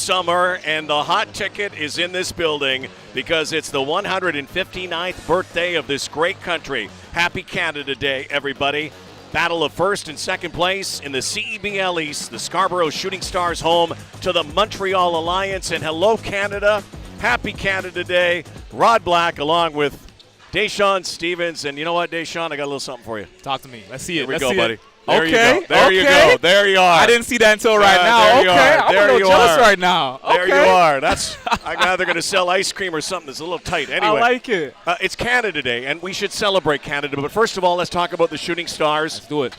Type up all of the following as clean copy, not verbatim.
summer, and the hot ticket is in this building because it's the 159th birthday of this great country. Happy Canada Day, everybody. Battle of first and second place in the CEBL East, the Scarborough Shooting Stars home to the Montreal Alliance. And hello, Canada. Happy Canada Day. Rod Black along with Deshaun Stevens. And you know what, Deshaun? I got a little something for you. Talk to me. Let's see it. Here we Let's go, see buddy. It. There okay. you go. There you go. There you are. I didn't see that until right now. There you are. I'm There a little you jealous are. right now. There okay. you are. I'm either going to sell ice cream or something that's a little tight. Anyway, I like it. It's Canada Day, and we should celebrate Canada. But first of all, let's talk about the Shooting Stars. Let's do it.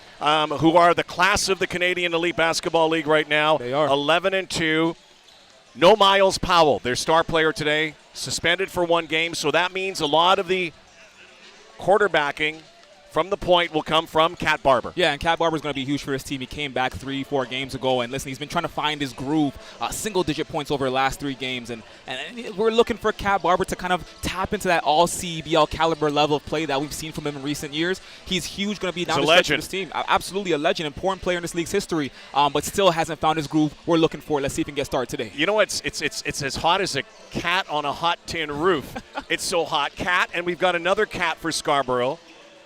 Who are the class of the Canadian Elite Basketball League right now. They are. 11-2. No Miles Powell, their star player today, suspended for one game. So that means a lot of the quarterbacking from the point will come from Cat Barber. Yeah, and Cat Barber's going to be huge for his team. He came back 3-4 games ago, and listen, he's been trying to find his groove, single-digit points over the last 3 games, and we're looking for Cat Barber to kind of tap into that all-CEBL caliber level of play that we've seen from him in recent years. He's huge, going to be down the stretch for this team. Absolutely a legend, important player in this league's history, but still hasn't found his groove. We're looking for it. Let's see if he can get started today. You know, it's as hot as a cat on a hot tin roof. It's so hot. Cat, and we've got another cat for Scarborough.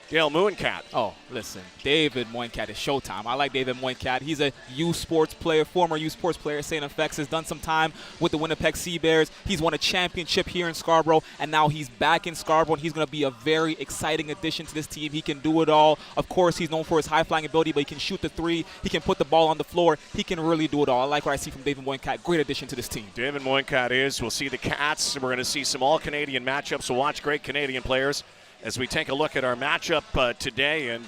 Dale Mooncat. Oh, listen, David Moincat is showtime. I like David Moincat. He's a youth sports player, former youth sports player at St. FX, has done some time with the Winnipeg Sea Bears. He's won a championship here in Scarborough, and now he's back in Scarborough, and he's going to be a very exciting addition to this team. He can do it all. Of course, he's known for his high-flying ability, but he can shoot the three. He can put the ball on the floor. He can really do it all. I like what I see from David Moincat. Great addition to this team. David Moincat is. We'll see the Cats. We're going to see some all-Canadian matchups. We'll watch great Canadian players as we take a look at our matchup today and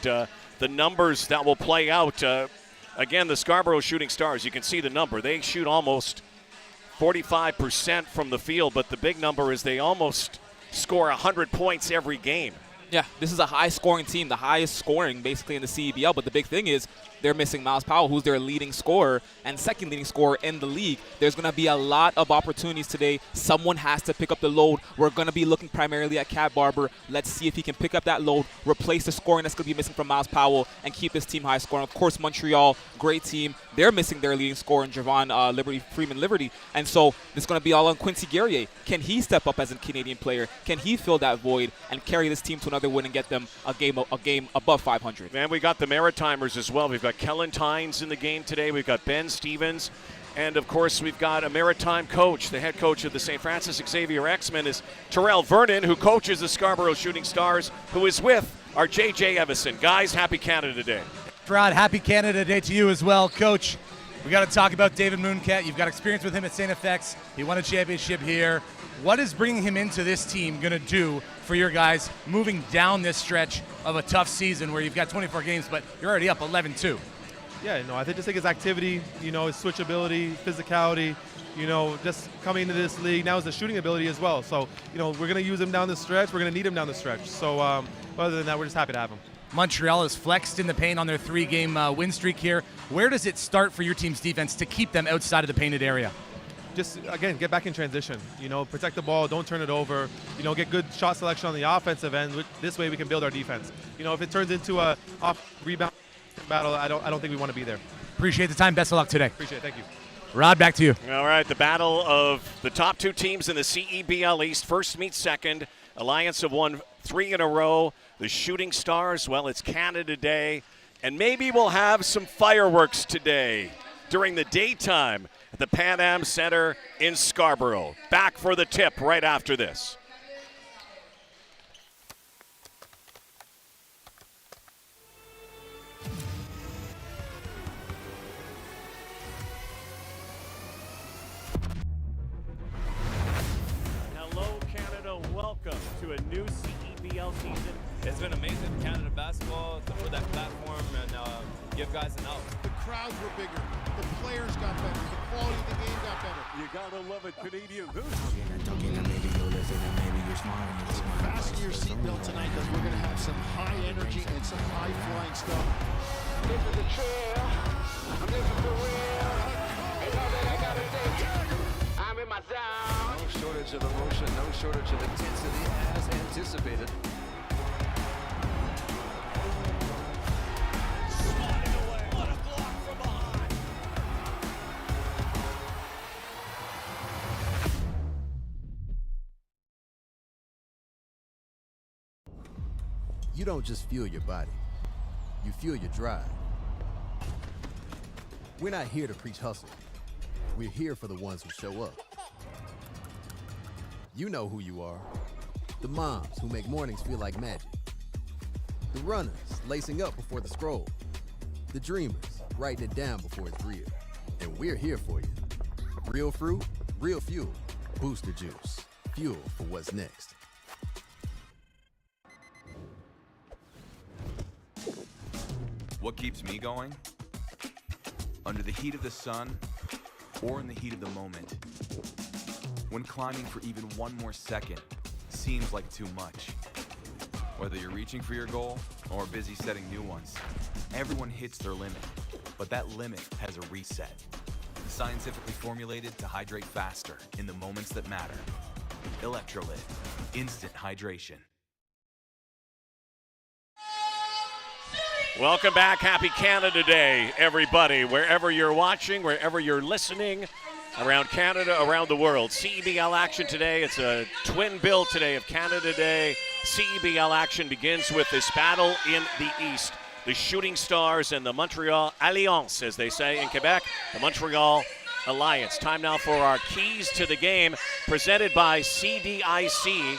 the numbers that will play out. Again, the Scarborough Shooting Stars, you can see the number. They shoot almost 45% from the field, but the big number is they almost score 100 points every game. Yeah, this is a high-scoring team, the highest scoring basically in the CEBL, but the big thing is they're missing Miles Powell, who's their leading scorer and second leading scorer in the league. There's going to be a lot of opportunities today. Someone has to pick up the load. We're going to be looking primarily at Cat Barber. Let's see if he can pick up that load, replace the scoring that's going to be missing from Miles Powell, and keep this team high scoring. Of course, Montreal, great team. They're missing their leading scorer in Javon Freeman Liberty. And so it's going to be all on Quincy Guerrier. Can he step up as a Canadian player? Can he fill that void and carry this team to another win and get them a game above 500? Man, we got the Maritimers as well. We've got Kellen Tynes in the game today. We've got Ben Stevens. And, of course, we've got a Maritime coach. The head coach of the St. Francis Xavier X-Men is Terrell Vernon, who coaches the Scarborough Shooting Stars, who is with our J.J. Evison. Guys, happy Canada Day. Rod, happy Canada Day to you as well. Coach, we got to talk about David Mooncat. You've got experience with him at St. FX. He won a championship here. What is bringing him into this team going to do for your guys moving down this stretch of a tough season where you've got 24 games, but you're already up 11-2? Yeah, I think just like his activity, his switchability, physicality, just coming into this league. Now his shooting ability as well. So, we're going to use him down the stretch. We're going to need him down the stretch. So, other than that, we're just happy to have him. Montreal has flexed in the paint on their 3-game win streak here. Where does it start for your team's defense to keep them outside of the painted area? Just, again, get back in transition. Protect the ball, don't turn it over. Get good shot selection on the offensive end. This way we can build our defense. If it turns into a off-rebound battle, I don't think we want to be there. Appreciate the time. Best of luck today. Appreciate it. Thank you. Rod, back to you. All right, the battle of the top 2 teams in the CEBL East. First meets second. Alliance have won 3 in a row. The Shooting Stars, well, it's Canada Day. And maybe we'll have some fireworks today during the daytime at the Pan Am Center in Scarborough. Back for the tip right after this. Hello, Canada. Welcome to a new CEBL season. It's been amazing, Canada basketball, to put that platform and give guys an out. The crowds were bigger, the players got better, the quality of the game got better. You gotta love it, Canadian. Fasten your seatbelt tonight because we're gonna have some high energy and some high flying stuff. This is the trail, this is the real, and all that I gotta say, I'm in my zone. No shortage of emotion, no shortage of intensity as anticipated. You don't just fuel your body, you fuel your drive. We're not here to preach hustle. We're here for the ones who show up. You know who you are. The moms who make mornings feel like magic. The runners lacing up before the scroll. The dreamers writing it down before it's real. And we're here for you. Real fruit, real fuel. Booster Juice. Fuel for what's next. What keeps me going? Under the heat of the sun or in the heat of the moment. When climbing for even one more second seems like too much. Whether you're reaching for your goal or busy setting new ones, everyone hits their limit, but that limit has a reset. Scientifically formulated to hydrate faster in the moments that matter. Electrolyte, instant hydration. Welcome back. Happy Canada Day, everybody. Wherever you're watching, wherever you're listening, around Canada, around the world. CEBL action today. It's a twin bill today of Canada Day. CEBL action begins with this battle in the East. The Shooting Stars and the Montreal Alliance, as they say in Quebec. The Montreal Alliance. Time now for our keys to the game, presented by CDIC.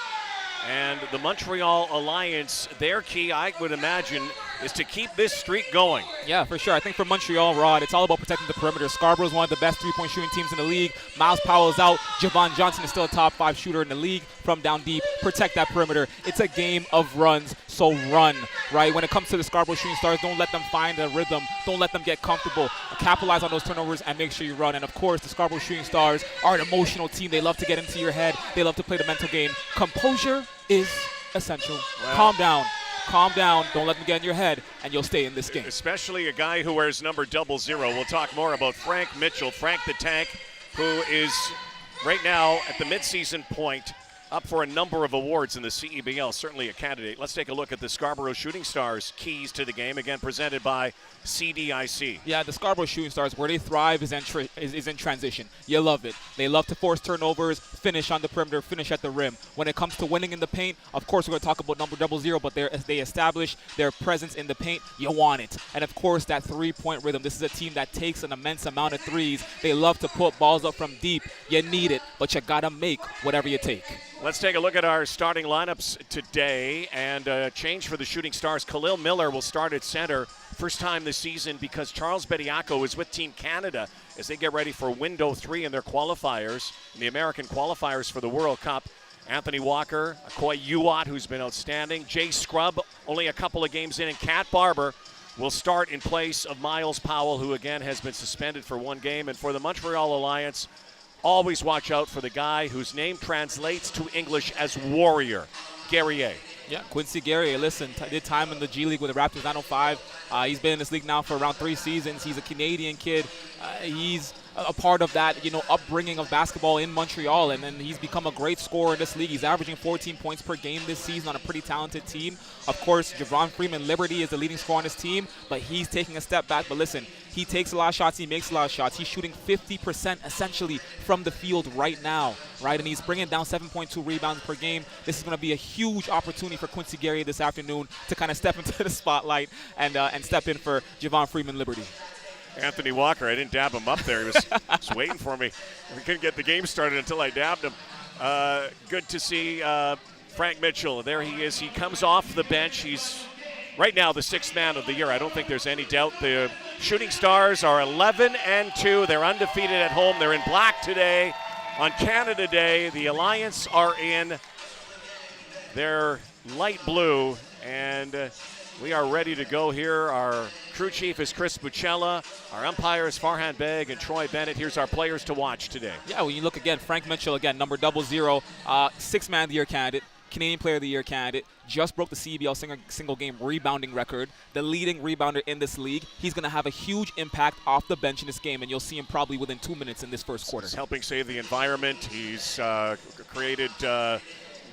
And the Montreal Alliance, their key, I would imagine, is to keep this streak going. Yeah, for sure. I think for Montreal, Rod, it's all about protecting the perimeter. Scarborough is one of the best three-point shooting teams in the league. Miles Powell is out. Javon Johnson is still a top 5 shooter in the league from down deep. Protect that perimeter. It's a game of runs, so run, right? When it comes to the Scarborough Shooting Stars, don't let them find a rhythm. Don't let them get comfortable. Capitalize on those turnovers and make sure you run. And, of course, the Scarborough Shooting Stars are an emotional team. They love to get into your head. They love to play the mental game. Composure is essential. Calm down. Calm down, don't let them get in your head, and you'll stay in this game. Especially a guy who wears number 00. We'll talk more about Frank Mitchell, Frank the Tank, who is right now at the midseason point up for a number of awards in the CEBL, certainly a candidate. Let's take a look at the Scarborough Shooting Stars keys to the game, again presented by CDIC. Yeah, the Scarborough Shooting Stars, where they thrive is in transition. You love it. They love to force turnovers, finish on the perimeter, finish at the rim. When it comes to winning in the paint, of course we're going to talk about number 00, but they establish their presence in the paint. You want it. And of course that three-point rhythm. This is a team that takes an immense amount of threes. They love to put balls up from deep. You need it, but you got to make whatever you take. Let's take a look at our starting lineups today, and change for the Shooting Stars. Khalil Miller will start at center. First time this season because Charles Bediako is with Team Canada as they get ready for Window 3 in their qualifiers, in the American qualifiers for the World Cup. Anthony Walker, Akoy Uwat, who's been outstanding. Jay Scrubb, only a couple of games in, and Kat Barber will start in place of Miles Powell, who again has been suspended for one game. And for the Montreal Alliance, always watch out for the guy whose name translates to English as warrior, Guerrier. Yeah, Quincy Guerrier, listen, did time in the G League with the Raptors 905. He's been in this league now for around 3 seasons. He's a Canadian kid. He's a part of that, upbringing of basketball in Montreal, and then he's become a great scorer in this league. He's averaging 14 points per game this season on a pretty talented team. Of course, Javon Freeman Liberty is the leading scorer on his team, but he's taking a step back. But listen, he takes a lot of shots, he makes a lot of shots. He's shooting 50% essentially from the field right now, right? And he's bringing down 7.2 rebounds per game. This is going to be a huge opportunity for Quincy Guerrier this afternoon to kind of step into the spotlight and step in for Javon Freeman Liberty. Anthony Walker, I didn't dab him up there. He was waiting for me. We couldn't get the game started until I dabbed him. Good to see Frank Mitchell. There he is. He comes off the bench. He's right now the 6th man of the year. I don't think there's any doubt. The Shooting Stars are 11-2. They're undefeated at home. They're in black today on Canada Day. The Alliance are in their light blue, and we are ready to go here. Our crew chief is Chris Bucella. Our umpire is Farhan Beg and Troy Bennett. Here's our players to watch today. Yeah, when you look again, Frank Mitchell, again, number 00, 6th man of the year candidate, Canadian Player of the Year candidate, just broke the CEBL single game rebounding record, the leading rebounder in this league. He's going to have a huge impact off the bench in this game, and you'll see him probably within 2 minutes in this first quarter. He's helping save the environment. He's created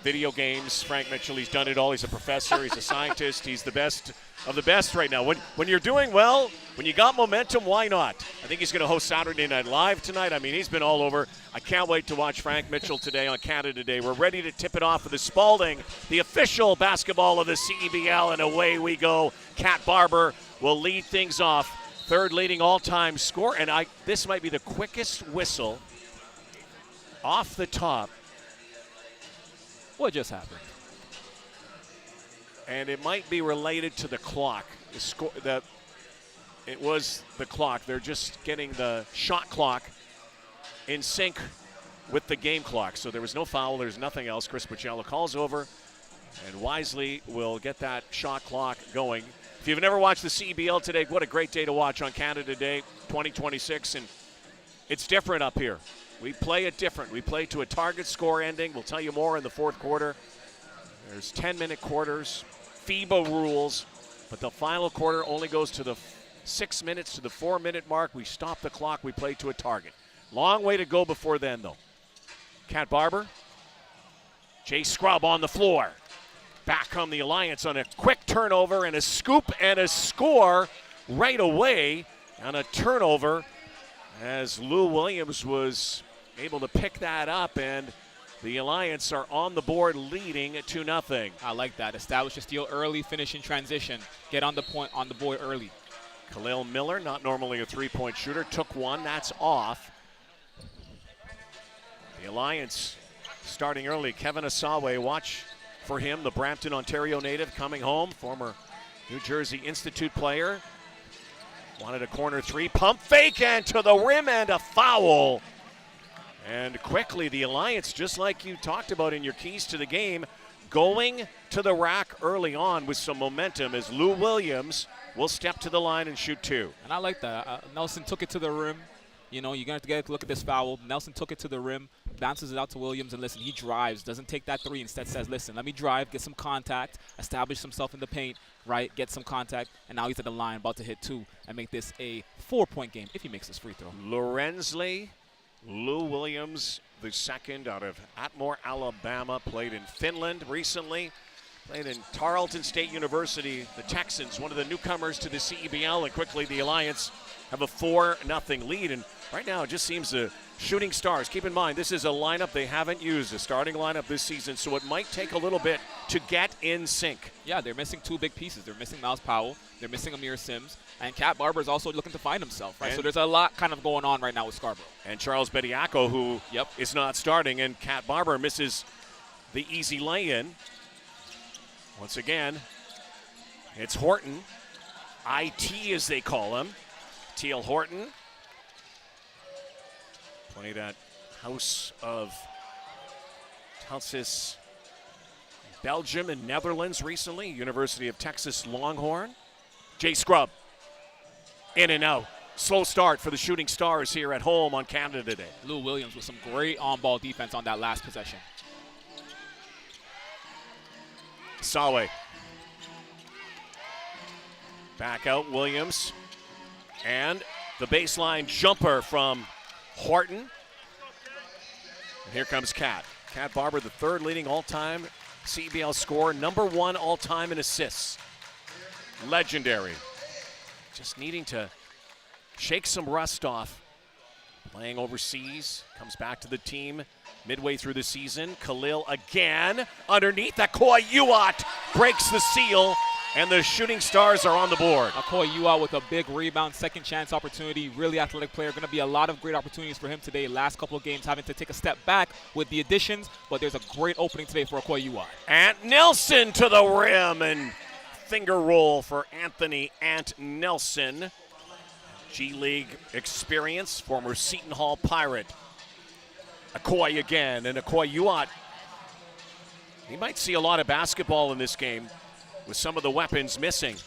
video games. Frank Mitchell, he's done it all. He's a professor. He's a scientist. He's the best of the best right now. When you're doing well, when you got momentum, why not? I think he's going to host Saturday Night Live tonight. I mean, he's been all over. I can't wait to watch Frank Mitchell today on Canada Day. We're ready to tip it off with the Spalding, the official basketball of the CEBL, and away we go. Kat Barber will lead things off. Third leading all-time score, and this might be the quickest whistle off the top. What just happened? And it might be related to the clock. It was the clock. They're just getting the shot clock in sync with the game clock. So there was no foul. There's nothing else. Chris Pacello calls over, and wisely will get that shot clock going. If you've never watched the CEBL today, what a great day to watch on Canada Day 2026. And it's different up here. We play it different. We play to a target score ending. We'll tell you more in the fourth quarter. There's 10-minute quarters, FIBA rules, but the final quarter only goes to the 6 minutes to the 4-minute mark. We stop the clock. We play to a target. Long way to go before then, though. Kat Barber, Jay Scrubb on the floor. Back come the Alliance on a quick turnover and a scoop and a score right away on a turnover as Lou Williams was able to pick that up, and the Alliance are on the board leading 2-0. I like that. Establish a steal early, finish in transition. Get on the point, on the board early. Khalil Miller, not normally a three-point shooter, took one. That's off. The Alliance starting early. Kevin Asawe, watch for him, the Brampton, Ontario native coming home, former New Jersey Institute player. Wanted a corner three, pump fake, and to the rim, and a foul. And quickly, the Alliance, just like you talked about in your keys to the game, going to the rack early on with some momentum as Lou Williams will step to the line and shoot two. And I like that. Nelson took it to the rim. You know, you're going to have to look at this foul. Nelson took it to the rim, bounces it out to Williams, and listen, he drives, doesn't take that three. Instead says, listen, let me drive, get some contact, establish himself in the paint, right, get some contact, and now he's at the line, about to hit two and make this a 4-point game if he makes this free throw. Lorenzley, Lou Williams, the second out of Atmore, Alabama, played in Finland recently, played in Tarleton State University, the Texans, one of the newcomers to the CEBL, and quickly the Alliance have a 4-0 lead. And right now it just seems the Shooting Stars, keep in mind, this is a lineup they haven't used, a starting lineup this season, so it might take a little bit to get in sync. Yeah, they're missing two big pieces. They're missing Miles Powell, they're missing Amir Sims, and Kat Barber is also looking to find himself, right? So there's a lot kind of going on right now with Scarborough. And Charles Bediako, who is not starting, and Kat Barber misses the easy lay-in. Once again, it's Horton, IT as they call him, Teal Horton. Played at House of Telsis, Belgium and Netherlands recently, University of Texas Longhorn. Jay Scrubb, in and out. Slow start for the Shooting Stars here at home on Canada Day. Lou Williams with some great on-ball defense on that last possession. Sawe. Back out, Williams. And the baseline jumper from Horton. And here comes Kat. Kat Barber, the third leading all-time CEBL scorer, number one all-time in assists. Legendary. Just needing to shake some rust off. Playing overseas, comes back to the team midway through the season. Khalil again underneath. Akoy Uat breaks the seal, and the Shooting Stars are on the board. Akoy Uat with a big rebound, second chance opportunity, really athletic player. Going to be a lot of great opportunities for him today. Last couple of games having to take a step back with the additions, but there's a great opening today for Akoy Uat. Ant Nelson to the rim, and finger roll for Anthony Ant Nelson. G-League experience, former Seton Hall Pirate. Akoy again, and Akoy Uat. He might see a lot of basketball in this game with some of the weapons missing.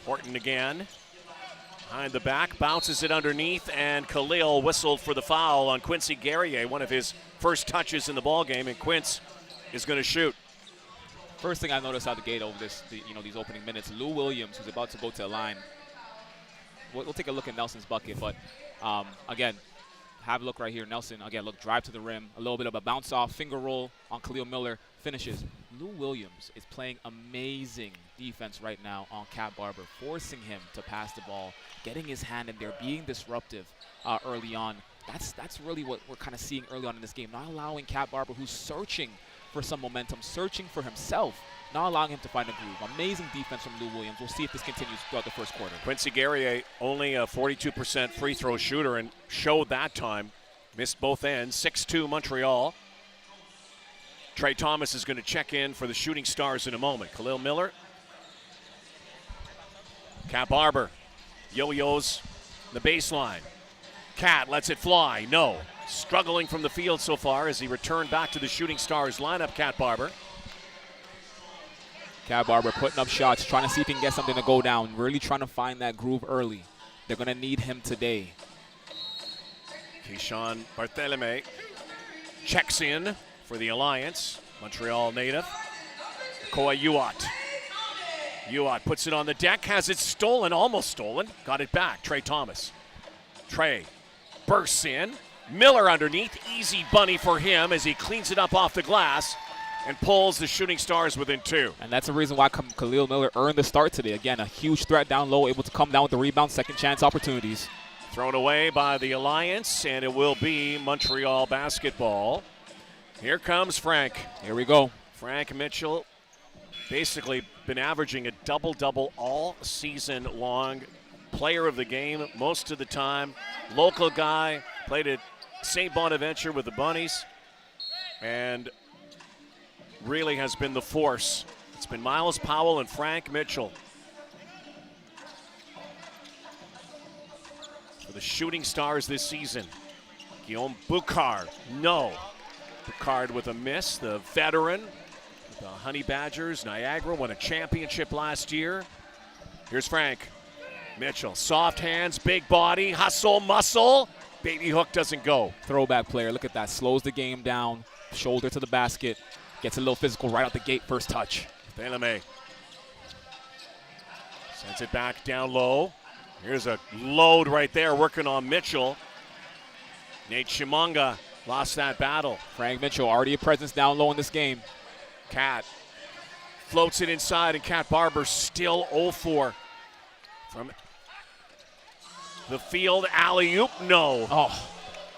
Horton again, behind the back, bounces it underneath, and Khalil whistled for the foul on Quincy Guerrier, one of his first touches in the ballgame, and Quince is going to shoot. First thing I noticed out the gate over these opening minutes, Lou Williams, who's about to go to the line. We'll take a look at Nelson's bucket, but again, have a look right here. Nelson, again, look, drive to the rim. A little bit of a bounce off, finger roll on Khalil Miller. Finishes. Lou Williams is playing amazing defense right now on Cat Barber, forcing him to pass the ball, getting his hand in there, being disruptive early on. That's really what we're kind of seeing early on in this game. Not allowing Cat Barber, who's searching for some momentum, searching for himself, not allowing him to find a groove. Amazing defense from Lou Williams. We'll see if this continues throughout the first quarter. Quincy Guerrier, only a 42% free throw shooter, and showed that time. Missed both ends. 6-2 Montreal. Trey Thomas is going to check in for the Shooting Stars in a moment. Khalil Miller. Cat Barber. Yo-yos the baseline. Cat lets it fly. No. Struggling from the field so far as he returned back to the Shooting Stars lineup, Cat Barber. Cat Barber putting up shots, trying to see if he can get something to go down. Really trying to find that groove early. They're going to need him today. Keyshawn Barthelemy checks in for the Alliance. Montreal native. Koa Uat. Uat puts it on the deck, has it stolen, almost stolen. Got it back, Trey Thomas. Trey bursts in. Miller underneath, easy bunny for him as he cleans it up off the glass and pulls the Shooting Stars within 2. And that's the reason why Khalil Miller earned the start today. Again, a huge threat down low, able to come down with the rebound, second chance opportunities. Thrown away by the Alliance, and it will be Montreal basketball. Here comes Frank. Here we go. Frank Mitchell basically been averaging a double-double all season long. Player of the game most of the time. Local guy, played at St. Bonaventure with the Bunnies, and really has been the force. It's been Miles Powell and Frank Mitchell. For the Shooting Stars this season. Guillaume Boucard, no. Boucard with a miss, the veteran. The Honey Badgers, Niagara won a championship last year. Here's Frank Mitchell, soft hands, big body, hustle, muscle. Baby hook doesn't go. Throwback player, look at that. Slows the game down, shoulder to the basket. Gets a little physical right out the gate, first touch. Belame sends it back down low. Here's a load right there working on Mitchell. Nate Chimanga lost that battle. Frank Mitchell already a presence down low in this game. Cat floats it inside, and Cat Barber still 0-4 from the field. Alley-oop, no. Oh,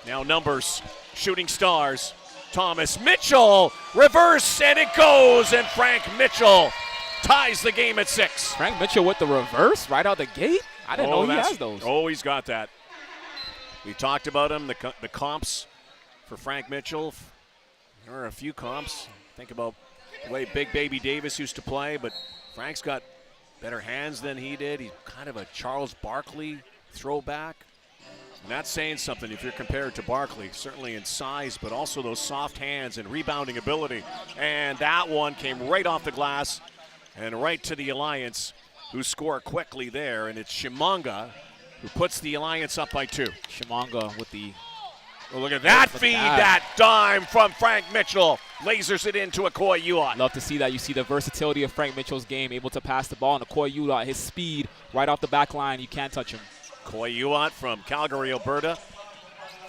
now numbers. Shooting Stars. Thomas Mitchell, reverse, and it goes, and Frank Mitchell ties the game at 6. Frank Mitchell with the reverse right out the gate? I didn't know he has those. Oh, he's got that. We talked about him, the comps for Frank Mitchell. There are a few comps. Think about the way Big Baby Davis used to play, but Frank's got better hands than he did. He's kind of a Charles Barkley throwback. And that's saying something if you're compared to Barkley, certainly in size, but also those soft hands and rebounding ability. And that one came right off the glass and right to the Alliance, who score quickly there. And it's Chimanga who puts the Alliance up by 2. Chimanga with the... Oh, look at that feed, that dime from Frank Mitchell. Lasers it into Akoy Uat. Love to see that. You see the versatility of Frank Mitchell's game, able to pass the ball, and Akoy Uat, his speed right off the back line. You can't touch him. Akoy Uat from Calgary, Alberta.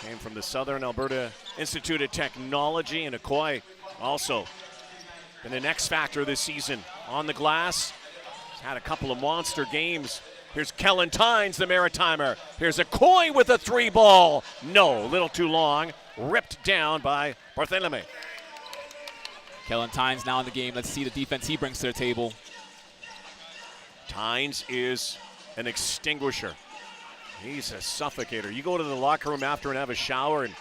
Came from the Southern Alberta Institute of Technology, and Akoy also been an X factor this season on the glass. He's had a couple of monster games. Here's Kellen Tynes, the Maritimer. Here's Akoy with a 3-ball. No, a little too long. Ripped down by Barthelemy. Kellen Tynes now in the game. Let's see the defense he brings to the table. Tynes is an extinguisher. He's a suffocator. You go to the locker room after and have a shower, and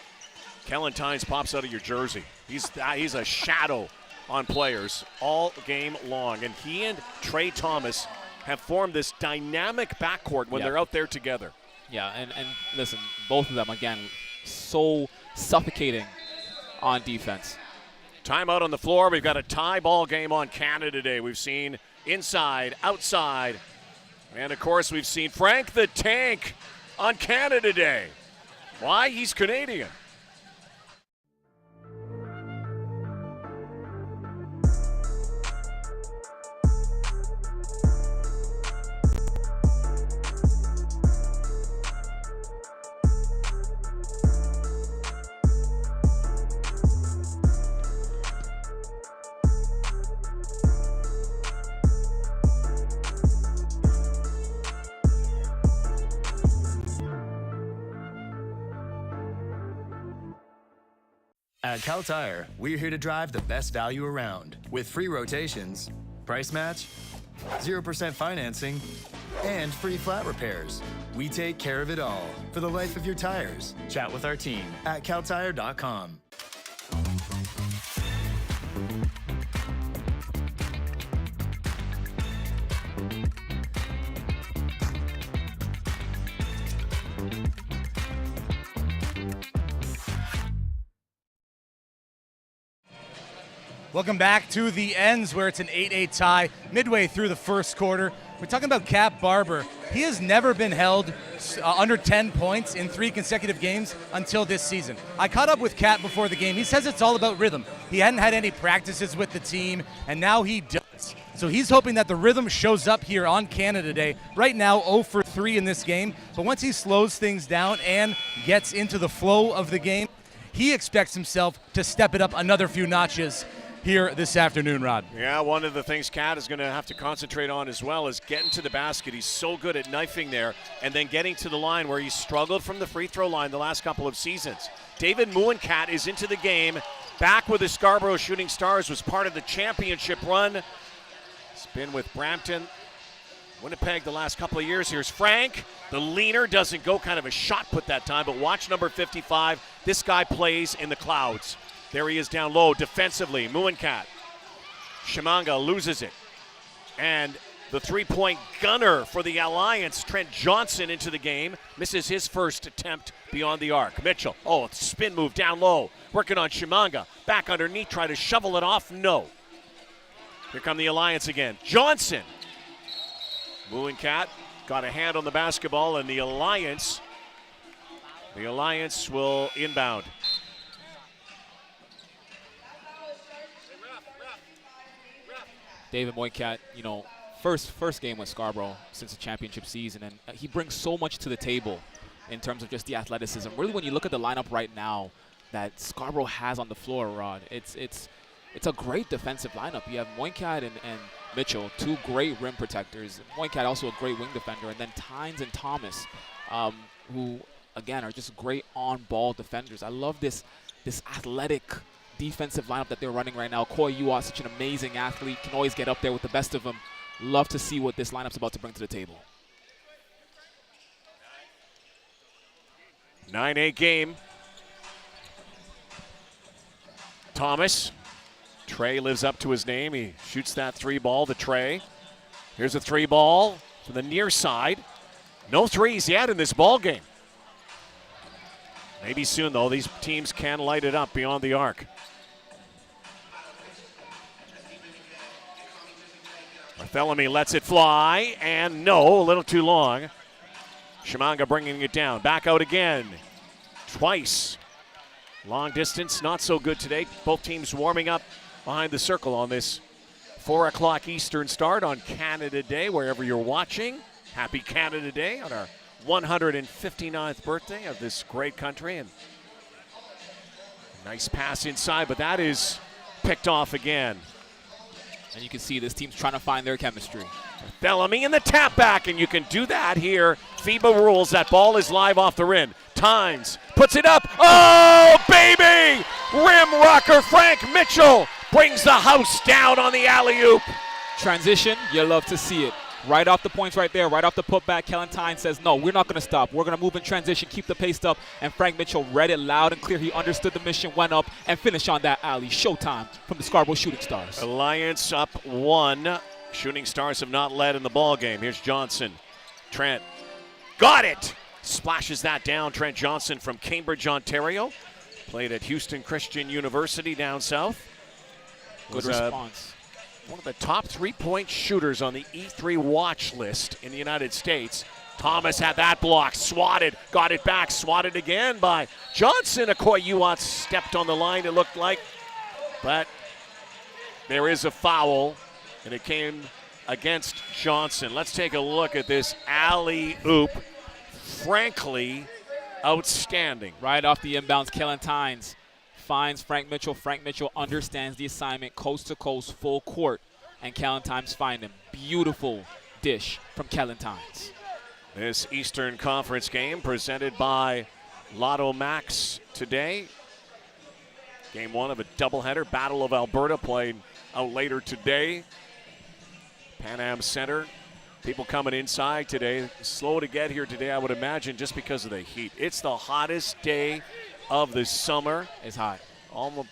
Kellen Tynes pops out of your jersey. He's a shadow on players all game long. And he and Trey Thomas have formed this dynamic backcourt when they're out there together. Yeah, and listen, both of them, again, so suffocating on defense. Timeout on the floor. We've got a tie ball game on Canada Day. We've seen inside, outside, and of course we've seen Frank the Tank on Canada Day. Why? He's Canadian. At Cal Tire, we're here to drive the best value around with free rotations, price match, 0% financing, and free flat repairs. We take care of it all for the life of your tires. Chat with our team at caltire.com. Welcome back to the ends where it's an 8-8 tie midway through the first quarter. We're talking about Cap Barber. He has never been held under 10 points in 3 consecutive games until this season. I caught up with Cap before the game. He says it's all about rhythm. He hadn't had any practices with the team, and now he does. So he's hoping that the rhythm shows up here on Canada Day. Right now, 0 for 3 in this game. But once he slows things down and gets into the flow of the game, he expects himself to step it up another few notches here this afternoon, Rod. Yeah, one of the things Kat is going to have to concentrate on as well is getting to the basket. He's so good at knifing there and then getting to the line where he struggled from the free throw line the last couple of seasons. David Mooncat is into the game, back with the Scarborough Shooting Stars, was part of the championship run. He's been with Brampton, Winnipeg the last couple of years. Here's Frank. The leaner doesn't go, kind of a shot put that time, but watch number 55. This guy plays in the clouds. There he is down low defensively. Muinkat. Shimanga loses it. And the three-point gunner for the Alliance, Trent Johnson, into the game. Misses his first attempt beyond the arc. Mitchell, spin move down low. Working on Shimanga. Back underneath, try to shovel it off. No. Here come the Alliance again. Johnson. Muinkat got a hand on the basketball, and the Alliance will inbound. David Moycat, first game with Scarborough since the championship season, and he brings so much to the table in terms of just the athleticism. Really, when you look at the lineup right now that Scarborough has on the floor, Rod, it's a great defensive lineup. You have Moycat and Mitchell, 2 great rim protectors. Moycat also a great wing defender, and then Tynes and Thomas, who again are just great on-ball defenders. I love this athletic defensive lineup that they're running right now. Koi Yuat, such an amazing athlete, can always get up there with the best of them. Love to see what this lineup's about to bring to the table. 9-8 game. Thomas. Trey lives up to his name. He shoots that 3 ball to Trey. Here's a 3 ball from the near side. No threes yet in this ball game. Maybe soon, though. These teams can light it up beyond the arc. Barthélemy lets it fly, and no, a little too long. Shimanga bringing it down. Back out again. Twice. Long distance, not so good today. Both teams warming up behind the circle on this 4 o'clock Eastern start on Canada Day, wherever you're watching. Happy Canada Day on our 159th birthday of this great country. And nice pass inside, but that is picked off again. And you can see this team's trying to find their chemistry. Bellamy in the tap back, and you can do that here. FIBA rules, that ball is live off the rim. Tynes puts it up. Oh, baby! Rim rocker Frank Mitchell brings the house down on the alley-oop. Transition, you love to see it. Right off the points right there, right off the putback, Kellen Tynes says, no, we're not going to stop. We're going to move in transition, keep the pace up, and Frank Mitchell read it loud and clear. He understood the mission, went up, and finished on that alley. Showtime from the Scarborough Shooting Stars. Alliance up 1. Shooting Stars have not led in the ball game. Here's Johnson. Trent got it. Splashes that down. Trent Johnson from Cambridge, Ontario. Played at Houston Christian University down south. Good response. One of the top 3-point shooters on the E3 watch list in the United States. Thomas had that block, swatted, got it back, swatted again by Johnson. Akoi Yuat stepped on the line, it looked like. But there is a foul, and it came against Johnson. Let's take a look at this alley-oop. Frankly, outstanding. Right off the inbounds, Kellen Tynes finds Frank Mitchell. Frank Mitchell understands the assignment, coast to coast, full court, and Kellen Tynes find him. Beautiful dish from Kellen Tynes. This Eastern Conference game presented by Lotto Max today. Game one of a doubleheader. Battle of Alberta played out later today. Pan Am Center. People coming inside today. Slow to get here today, I would imagine, just because of the heat. It's the hottest day of the summer. It's hot. Almost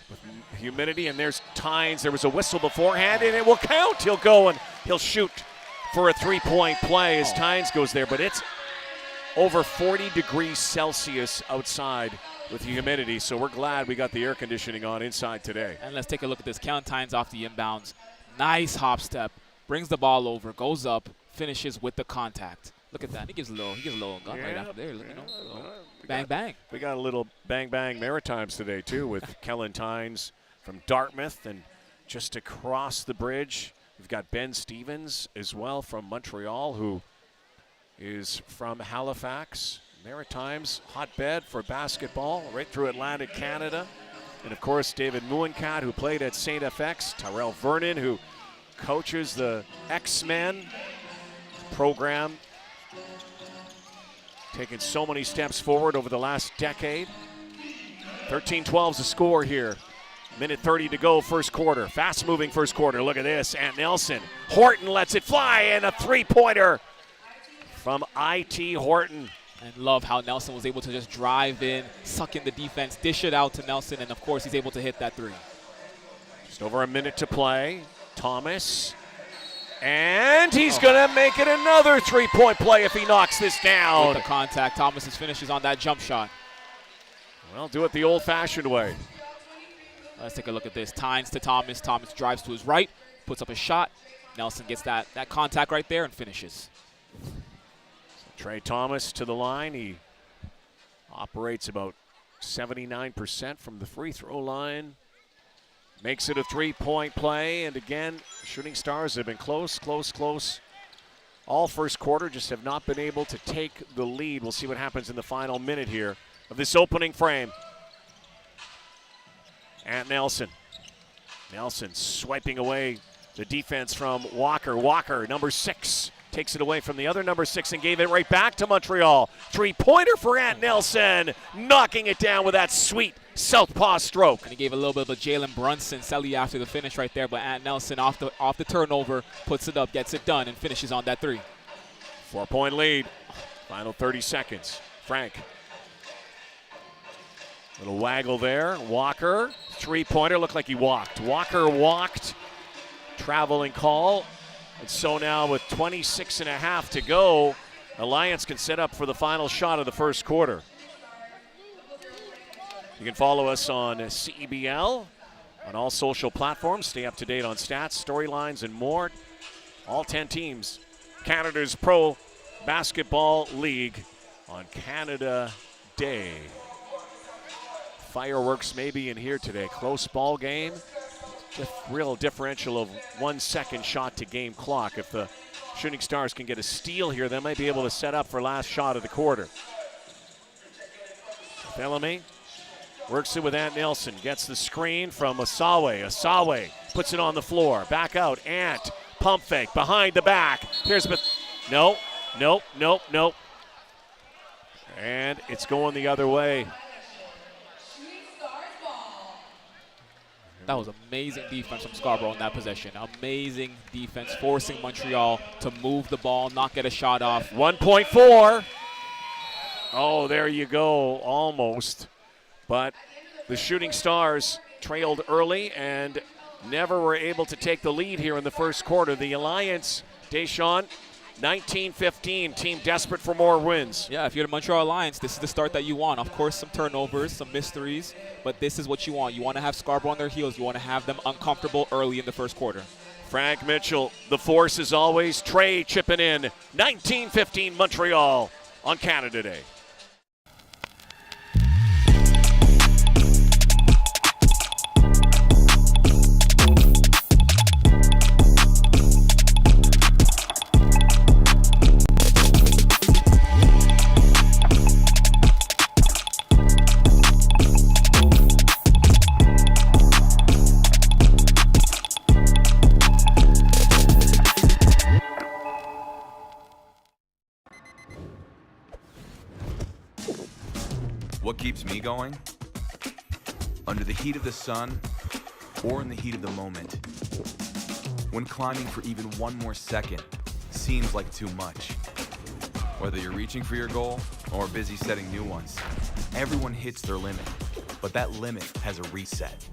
with humidity, and there's Tynes. There was a whistle beforehand, and it will count. He'll go and he'll shoot for a three-point play as Tynes goes there, but it's over 40 degrees Celsius outside with the humidity, so we're glad we got the air conditioning on inside today. And let's take a look at this. Count Tynes off the inbounds. Nice hop step. Brings the ball over, goes up, finishes with the contact. Look at that. He gives a little gun right after there. Bang, bang. We got a little bang, bang Maritimes today, too, with Kellen Tynes from Dartmouth. And just across the bridge, we've got Ben Stevens as well from Montreal, who is from Halifax. Maritimes, hotbed for basketball, right through Atlantic Canada. And, of course, David Mooncat, who played at St. FX. Tyrell Vernon, who coaches the X-Men program, taking so many steps forward over the last decade. 13-12's the score here. Minute 30 to go, first quarter. Fast-moving first quarter. Look at this. Ant Nelson. Horton lets it fly, and a three-pointer from I.T. Horton. And love how Nelson was able to just drive in, suck in the defense, dish it out to Nelson, and, of course, he's able to hit that three. Just over a minute to play. Thomas. And he's going to make it another three-point play if he knocks this down. With the contact, Thomas's finishes on that jump shot. Well, do it the old-fashioned way. Let's take a look at this. Tynes to Thomas. Thomas drives to his right, puts up a shot. Nelson gets that contact right there and finishes. Trey Thomas to the line. He operates about 79% from the free throw line. Makes it a three-point play. And again, Shooting Stars have been close all first quarter, just have not been able to take the lead. We'll see what happens in the final minute here of this opening frame. Ant Nelson. Nelson swiping away the defense from Walker. Walker, number 6. Takes it away from the other number 6 and gave it right back to Montreal. Three-pointer for Ant Nelson, knocking it down with that sweet southpaw stroke. And he gave a little bit of a Jalen Brunson celly after the finish right there, but Ant Nelson off the turnover, puts it up, gets it done, and finishes on that three. 4-point lead. Final 30 seconds. Frank. Little waggle there. Walker, three-pointer, looked like he walked. Walker walked. Traveling call. And so now with 26.5 to go, Alliance can set up for the final shot of the first quarter. You can follow us on CEBL, on all social platforms. Stay up to date on stats, storylines, and more. All 10 teams. Canada's Pro Basketball League on Canada Day. Fireworks maybe in here today. Close ball game. Just real differential of 1 second shot to game clock. If the Shooting Stars can get a steal here, they might be able to set up for last shot of the quarter. Bellamy works it with Ant Nelson. Gets the screen from Asawe. Asawe puts it on the floor. Back out. Ant. Pump fake. Behind the back. Here's Nope. And it's going the other way. That was amazing defense from Scarborough in that possession. Amazing defense, forcing Montreal to move the ball, not get a shot off. 1.4. Oh, there you go, almost. But the Shooting Stars trailed early and never were able to take the lead here in the first quarter. The Alliance, Deshaun, 19-15, team desperate for more wins. Yeah, if you're the Montreal Alliance, this is the start that you want. Of course, some turnovers, some mysteries, but this is what you want. You want to have Scarborough on their heels. You want to have them uncomfortable early in the first quarter. Frank Mitchell, the force as always. Trey chipping in. 19-15 Montreal on Canada Day. What keeps me going? Under the heat of the sun, or in the heat of the moment. When climbing for even one more second seems like too much. Whether you're reaching for your goal or busy setting new ones, everyone hits their limit, but that limit has a reset.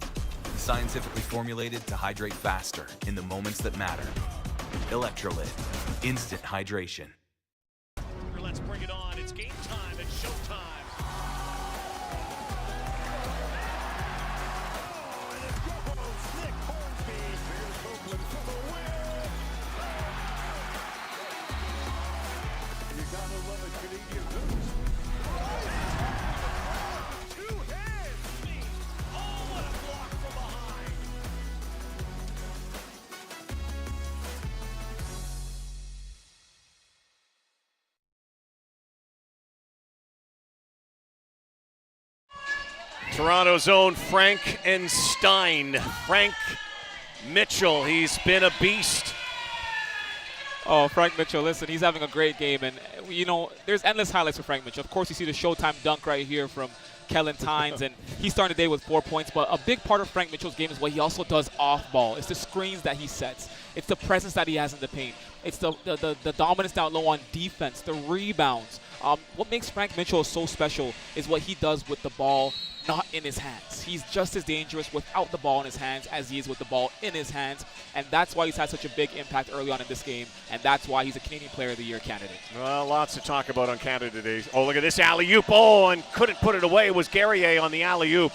Scientifically formulated to hydrate faster in the moments that matter. Electrolyte, instant hydration. Let's bring it on. It's game time. It's showtime. Toronto's own Frank and Stein. Frank Mitchell, he's been a beast. Oh, Frank Mitchell, listen, he's having a great game. And, you know, there's endless highlights for Frank Mitchell. Of course, you see the Showtime dunk right here from Kellen Tynes, and he's starting the day with 4 points. But a big part of Frank Mitchell's game is what he also does off ball. It's the screens that he sets. It's the presence that he has in the paint. It's the dominance down low on defense, the rebounds. What makes Frank Mitchell so special is what he does with the ball not in his hands. He's just as dangerous without the ball in his hands as he is with the ball in his hands, and that's why he's had such a big impact early on in this game, and that's why he's a Canadian Player of the Year candidate. Well, lots to talk about on Canada Day. Oh, look at this alley-oop. Oh, and couldn't put it away. It was Guerrier on the alley-oop.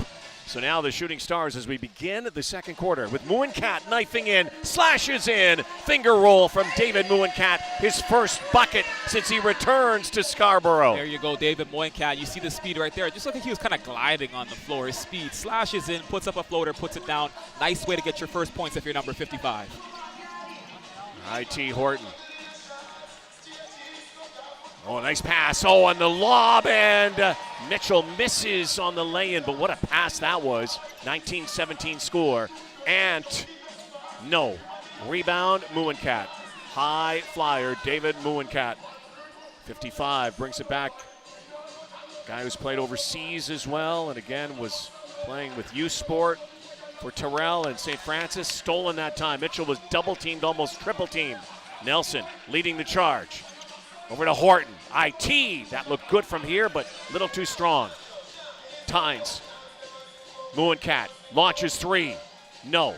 So now the Shooting Stars as we begin the second quarter with Mouinkat knifing in, slashes in, finger roll from David Mouinkat, his first bucket since he returns to Scarborough. There you go, David Mouinkat. You see the speed right there. Just look like he was kind of gliding on the floor. His speed, slashes in, puts up a floater, puts it down. Nice way to get your first points if you're number 55. I.T. Horton. Oh, nice pass. Oh, on the lob, and Mitchell misses on the lay-in, but what a pass that was. 19-17 score. And no. Rebound, Mouinkat. High flyer, David Mouinkat. 55, brings it back. Guy who's played overseas as well, and again was playing with U Sport for Terrell and St. Francis. Stolen that time. Mitchell was double-teamed, almost triple-teamed. Nelson leading the charge. Over to Horton. IT. That looked good from here, but a little too strong. Tynes. Mouinkat launches three. No.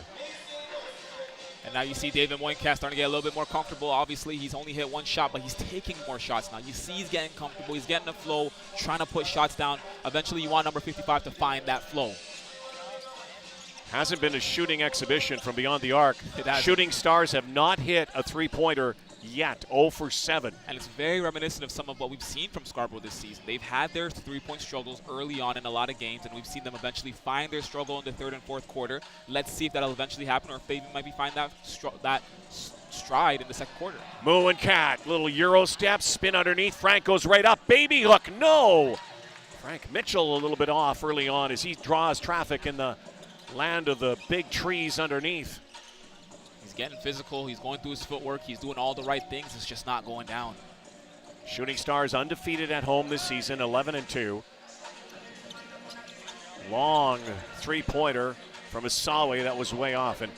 And now you see David Mouinkat starting to get a little bit more comfortable. Obviously, he's only hit one shot, but he's taking more shots now. You see he's getting comfortable. He's getting the flow, trying to put shots down. Eventually, you want number 55 to find that flow. Hasn't been a shooting exhibition from beyond the arc. Shooting Stars have not hit a three-pointer yet, 0 for 7. And it's very reminiscent of some of what we've seen from Scarborough this season. They've had their three-point struggles early on in a lot of games, and we've seen them eventually find their struggle in the third and fourth quarter. Let's see if that'll eventually happen, or if they might be find that stride in the second quarter. Mouinkat, little Euro step, spin underneath. Frank goes right up. Baby hook, no! Frank Mitchell a little bit off early on as he draws traffic in the land of the big trees underneath. He's getting physical. He's going through his footwork. He's doing all the right things. It's just not going down. Shooting Stars undefeated at home this season, 11-2. Long three-pointer from Asawi that was way off. And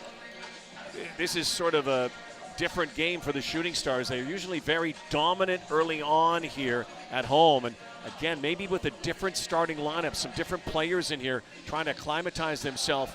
this is sort of a different game for the Shooting Stars. They're usually very dominant early on here at home. And again, maybe with a different starting lineup, some different players in here trying to acclimatize themselves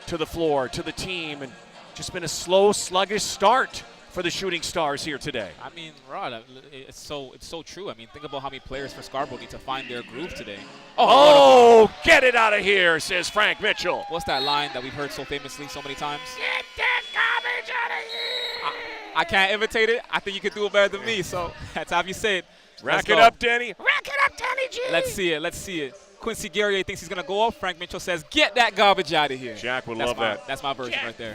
to the floor, to the team, and just been a slow, sluggish start for the Shooting Stars here today. I mean, Rod, it's so true. I mean, think about how many players for Scarborough need to find their groove today. Oh, get it out of here, says Frank Mitchell. What's that line that we've heard so famously so many times? Get that garbage out of here! I can't imitate it. I think you can do it better than me, so that's how you say it. Rack it up, Danny. Rack it up, Danny G! Let's see it. Let's see it. Quincy Guerrier thinks he's going to go up. Frank Mitchell says, get that garbage out of here. Jack would love that. That's my version right there.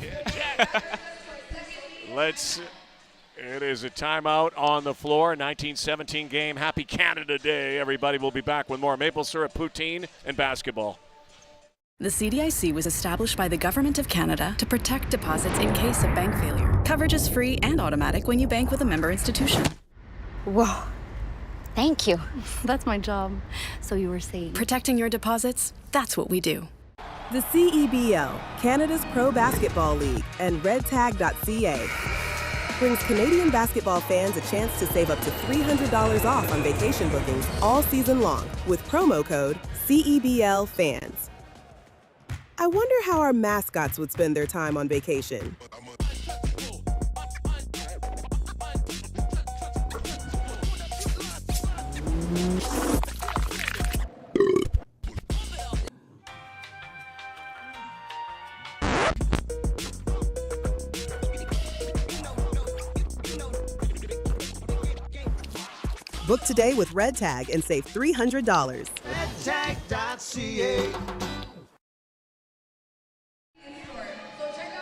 It is a timeout on the floor. 19-17 game. Happy Canada Day, everybody. We'll be back with more maple syrup, poutine, and basketball. The CDIC was established by the Government of Canada to protect deposits in case of bank failure. Coverage is free and automatic when you bank with a member institution. Whoa. Thank you. That's my job. So you were saying. Protecting your deposits, that's what we do. The CEBL, Canada's Pro Basketball League, and redtag.ca brings Canadian basketball fans a chance to save up to $300 off on vacation bookings all season long with promo code CEBLFans. I wonder how our mascots would spend their time on vacation. Book today with Red Tag and save $300. Redtag.ca.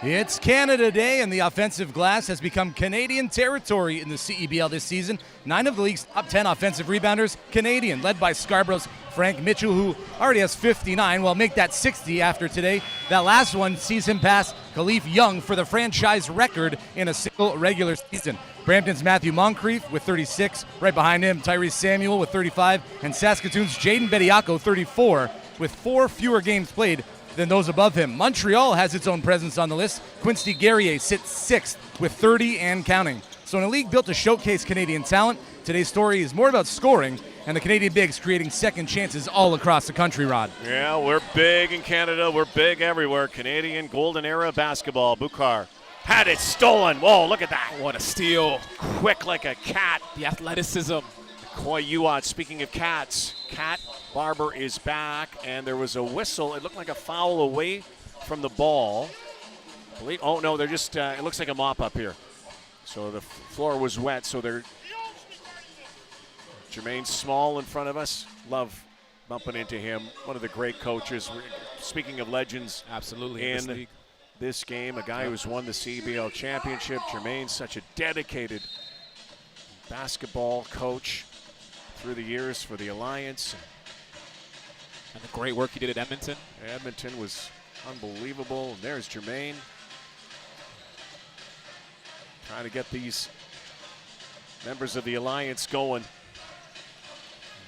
It's Canada Day, and the offensive glass has become Canadian territory in the CEBL this season. 9 of the league's top 10 offensive rebounders, Canadian, led by Scarborough's Frank Mitchell, who already has 59. Well, make that 60 after today. That last one sees him pass Khalif Young for the franchise record in a single regular season. Brampton's Matthew Moncrief with 36. Right behind him, Tyrese Samuel with 35. And Saskatoon's Jaden Bediako, 34, with 4 fewer games played than those above him. Montreal has its own presence on the list. Quincy Guerrier sits 6th with 30 and counting. So in a league built to showcase Canadian talent, today's story is more about scoring and the Canadian bigs creating second chances all across the country, Rod. Yeah, we're big in Canada. We're big everywhere. Canadian golden era basketball. Bukar had it stolen. Whoa, look at that. What a steal. Quick like a cat. The athleticism. Koy Uat, speaking of cats, Cat Barber is back, and there was a whistle. It looked like a foul away from the ball. Oh, no, they're just, it looks like a mop up here. So the floor was wet, so they're, Jermaine Small in front of us. Love bumping into him. One of the great coaches. Speaking of legends. Absolutely. In this game, a guy who's won the CEBL championship. Jermaine's such a dedicated basketball coach through the years for the Alliance. And the great work he did at Edmonton. Edmonton was unbelievable. And there's Jermaine. Trying to get these members of the Alliance going.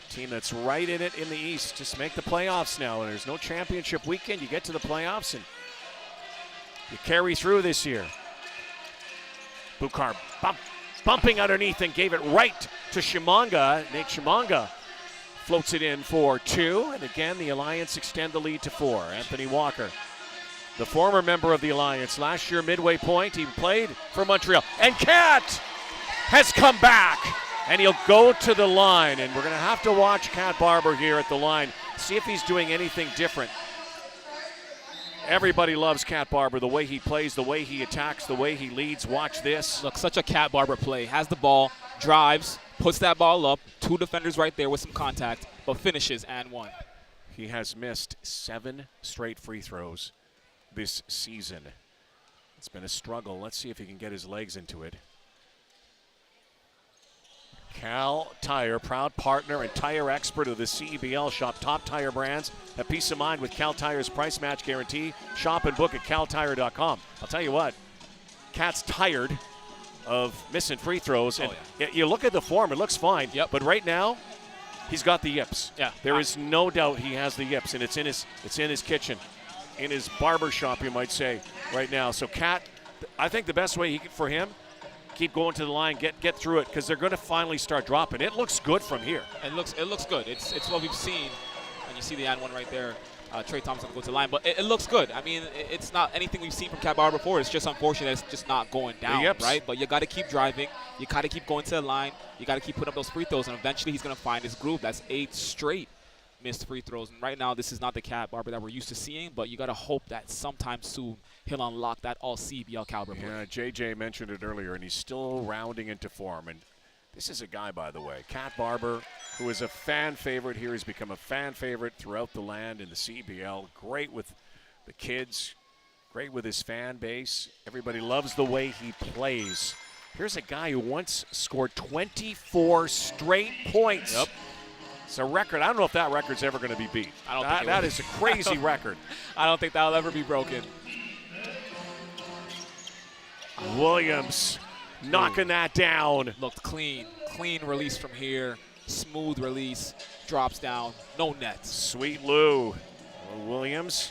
A team that's right in it in the East. Just make the playoffs now. And there's no championship weekend. You get to the playoffs and you carry through this year. Bukar bumping underneath and gave it right to Shimanga. Nate Shimanga floats it in for 2. And again, the Alliance extend the lead to 4. Anthony Walker, the former member of the Alliance, last year midway point, he played for Montreal. And Cat has come back, and he'll go to the line. And we're going to have to watch Cat Barber here at the line, see if he's doing anything different. Everybody loves Cat Barber, the way he plays, the way he attacks, the way he leads. Watch this. Look, such a Cat Barber play. Has the ball, drives, puts that ball up, 2 defenders right there with some contact, but finishes and 1. He has missed 7 straight free throws this season. It's been a struggle. Let's see if he can get his legs into it. Cal Tire, proud partner and tire expert of the CEBL. Shop top tire brands. Have peace of mind with Cal Tire's price match guarantee. Shop and book at caltire.com. I'll tell you what, Cat's tired of missing free throws. And you look at the form, it looks fine. Yep. But right now, he's got the yips. Yeah. There is no doubt he has the yips, and it's in his kitchen, in his barber shop, you might say, right now. So Cat, I think the best way for him, keep going to the line, get through it, because they're going to finally start dropping. It looks good from here. It looks good. It's what we've seen, and you see the and one right there. Trey Thompson go to the line, but it looks good. I mean, it's not anything we've seen from Cat Barber before. It's just unfortunate it's just not going down, right? But you got to keep driving. You got to keep going to the line. You got to keep putting up those free throws, and eventually he's going to find his groove. That's 8 straight missed free throws, and right now this is not the Cat Barber that we're used to seeing, but you got to hope that sometime soon he'll unlock that all CEBL caliber play. Yeah, JJ mentioned it earlier, and he's still rounding into form. And this is a guy, by the way, Cat Barber, who is a fan favorite here. He's become a fan favorite throughout the land in the CEBL. Great with the kids, great with his fan base. Everybody loves the way he plays. Here's a guy who once scored 24 straight points. Yep. It's a record. I don't know if that record's ever going to be beat. I don't think that is a crazy record. I don't think that'll ever be broken. Williams knocking that down. Looked clean release from here. Smooth release, drops down, no net. Sweet Lou. Williams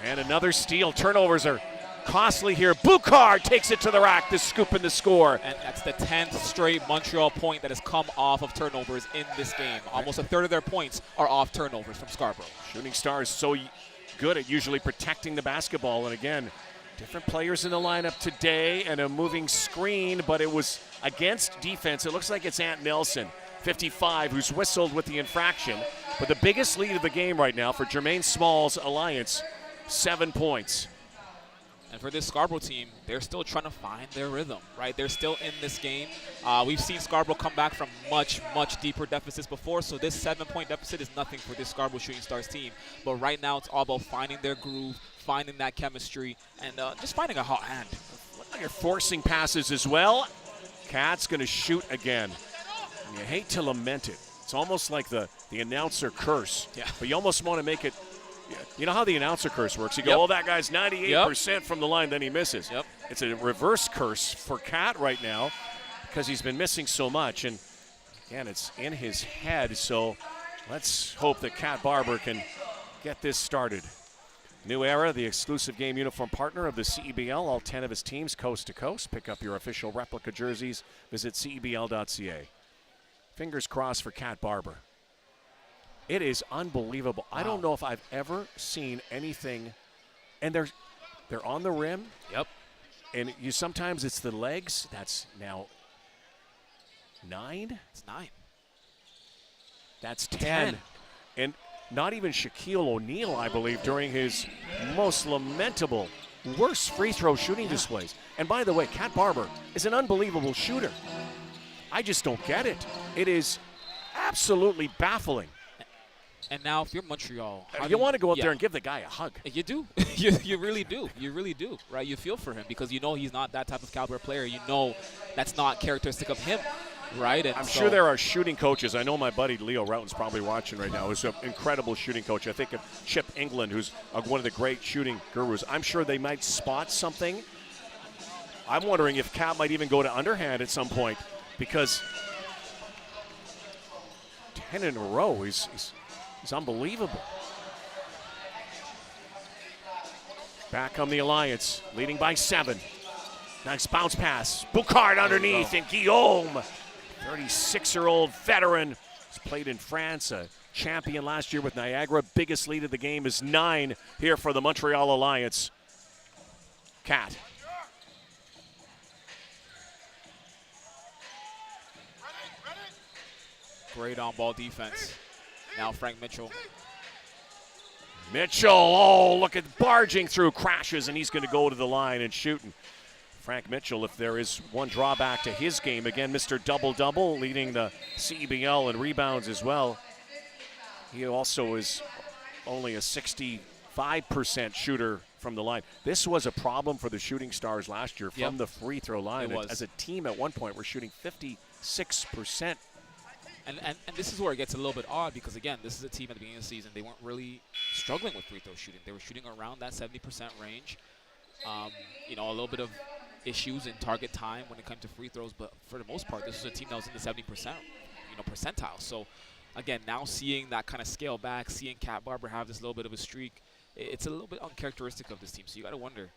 And another steal. Turnovers are costly here. Boucard takes it to the rack, the scoop and the score. And that's the 10th straight Montreal point that has come off of turnovers in this game. Almost a third of their points are off turnovers from Scarborough. Shooting Stars so good at usually protecting the basketball. And again, different players in the lineup today and a moving screen, but it was against defense. It looks like it's Ant Nelson, 55, who's whistled with the infraction. But the biggest lead of the game right now for Jermaine Small's Alliance, 7 points. And for this Scarborough team, they're still trying to find their rhythm, right? They're still in this game. We've seen Scarborough come back from much, much deeper deficits before, so this 7-point deficit is nothing for this Scarborough Shooting Stars team. But right now, it's all about finding their groove, finding that chemistry, and just finding a hot hand. You're forcing passes as well. Cat's going to shoot again. And you hate to lament it. It's almost like the announcer curse. Yeah. But you almost want to make it. You know how the announcer curse works? You go, oh, that guy's 98% from the line, then he misses. Yep. It's a reverse curse for Cat right now because he's been missing so much. And, again, it's in his head. So let's hope that Cat Barber can get this started. New Era, the exclusive game uniform partner of the CEBL. All 10 of his teams coast to coast. Pick up your official replica jerseys. Visit CEBL.ca. Fingers crossed for Cat Barber. It is unbelievable. Wow. I don't know if I've ever seen anything, and they're on the rim. Yep. And sometimes it's the legs. That's now 9. It's 9. That's 10. And not even Shaquille O'Neal, I believe, during his most lamentable, worst free throw shooting displays. And by the way, Cat Barber is an unbelievable shooter. I just don't get it. It is absolutely baffling. And now, if you're Montreal, you want to go up there and give the guy a hug. You do. you really do. You really do, right? You feel for him because you know he's not that type of caliber player. You know that's not characteristic of him, right? And I'm sure there are shooting coaches. I know my buddy Leo Routen's probably watching right now. He's an incredible shooting coach. I think of Chip England, who's one of the great shooting gurus. I'm sure they might spot something. I'm wondering if Cat might even go to underhand at some point because 10 in a row is unbelievable. Back come the Alliance, leading by 7. Nice bounce pass. Boucard underneath, and Guillaume, 36-year-old veteran, has played in France, a champion last year with Niagara. Biggest lead of the game is 9 here for the Montreal Alliance. Cat. Great on-ball defense. Now Frank Mitchell. Oh, look at barging through, crashes, and he's going to go to the line and shoot. And Frank Mitchell, if there is one drawback to his game, again, Mr. Double-Double, leading the CEBL in rebounds as well. He also is only a 65% shooter from the line. This was a problem for the Shooting Stars last year from the free throw line. As a team at one point, we're shooting 56%. And this is where it gets a little bit odd because, again, this is a team at the beginning of the season. They weren't really struggling with free throw shooting. They were shooting around that 70% range. A little bit of issues in target time when it comes to free throws. But for the most part, this is a team that was in the 70% percentile. So, again, now seeing that kind of scale back, seeing Cat Barber have this little bit of a streak, it's a little bit uncharacteristic of this team. So you got to wonder,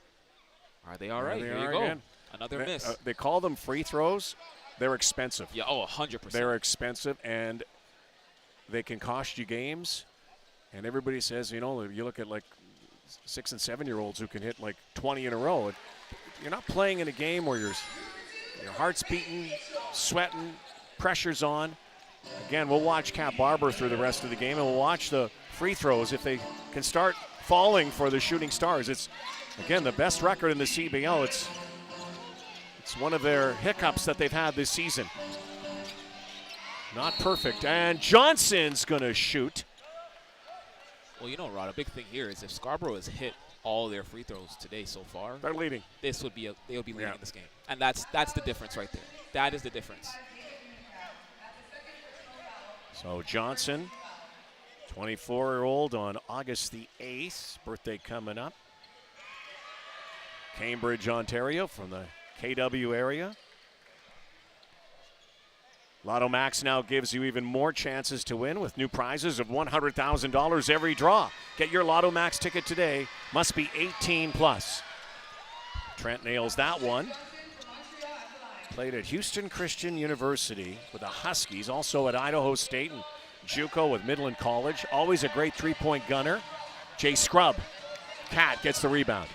are they all right? There you go. Another miss. They call them free throws. They're expensive. Yeah, 100%. They're expensive, and they can cost you games. And everybody says, you look at like 6- and 7-year-olds who can hit like 20 in a row. You're not playing in a game where your heart's beating, sweating, pressure's on. Again, we'll watch Cat Barber through the rest of the game, and we'll watch the free throws if they can start falling for the Shooting Stars. It's, again, the best record in the CBL. It's one of their hiccups that they've had this season. Not perfect. And Johnson's going to shoot. Well, Rod, a big thing here is if Scarborough has hit all their free throws today so far, they're leading. They would be leading this game. And that's the difference right there. That is the difference. So Johnson, 24-year-old on August the 8th, birthday coming up. Cambridge, Ontario, from the KW area. Lotto Max now gives you even more chances to win with new prizes of $100,000 every draw. Get your Lotto Max ticket today. Must be 18 plus. Trent nails that one. Played at Houston Christian University with the Huskies, also at Idaho State and JUCO with Midland College. Always a great three-point gunner. Jay Scrub. Cat gets the rebound.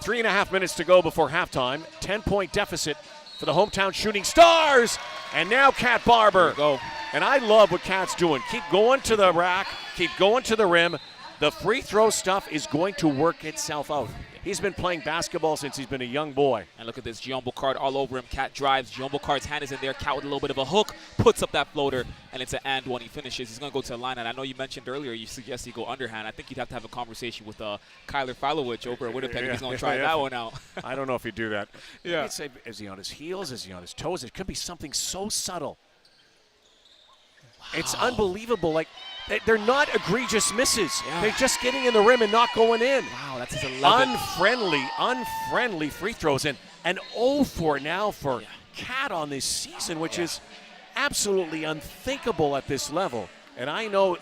3.5 minutes to go before halftime. 10-point deficit for the hometown Shooting Stars. And now Cat Barber. Go. And I love what Cat's doing. Keep going to the rack. Keep going to the rim. The free throw stuff is going to work itself out. He's been playing basketball since he's been a young boy. And look at this, Giombo Card all over him. Cat drives. Giombo Card's hand is in there. Cat with a little bit of a hook, puts up that floater, and it's an and one. He finishes. He's going to go to the line. And I know you mentioned earlier you suggest he go underhand. I think you'd have to have a conversation with Kyler Falowich over at Winnipeg if he's going to try that one out. I don't know if he'd do that. Yeah. I'd say, is he on his heels? Is he on his toes? It could be something so subtle. Wow. It's unbelievable. Like, they're not egregious misses. Yeah. They're just getting in the rim and not going in. Wow, that's his 11th. Unfriendly free throws. And 0-4 now for Cat on this season, which is absolutely unthinkable at this level. And I know,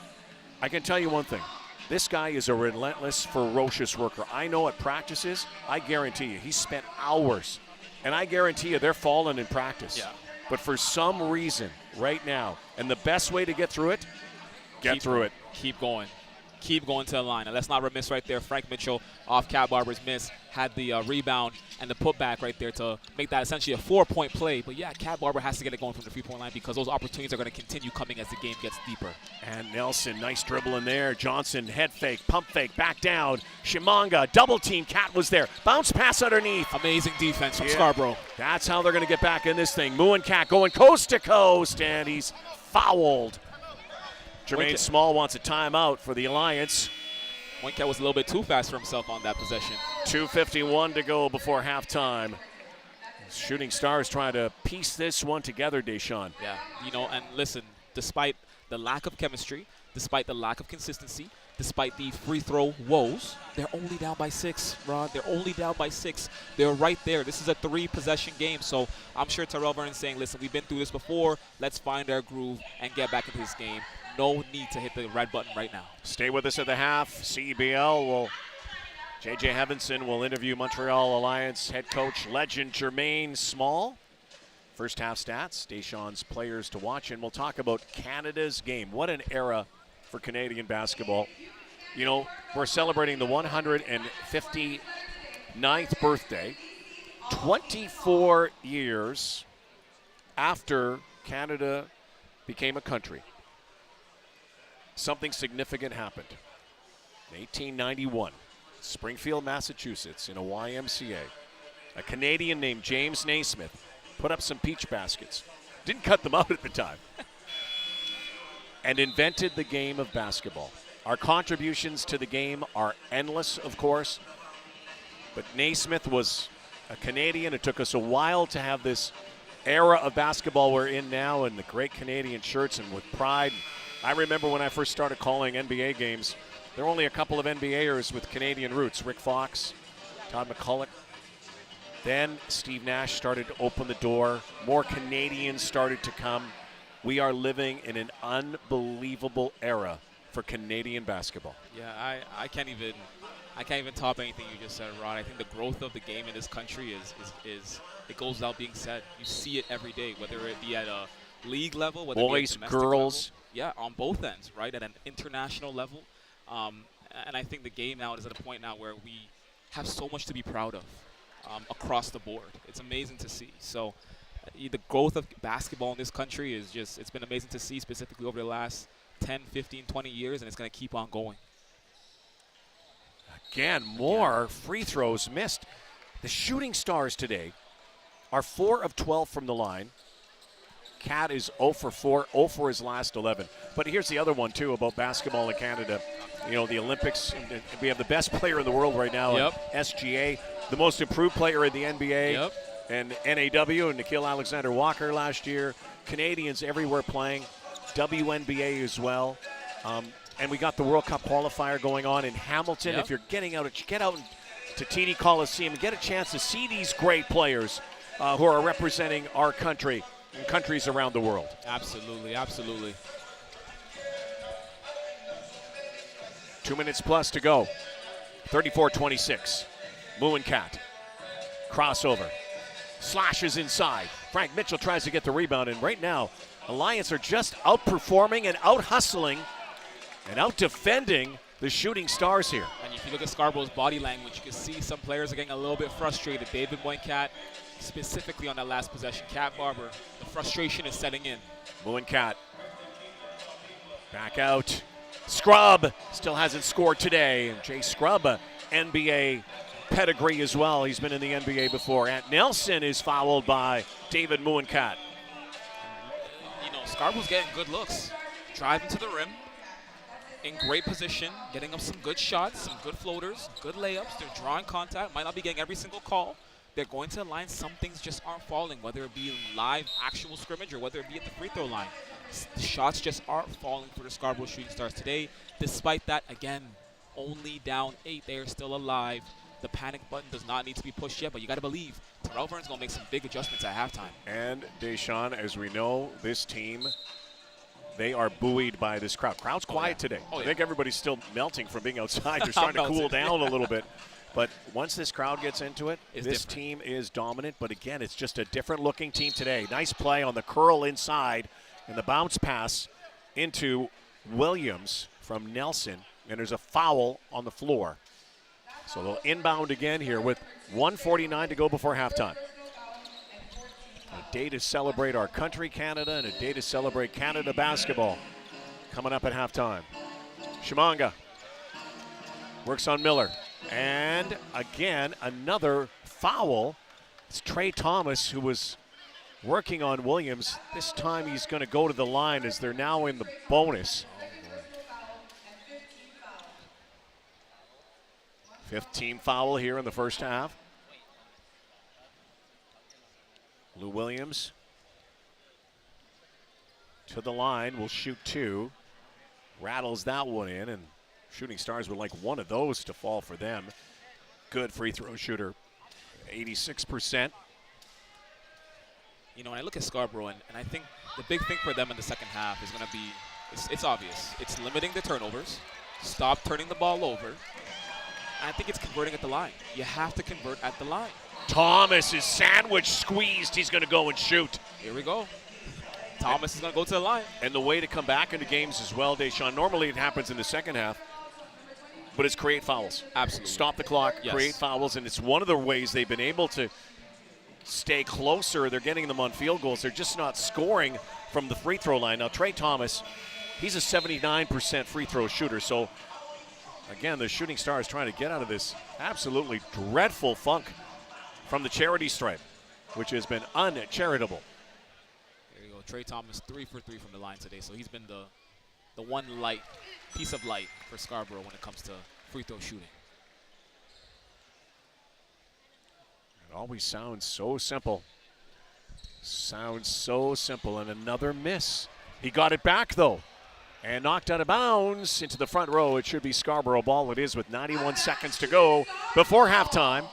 I can tell you one thing. This guy is a relentless, ferocious worker. I know at practices, I guarantee you, he's spent hours. And I guarantee you, they're falling in practice. Yeah. But for some reason, right now, and the best way to get through it, Keep going. Keep going to the line. And let's not remiss right there. Frank Mitchell off Cat Barber's miss had the rebound and the putback right there to make that essentially a 4-point play. But yeah, Cat Barber has to get it going from the 3-point line because those opportunities are going to continue coming as the game gets deeper. And Nelson, nice dribble in there. Johnson, head fake, pump fake, back down. Shimanga, double team. Cat was there. Bounce pass underneath. Amazing defense from Scarborough. That's how they're going to get back in this thing. Moo and Cat going coast to coast, and he's fouled. Jermaine Small wants a timeout for the Alliance. Wincat was a little bit too fast for himself on that possession. 2:51 to go before halftime. Shooting Stars trying to piece this one together, Deshaun. Yeah, you know, and listen, despite the lack of chemistry, despite the lack of consistency, despite the free throw woes, they're only down by 6, Rod. They're only down by 6. They're right there. This is a 3-possession game, so I'm sure Terrell Vernon's saying, listen, we've been through this before. Let's find our groove and get back into this game. No need to hit the red button right now. Stay with us at the half. CEBL will, J.J. Heavenson will interview Montreal Alliance head coach legend Jermaine Small. First half stats, Deshaun's players to watch, and we'll talk about Canada's game. What an era for Canadian basketball. You know, we're celebrating the 159th birthday, 24 years after Canada became a country. Something significant happened. In 1891, Springfield, Massachusetts, in a YMCA, a Canadian named James Naismith put up some peach baskets. Didn't cut them out at the time. And invented the game of basketball. Our contributions to the game are endless, of course. But Naismith was a Canadian. It took us a while to have this era of basketball we're in now, and the great Canadian shirts and with pride. I remember when I first started calling NBA games, there were only a couple of NBAers with Canadian roots. Rick Fox, Todd McCulloch. Then Steve Nash started to open the door. More Canadians started to come. We are living in an unbelievable era for Canadian basketball. Yeah, I can't even top anything you just said, Rod. I think the growth of the game in this country is it goes without being said. You see it every day, whether it be at a league level, whether boys, it be at a girls. Level. Yeah, on both ends, right? At an international level. And I think the game now is at a point now where we have so much to be proud of across the board. It's amazing to see. So the growth of basketball in this country is just, it's been amazing to see, specifically over the last 10, 15, 20 years, and it's going to keep on going. Again, more free throws missed. The Shooting Stars today are 4 of 12 from the line. Cat is 0 for 4, 0 for his last 11. But here's the other one, too, about basketball in Canada. You know, the Olympics, we have the best player in the world right now in SGA, the most improved player in the NBA, and NAW, and Nikhil Alexander-Walker last year. Canadians everywhere playing, WNBA as well. And we got the World Cup qualifier going on in Hamilton. If you're getting out, get out to TD Coliseum and get a chance to see these great players who are representing our country. in countries around the world. Absolutely, absolutely. 2 minutes plus to go. 34-26. Cat. Crossover. Slashes inside. Frank Mitchell tries to get the rebound, and right now, Alliance are just outperforming and out-hustling and out-defending the Shooting Stars here. And if you look at Scarborough's body language, you can see some players are getting a little bit frustrated. David Cat, specifically on that last possession. Cat Barber, the frustration is setting in. Cat. Back out. Scrub still hasn't scored today. And Jay Scrub, NBA pedigree as well. He's been in the NBA before. Ant Nelson is fouled by David Cat. You know, Scarborough's getting good looks. Driving to the rim. In great position, getting up some good shots, some good floaters, good layups. They're drawing contact, might not be getting every single call. They're going to the line, some things just aren't falling, whether it be in live actual scrimmage or whether it be at the free throw line. The shots just aren't falling for the Scarborough Shooting Stars today. Despite that, again, only down 8, they are still alive. The panic button does not need to be pushed yet, but you got to believe Terrell Vern's going to make some big adjustments at halftime. And Deshaun, as we know, this team, they are buoyed by this crowd. Crowd's quiet today. I think everybody's still melting from being outside. They're starting to cool down a little bit. But once this crowd gets into it, this team is dominant. But again, it's just a different looking team today. Nice play on the curl inside and the bounce pass into Williams from Nelson. And there's a foul on the floor. So they'll inbound again here with 1:49 to go before halftime. A day to celebrate our country, Canada, and a day to celebrate Canada basketball coming up at halftime. Shimanga works on Miller. And again, another foul. It's Trey Thomas who was working on Williams. This time he's going to go to the line as they're now in the bonus. 5th team foul here in the first half. Lou Williams to the line, will shoot 2. Rattles that one in, and Shooting Stars would like one of those to fall for them. Good free throw shooter, 86%. You know, when I look at Scarborough, and I think the big thing for them in the second half is going to be, it's obvious. It's limiting the turnovers, stop turning the ball over, and I think it's converting at the line. You have to convert at the line. Thomas is sandwich squeezed. He's going to go and shoot. Here we go. Thomas is going to go to the line. And the way to come back into games as well, Deshaun, normally it happens in the second half, but it's create fouls. Absolutely. Stop the clock, yes. Create fouls, and it's one of the ways they've been able to stay closer. They're getting them on field goals. They're just not scoring from the free throw line. Now, Trey Thomas, he's a 79% free throw shooter, so again, the Shooting Stars trying to get out of this absolutely dreadful funk from the charity stripe, which has been uncharitable. There you go. Trey Thomas 3 for 3 from the line today, so he's been the one piece of light for Scarborough when it comes to free throw shooting. It always sounds so simple. Sounds so simple, and another miss. He got it back, though, and knocked out of bounds into the front row. It should be Scarborough ball. It is with 91 seconds to go before halftime.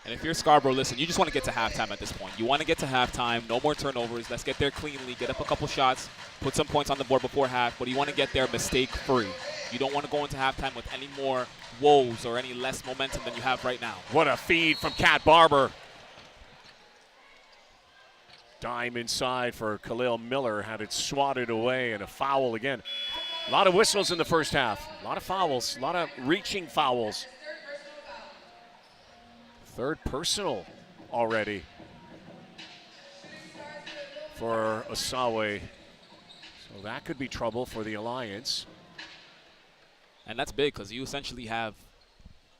And if you're Scarborough, listen, you just want to get to halftime at this point. You want to get to halftime, no more turnovers. Let's get there cleanly, get up a couple shots, put some points on the board before half, but you want to get there mistake-free. You don't want to go into halftime with any more woes or any less momentum than you have right now. What a feed from Cat Barber. Dime inside for Khalil Miller, had it swatted away, and a foul again. A lot of whistles in the first half, a lot of fouls, a lot of reaching fouls. Third personal already for Asawe. So that could be trouble for the Alliance. And that's big because you essentially have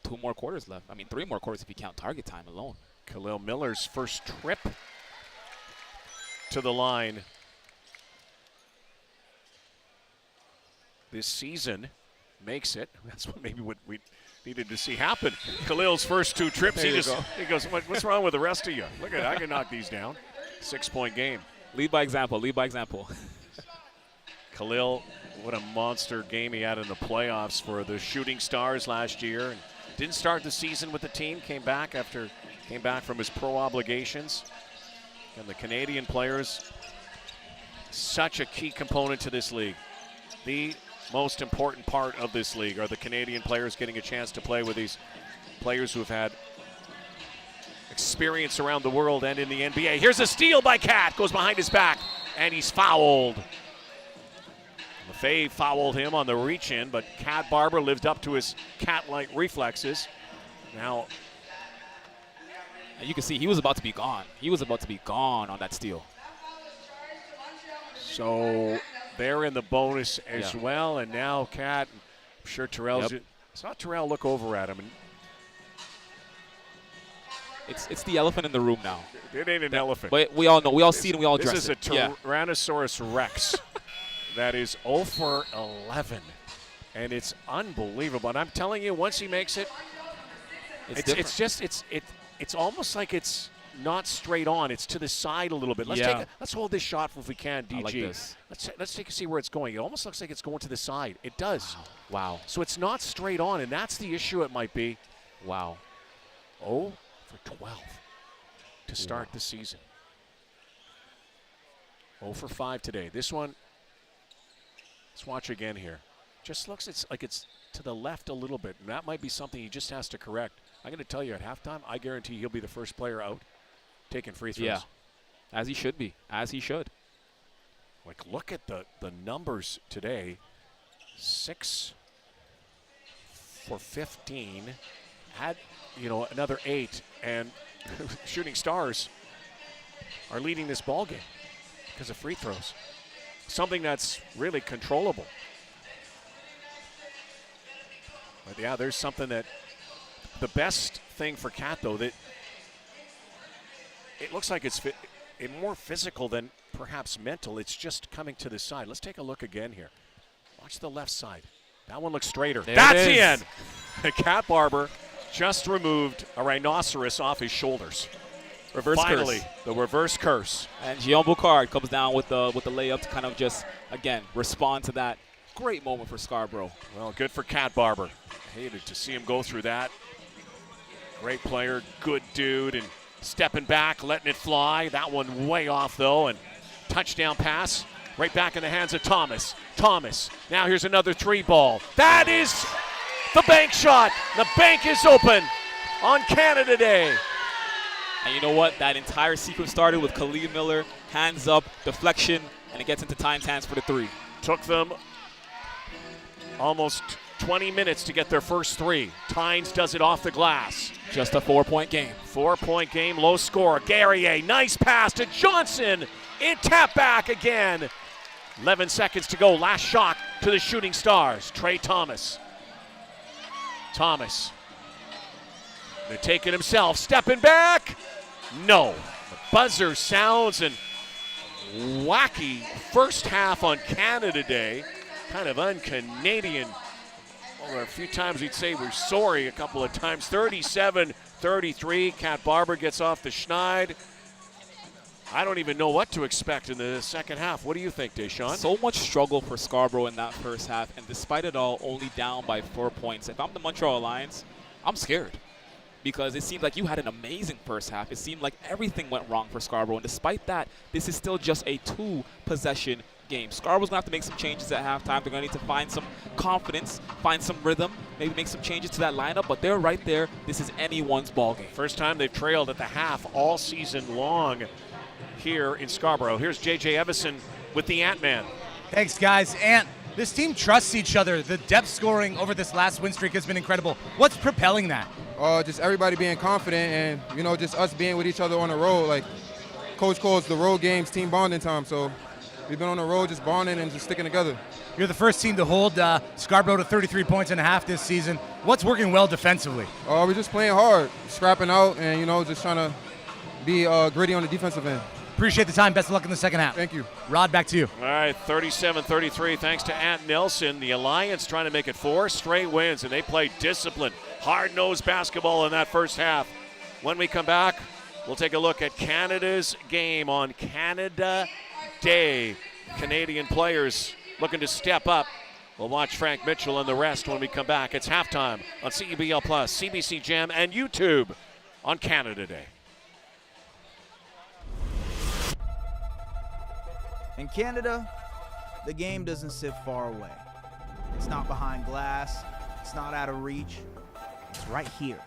2 more quarters left. I mean, 3 more quarters if you count target time alone. Khalil Miller's first trip to the line this season makes it. That's what maybe what we needed to see happen. Khalil's first 2 trips, he goes, what's wrong with the rest of you? Look at it, I can knock these down. 6-point game. Lead by example, lead by example. Khalil, what a monster game he had in the playoffs for the Shooting Stars last year. And didn't start the season with the team, came back from his pro obligations. And the Canadian players, such a key component to this league. The most important part of this league are the Canadian players getting a chance to play with these players who have had experience around the world and in the NBA. Here's a steal by Cat, goes behind his back, and he's fouled. Lefebvre fouled him on the reach-in, but Cat Barber lived up to his cat-like reflexes. Now, and you can see he was about to be gone. He was about to be gone on that steal. So they're in the bonus as well, and now Cat, I'm sure Terrell's. I saw Terrell look over at him. And it's the elephant in the room now. It ain't an elephant. But we all know, we all see it, and we all address it. This is a Tyrannosaurus Rex that is 0 for 11, and it's unbelievable. And I'm telling you, once he makes it, it's almost like it's not straight on. It's to the side a little bit. Let's hold this shot if we can, DG. I like this. Let's take a see where it's going. It almost looks like it's going to the side. It does. Wow. So it's not straight on, and that's the issue it might be. Wow. 0 for 12 to start the season. 0 for 5 today. This one, let's watch again here. Just looks like it's to the left a little bit, and that might be something he just has to correct. I'm going to tell you, at halftime, I guarantee he'll be the first player out taking free throws. Yeah, as he should be, as he should. Like, look at the numbers today. 6 for 15. Had, another 8, and Shooting Stars are leading this ball game because of free throws. Something that's really controllable. But yeah, there's something that the best thing for Cat, though, that it looks like it's more physical than perhaps mental. It's just coming to the side. Let's take a look again here. Watch the left side. That one looks straighter. That's the end. Cat Barber just removed a rhinoceros off his shoulders. Finally, the reverse curse. And Guillaume Boucard comes down with the layup to kind of just, again, respond to that. Great moment for Scarborough. Well, good for Cat Barber. Hated to see him go through that. Great player, good dude, and stepping back, letting it fly. That one way off, though, and touchdown pass right back in the hands of Thomas. Thomas, now here's another 3 ball. That is the bank shot. The bank is open on Canada Day. And you know what? That entire sequence started with Khalid Miller, hands up, deflection, and it gets into Tynes' hands for the 3. Took them almost 20 minutes to get their first 3. Tynes does it off the glass. Just a 4-point game. 4-point game, low score. Guerrier, nice pass to Johnson. It tap back again. 11 seconds to go. Last shot to the Shooting Stars. Trey Thomas. They're taking himself, stepping back. No. The buzzer sounds, and wacky first half on Canada Day. Kind of un-Canadian. Well, a few times we'd say we're sorry, a couple of times. 37-33. Cat Barber gets off the schneid. I don't even know what to expect in the second half. What do you think, Deshaun? So much struggle for Scarborough in that first half, and despite it all, only down by 4 points. If I'm the Montreal Alliance, I'm scared because it seemed like you had an amazing first half. It seemed like everything went wrong for Scarborough, and despite that, this is still just a 2-possession game. Scarborough's going to have to make some changes at halftime. They're going to need to find some confidence, find some rhythm, maybe make some changes to that lineup, but they're right there. This is anyone's ball game. First time they've trailed at the half all season long here in Scarborough. Here's J.J. Evison with the Ant-Man. Thanks, guys. Ant, this team trusts each other. The depth scoring over this last win streak has been incredible. What's propelling that? Just everybody being confident and, just us being with each other on the road. Like, Coach calls the road games team bonding time, so we've been on the road just bonding and just sticking together. You're the first team to hold Scarborough to 33 points and a half this season. What's working well defensively? We're just playing hard, scrapping out, and, just trying to be gritty on the defensive end. Appreciate the time. Best of luck in the second half. Thank you. Rod, back to you. All right, 37-33 thanks to Ant Nelson. The Alliance trying to make it 4 straight wins, and they played disciplined, hard-nosed basketball in that first half. When we come back, we'll take a look at Canada's game on Canada Day. Canadian players looking to step up. We'll watch Frank Mitchell and the rest when we come back. It's halftime on CEBL+, CBC Gem, and YouTube on Canada Day. In Canada, the game doesn't sit far away. It's not behind glass, it's not out of reach, it's right here.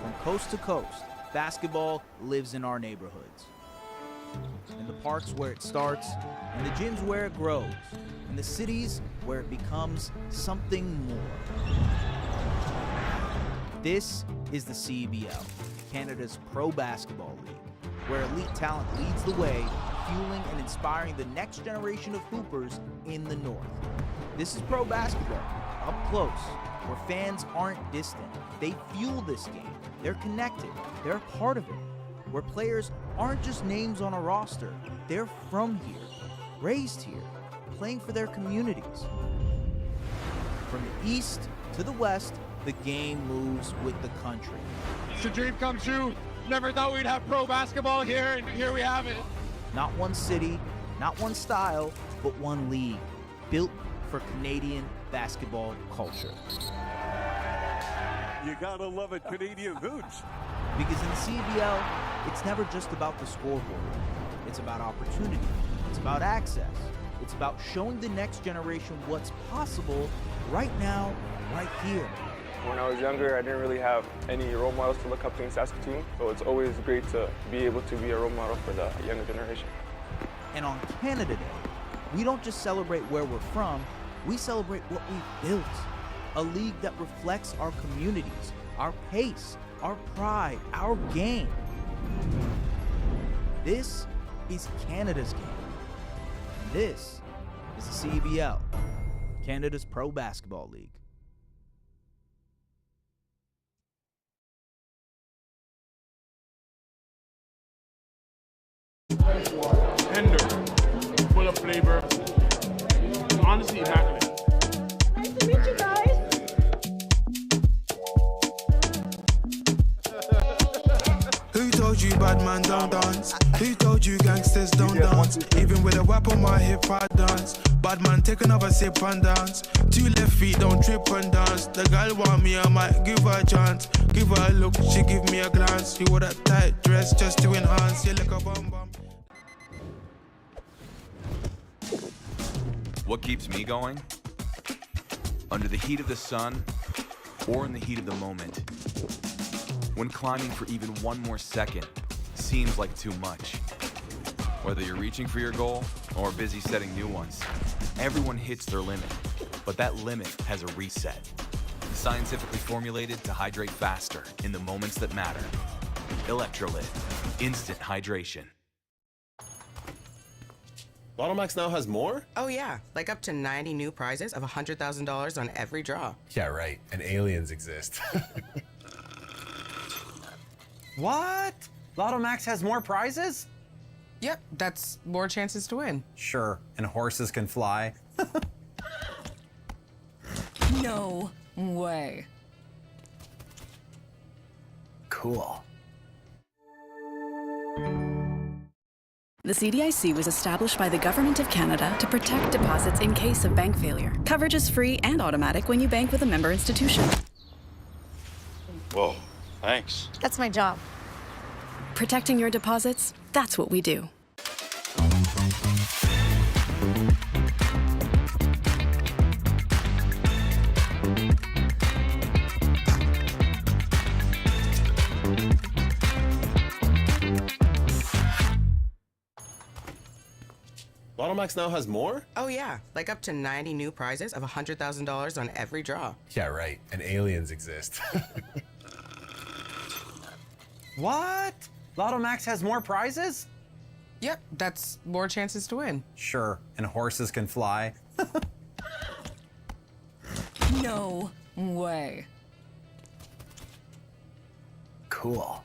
From coast to coast, basketball lives in our neighborhoods. In the parks where it starts, in the gyms where it grows, in the cities where it becomes something more. This is the CEBL, Canada's pro basketball league, where elite talent leads the way, fueling and inspiring the next generation of hoopers in the North. This is pro basketball, up close, where fans aren't distant. They fuel this game. They're connected. They're a part of it. Where players aren't just names on a roster. They're from here, raised here, playing for their communities. From the east to the west, the game moves with the country. It's a dream come true. Never thought we'd have pro basketball here, and here we have it. Not one city, not one style, but one league, built for Canadian basketball culture. You gotta love it, Canadian hoops. Because in the CEBL, it's never just about the scoreboard. It's about opportunity. It's about access. It's about showing the next generation what's possible right now, right here. When I was younger, I didn't really have any role models to look up to in Saskatoon, so it's always great to be able to be a role model for the younger generation. And on Canada Day, we don't just celebrate where we're from, we celebrate what we've built. A league that reflects our communities, our pace, our pride, our game. This is Canada's game. And this is the CEBL, Canada's Pro Basketball League. Tender, full of flavor, honestly immaculate. Nice to meet you guys. Who told you bad man don't dance? Who told you gangsters don't dance? Even with a whip on my hip I dance. Bad man take another sip and dance. 2 left feet don't trip and dance. The girl want me, I might give her a chance. Give her a look, she give me a glance. She wore that tight dress just to enhance. You look a bum bum. What keeps me going? Under the heat of the sun, or in the heat of the moment. When climbing for even one more second seems like too much. Whether you're reaching for your goal or busy setting new ones, everyone hits their limit, but that limit has a reset. Scientifically formulated to hydrate faster in the moments that matter. Electrolyte, instant hydration. Lotto Max now has more? Oh yeah, like up to 90 new prizes of $100,000 on every draw. Yeah, right. And aliens exist. What? Lotto Max has more prizes? Yep, that's more chances to win. Sure, and horses can fly. No way. Cool. The CDIC was established by the Government of Canada to protect deposits in case of bank failure. Coverage is free and automatic when you bank with a member institution. Whoa, thanks. That's my job. Protecting your deposits, that's what we do. Lotto Max now has more? Oh yeah, like up to 90 new prizes of $100,000 on every draw. Yeah, right. And aliens exist. What? Lotto Max has more prizes? Yep, that's more chances to win. Sure, and horses can fly. No way. Cool.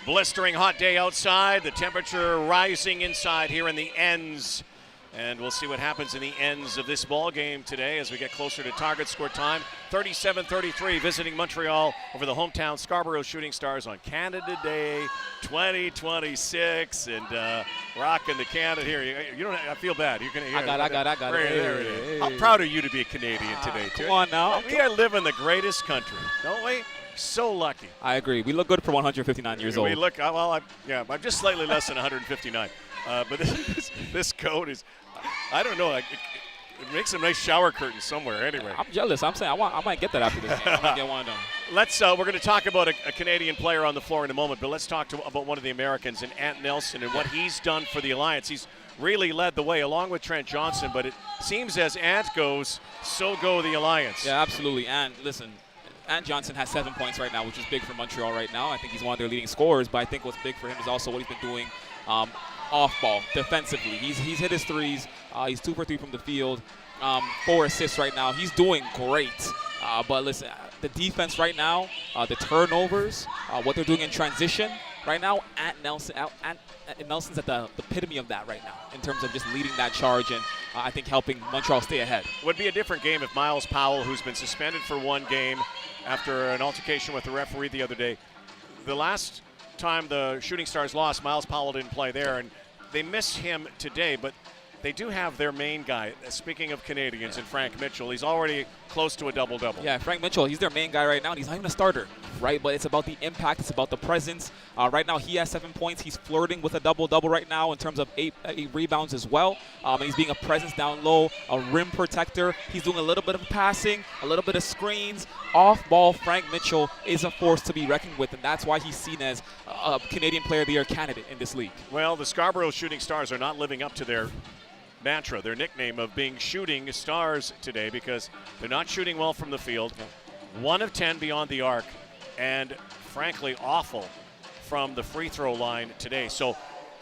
Blistering hot day outside. The temperature rising inside here in the ends. And we'll see what happens in the ends of this ball game today as we get closer to target score time. 37-33, visiting Montreal over the hometown Scarborough Shooting Stars on Canada Day 2026. And rocking the Canada here. You don't. I feel bad. You're gonna hear. I got it. There it is. How proud are you to be a Canadian today, too? Come on now. We live in the greatest country, don't we? So lucky. I agree. We look good for 159 years old. We look. Well, I'm just slightly less than 159. But this coat is. I don't know. It makes a nice shower curtain somewhere. Anyway, I'm jealous. I'm saying I might get that after this game. I'm gonna get one of them. We're going to talk about a Canadian player on the floor in a moment, but let's talk about one of the Americans, and Ant Nelson, and what he's done for the Alliance. He's really led the way along with Trent Johnson, but it seems as Ant goes, so go the Alliance. Yeah, absolutely. And listen, Ant Johnson has 7 points right now, which is big for Montreal right now. I think he's one of their leading scorers, but I think what's big for him is also what he's been doing off ball defensively. He's hit his threes. He's 2 for 3 from the field. 4 assists right now. He's doing great. But listen, the defense right now, the turnovers, what they're doing in transition right now, Ant Nelson's at the epitome of that right now in terms of just leading that charge and I think helping Montreal stay ahead. Would be a different game if Miles Powell, who's been suspended for 1 game after an altercation with the referee the other day, the last time the Shooting Stars lost, Miles Powell didn't play there, and they miss him today, but they do have their main guy. Speaking of Canadians, and Frank Mitchell, he's already close to a double-double. Yeah, Frank Mitchell, he's their main guy right now, and he's not even a starter, right? But it's about the impact. It's about the presence. Right now, he has 7 points. He's flirting with a double-double right now in terms of 8 rebounds as well. And he's being a presence down low, a rim protector. He's doing a little bit of passing, a little bit of screens. Off-ball, Frank Mitchell is a force to be reckoned with, and that's why he's seen as a Canadian Player of the Year candidate in this league. Well, the Scarborough Shooting Stars are not living up to their mantra, their nickname of being shooting stars today, because they're not shooting well from the field. 1 of 10 beyond the arc, and frankly awful from the free throw line today. So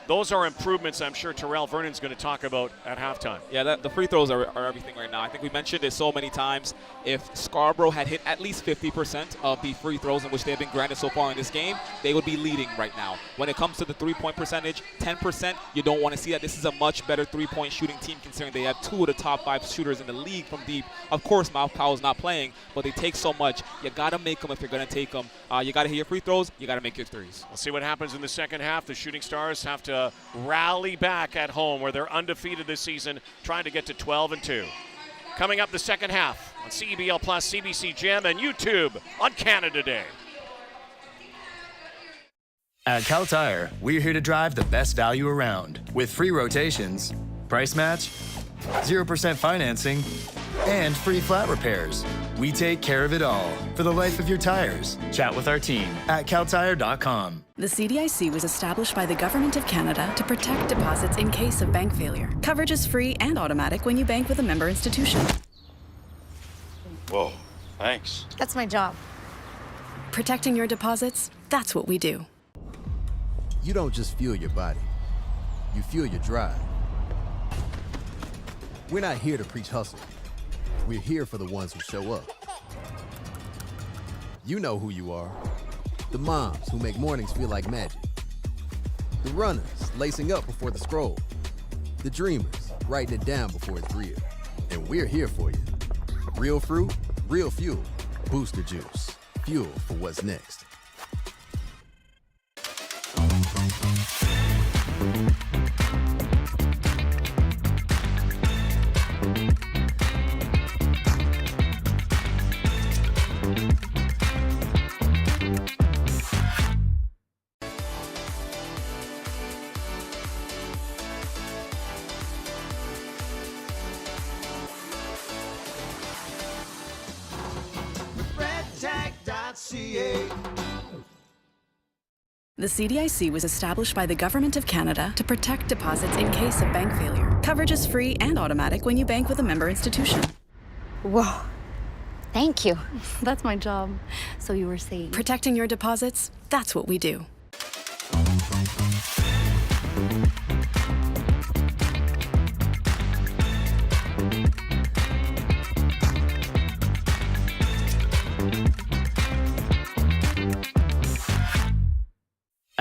those are improvements I'm sure Terrell Vernon's going to talk about at halftime. Yeah, the free throws are everything right now. I think we mentioned it so many times. If Scarborough had hit at least 50% of the free throws in which they've been granted so far in this game, they would be leading right now. When it comes to the three-point percentage, 10%, you don't want to see that. This is a much better three-point shooting team considering they have 2 of the top 5 shooters in the league from deep. Of course, Miles Powell's not playing, but they take so much. You got to make them if you're going to take them. You got to hit your free throws. You got to make your threes. We'll see what happens in the second half. The Shooting Stars have to rally back at home where they're undefeated this season, trying to get to 12-2. Coming up the second half on CEBL Plus, CBC Gem, and YouTube on Canada Day. At Cal Tire, we're here to drive the best value around with free rotations, price match, 0% financing, and free flat repairs. We take care of it all for the life of your tires. Chat with our team at caltire.com. The CDIC was established by the Government of Canada to protect deposits in case of bank failure. Coverage is free and automatic when you bank with a member institution. Whoa, thanks. That's my job. Protecting your deposits, that's what we do. You don't just fuel your body, you fuel your drive. We're not here to preach hustle. We're here for the ones who show up. You know who you are. The moms who make mornings feel like magic. The runners lacing up before the scroll. The dreamers writing it down before it's real. And we're here for you. Real fruit, real fuel. Booster juice. Fuel for what's next. The CDIC was established by the Government of Canada to protect deposits in case of bank failure. Coverage is free and automatic when you bank with a member institution. Whoa. Thank you. That's my job. So you were saying. Protecting your deposits, that's what we do.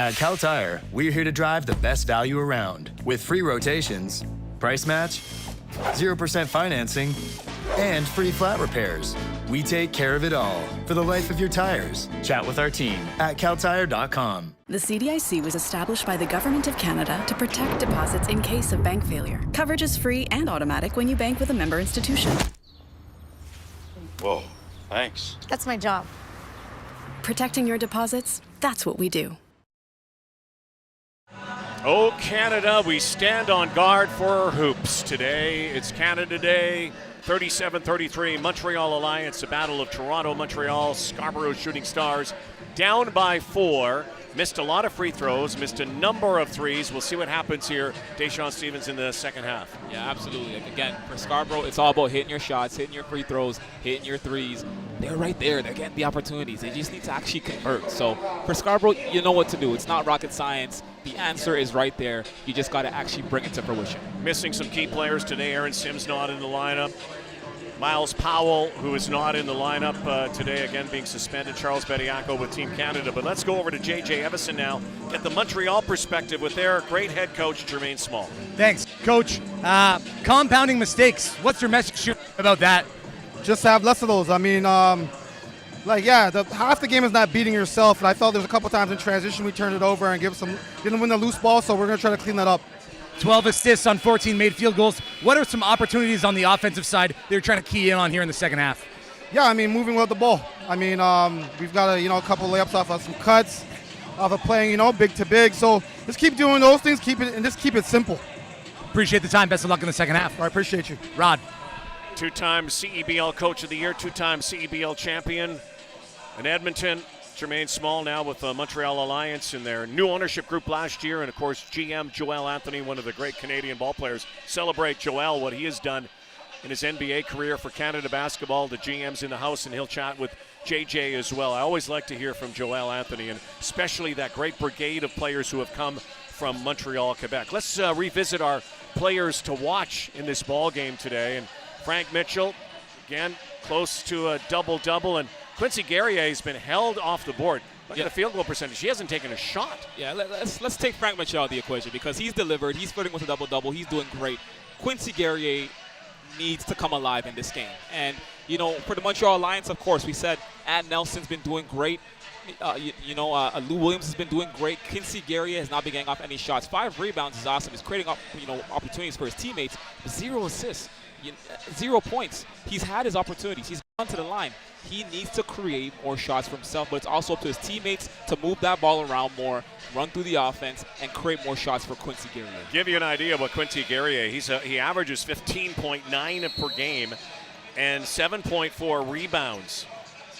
At Cal Tire, we're here to drive the best value around with free rotations, price match, 0% financing, and free flat repairs. We take care of it all for the life of your tires. Chat with our team at caltire.com. The CDIC was established by the Government of Canada to protect deposits in case of bank failure. Coverage is free and automatic when you bank with a member institution. Whoa, thanks. That's my job. Protecting your deposits, that's what we do. Oh, Canada, we stand on guard for hoops today. It's Canada Day, 37-33, Montreal Alliance, a battle of Toronto, Montreal, Scarborough Shooting Stars, down by 4. Missed a lot of free throws, missed a number of threes. We'll see what happens here. Deshaun Stevens in the second half. Yeah, absolutely. Again, for Scarborough, it's all about hitting your shots, hitting your free throws, hitting your threes. They're right there. They're getting the opportunities. They just need to actually convert. So for Scarborough, you know what to do. It's not rocket science. The answer is right there. You just got to actually bring it to fruition. Missing some key players today. Aaron Sims not in the lineup. Miles Powell, who is not in the lineup today, again being suspended. Charles Bediako with Team Canada. But let's go over to J.J. Evison now. Get the Montreal perspective with their great head coach, Jermaine Small. Thanks, Coach. Compounding mistakes. What's your message about that? Just have less of those. I mean, half the game is not beating yourself. And I felt there's a couple times in transition we turned it over and didn't win the loose ball, so we're going to try to clean that up. 12 assists on 14 made field goals. What are some opportunities on the offensive side they're trying to key in on here in the second half? Yeah, I mean, moving with the ball. I mean, we've got a couple layups off of some cuts, off of playing, big to big. So just keep doing those things, keep it simple. Appreciate the time. Best of luck in the second half. I appreciate you. Rod. Two-time CEBL Coach of the Year, two-time CEBL champion in Edmonton. Jermaine Small now with the Montreal Alliance in their new ownership group last year. And, of course, GM Joel Anthony, one of the great Canadian ball players. Celebrate Joel, what he has done in his NBA career for Canada basketball. The GM's in the house, and he'll chat with JJ as well. I always like to hear from Joel Anthony, and especially that great brigade of players who have come from Montreal, Quebec. Let's revisit our players to watch in this ball game today. And Frank Mitchell, again, close to a double-double. And Quincy Guerrier has been held off the board. Look at the field goal percentage. He hasn't taken a shot. Yeah, let's take Frank Mitchell out of the equation because he's delivered. He's flirting with a double-double. He's doing great. Quincy Guerrier needs to come alive in this game. And, for the Montreal Alliance, of course, we said Ad Nelson's been doing great. Lou Williams has been doing great. Quincy Guerrier has not been getting off any shots. 5 rebounds is awesome. He's creating opportunities for his teammates. 0 assists. 0 points. He's had his opportunities. He's gone to the line. He needs to create more shots for himself, but it's also up to his teammates to move that ball around more, run through the offense, and create more shots for Quincy Guerrier. Give you an idea about Quincy Guerrier. He averages 15.9 per game and 7.4 rebounds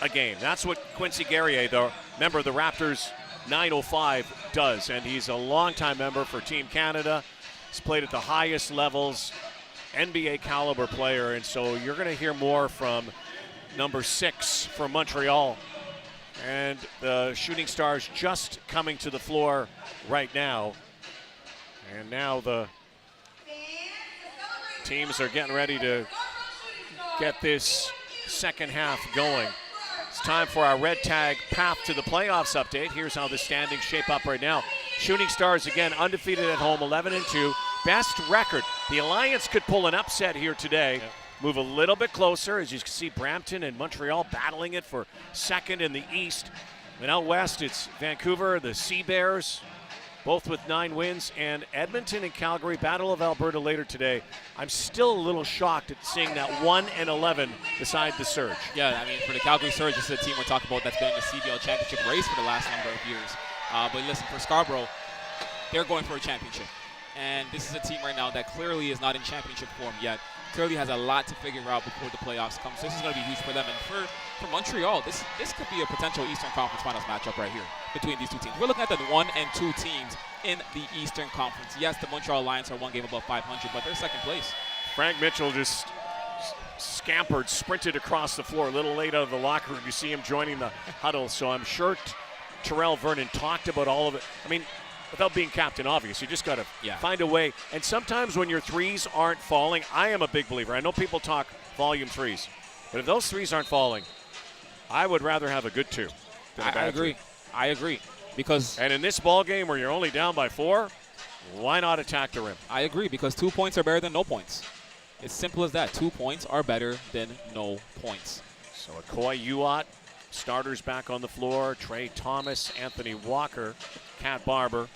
a game. That's what Quincy Guerrier, the member of the Raptors 905, does, and he's a longtime member for Team Canada. He's played at the highest levels. NBA caliber player, and so you're going to hear more from number 6 for Montreal. And the Shooting Stars just coming to the floor right now. And now the teams are getting ready to get this second half going. It's time for our Red Tag Path to the Playoffs update. Here's how the standings shape up right now. Shooting Stars, again, undefeated at home, 11-2. Best record. The Alliance could pull an upset here today. Move a little bit closer. As you can see, Brampton and Montreal battling it for second in the East. And out west, it's Vancouver, the Sea Bears, both with 9 wins. And Edmonton and Calgary, Battle of Alberta later today. I'm still a little shocked at seeing that 1-11 beside the Surge. Yeah, I mean, for the Calgary Surge, this is a team we're talking about that's been in the CEBL championship race for the last number of years. But listen, for Scarborough, they're going for a championship. And this is a team right now that clearly is not in championship form yet. Clearly has a lot to figure out before the playoffs come. So this is going to be huge for them. And for Montreal, this could be a potential Eastern Conference Finals matchup right here between these two teams. We're looking at the 1 and 2 teams in the Eastern Conference. Yes, the Montreal Alliance are 1 game above 500, but they're second place. Frank Mitchell just sprinted across the floor a little late out of the locker room. You see him joining the huddle. So I'm sure Terrell Vernon talked about all of it. I mean, without being captain obvious, you just got to find a way. And sometimes when your threes aren't falling, I am a big believer. I know people talk volume threes, but if those threes aren't falling, I would rather have a good 2 than a bad 2. I agree. Because and in this ball game where you're only down by 4, why not attack the rim? I agree, because 2 points are better than no points. It's simple as that. 2 points are better than no points. So Akoy Uat, starters back on the floor. Trey Thomas, Anthony Walker, Cat Barber,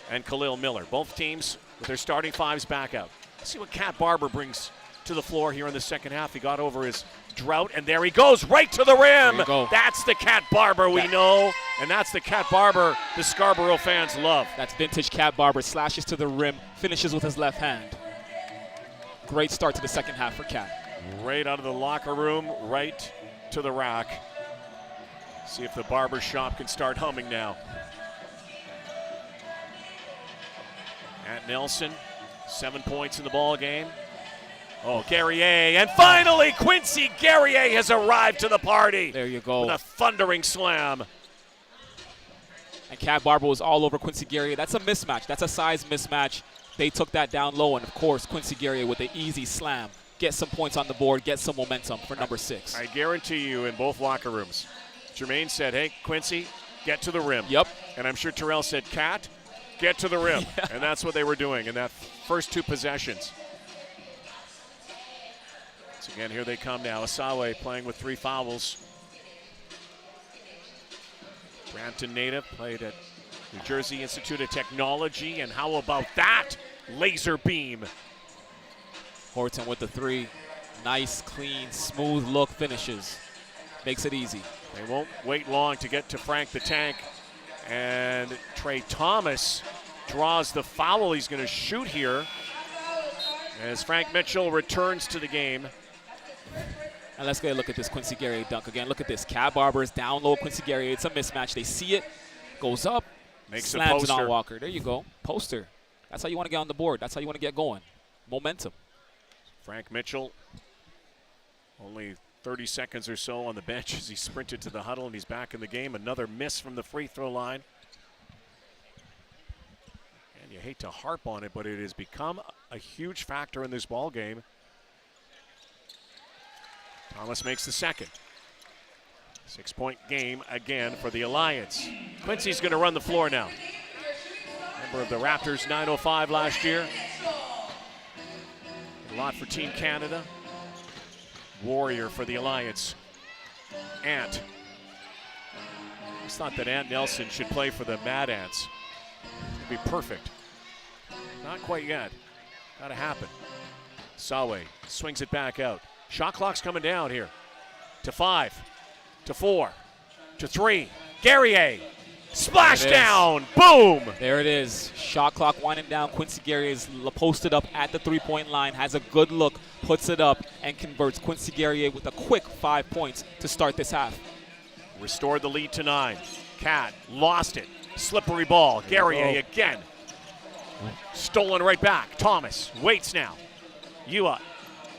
and Khalil Miller. Both teams with their starting 5s back out. Let's see what Cat Barber brings to the floor here in the second half. He got over his drought, and there he goes, right to the rim. That's the Cat Barber we know, and that's the Cat Barber the Scarborough fans love. That's vintage Cat Barber. Slashes to the rim, finishes with his left hand. Great start to the second half for Cat. Right out of the locker room, right to the rack. See if the barber shop can start humming now. At Nelson, 7 points in the ball game. Oh, Guerrier, and finally Quincy Guerrier has arrived to the party. There you go. With a thundering slam. And Cat Barber was all over Quincy Guerrier. That's a mismatch. That's a size mismatch. They took that down low, and of course, Quincy Guerrier with an easy slam. Get some points on the board, get some momentum for number 6. I guarantee you in both locker rooms, Jermaine said, hey, Quincy, get to the rim. Yep. And I'm sure Terrell said, Cat, get to the rim. Yeah. And that's what they were doing in that first 2 possessions. So again, here they come now. Asawe playing with 3 fouls. Brampton native, played at New Jersey Institute of Technology. And how about that laser beam? Horton with the 3. Nice, clean, smooth look finishes. Makes it easy. They won't wait long to get to Frank the Tank. And Trey Thomas draws the foul. He's going to shoot here as Frank Mitchell returns to the game. And let's get a look at this Quincy Guerrier dunk again. Look at this. Cat Barber is down low. Quincy Guerrier, it's a mismatch. They see it, goes up, makes slams a it on Walker. There you go. Poster. That's how you want to get on the board. That's how you want to get going. Momentum. Frank Mitchell, only 30 seconds or so on the bench as he sprinted to the huddle, and he's back in the game. Another miss from the free throw line. And you hate to harp on it, but it has become a huge factor in this ball game. Thomas makes the second. 6-point game again for the Alliance. Quincy's going to run the floor now. Member of the Raptors, 905 last year. A lot for Team Canada. Warrior for the Alliance. Ant. I just thought that Ant Nelson should play for the Mad Ants. It'd be perfect. Not quite yet. Gotta happen. Sawe swings it back out. Shot clock's coming down here. To 5, to 4, to 3. Guerrier. Splash down. Boom. There it is. Shot clock winding down. Quincy Guerrier is posted up at the 3-point line, has a good look, puts it up, and converts. Quincy Guerrier with a quick 5 points to start this half. Restored the lead to 9. Cat lost it. Slippery ball. Guerrier again. Stolen right back. Thomas waits now. Ua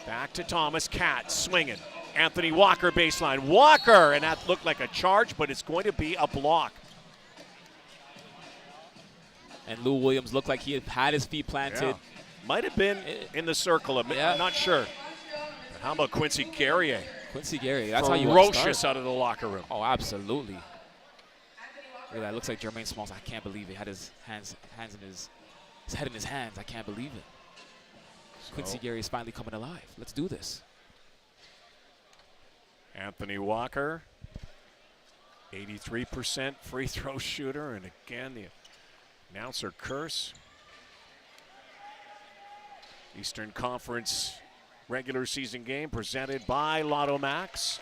back to Thomas. Cat swinging. Anthony Walker baseline. Walker, and that looked like a charge, but it's going to be a block. And Lou Williams looked like he had his feet planted. Yeah. Might have been in the circle. I'm not sure. But how about Quincy Guerrier? Quincy Guerrier, that's how you ferocious out of the locker room. Oh, absolutely. Look at that. Looks like Jermaine Smalls. I can't believe it. Had his hands in his head in his hands. I can't believe it. So Quincy Guerrier is finally coming alive. Let's do this. Anthony Walker, 83% free throw shooter, and again the announcer curse. Eastern Conference regular season game presented by Lotto Max.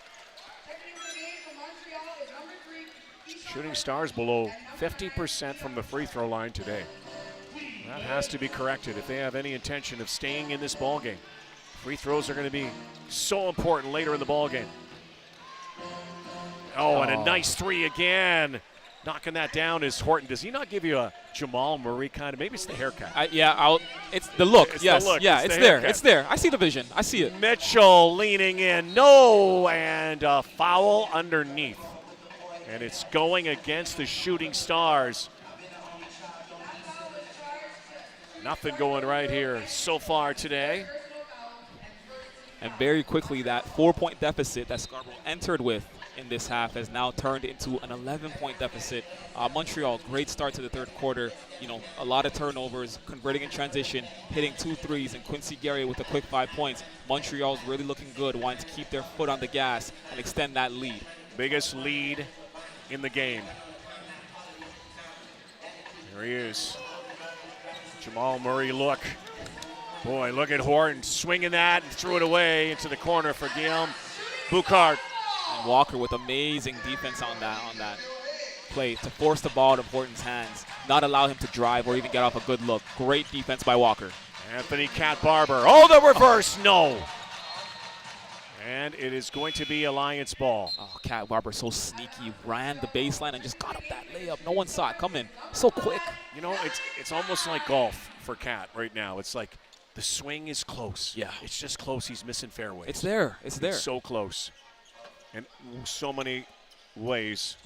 Shooting Stars below 50% from the free throw line today. That has to be corrected if they have any intention of staying in this ball game. Free throws are going to be so important later in the ball game. Oh, and a nice 3 again. Knocking that down is Horton. Does he not give you a Jamal Murray kind of? Maybe it's the haircut. It's the look. It's yes. the look. Yeah, it's there. It's there. I see the vision. I see it. Mitchell leaning in. No, and a foul underneath. And it's going against the Shooting Stars. Nothing going right here so far today. And very quickly, that 4-point deficit that Scarborough entered with in this half has now turned into an 11-point deficit. Montreal, great start to the third quarter. You know, a lot of turnovers, converting in transition, hitting 2 threes, and Quincy Guerrier with a quick 5 points. Montreal's really looking good, wanting to keep their foot on the gas and extend that lead. Biggest lead in the game. There he is. Jamal Murray, look. Boy, look at Horton swinging that and threw it away into the corner for Guillaume Boucard. And Walker with amazing defense on that play to force the ball out of Horton's hands, not allow him to drive or even get off a good look. Great defense by Walker. Anthony Cat Barber. Oh, the reverse, no. And it is going to be Alliance ball. Oh, Cat Barber so sneaky, ran the baseline and just got up that layup. No one saw it coming. So quick. You know, it's almost like golf for Cat right now. It's like the swing is close. Yeah. It's just close. He's missing fairways. It's there. It's there. It's so close. In so many ways.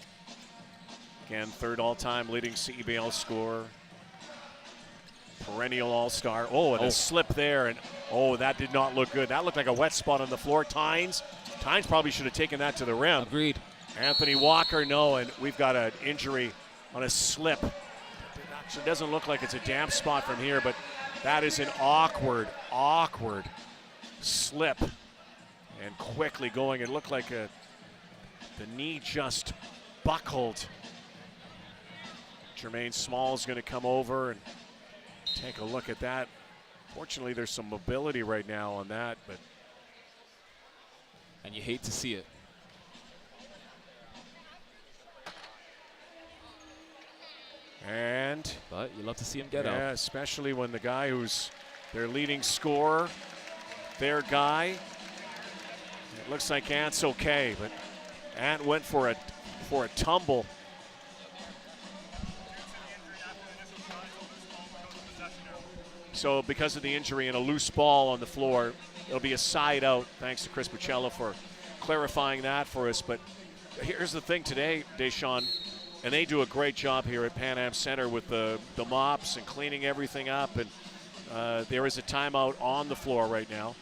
Again, third all-time leading CEBL scorer. Perennial all-star. Oh, and a slip there. And, oh, that did not look good. That looked like a wet spot on the floor. Tynes probably should have taken that to the rim. Agreed. Anthony Walker, no, and we've got an injury on a slip. It actually doesn't look like it's a damp spot from here, but that is an awkward slip. And quickly going, it looked like the knee just buckled. Jermaine Small's going to come over and take a look at that. Fortunately, there's some mobility right now on that, and you hate to see it. But you love to see him get up. Yeah, especially when the guy who's their leading scorer, their guy. It looks like Ant's okay, but Ant went for a tumble. So because of the injury and a loose ball on the floor, it'll be a side out. Thanks to Chris Buccello for clarifying that for us. But here's the thing today, Deshaun, and they do a great job here at Pan Am Center with the mops and cleaning everything up. And there is a timeout on the floor right now.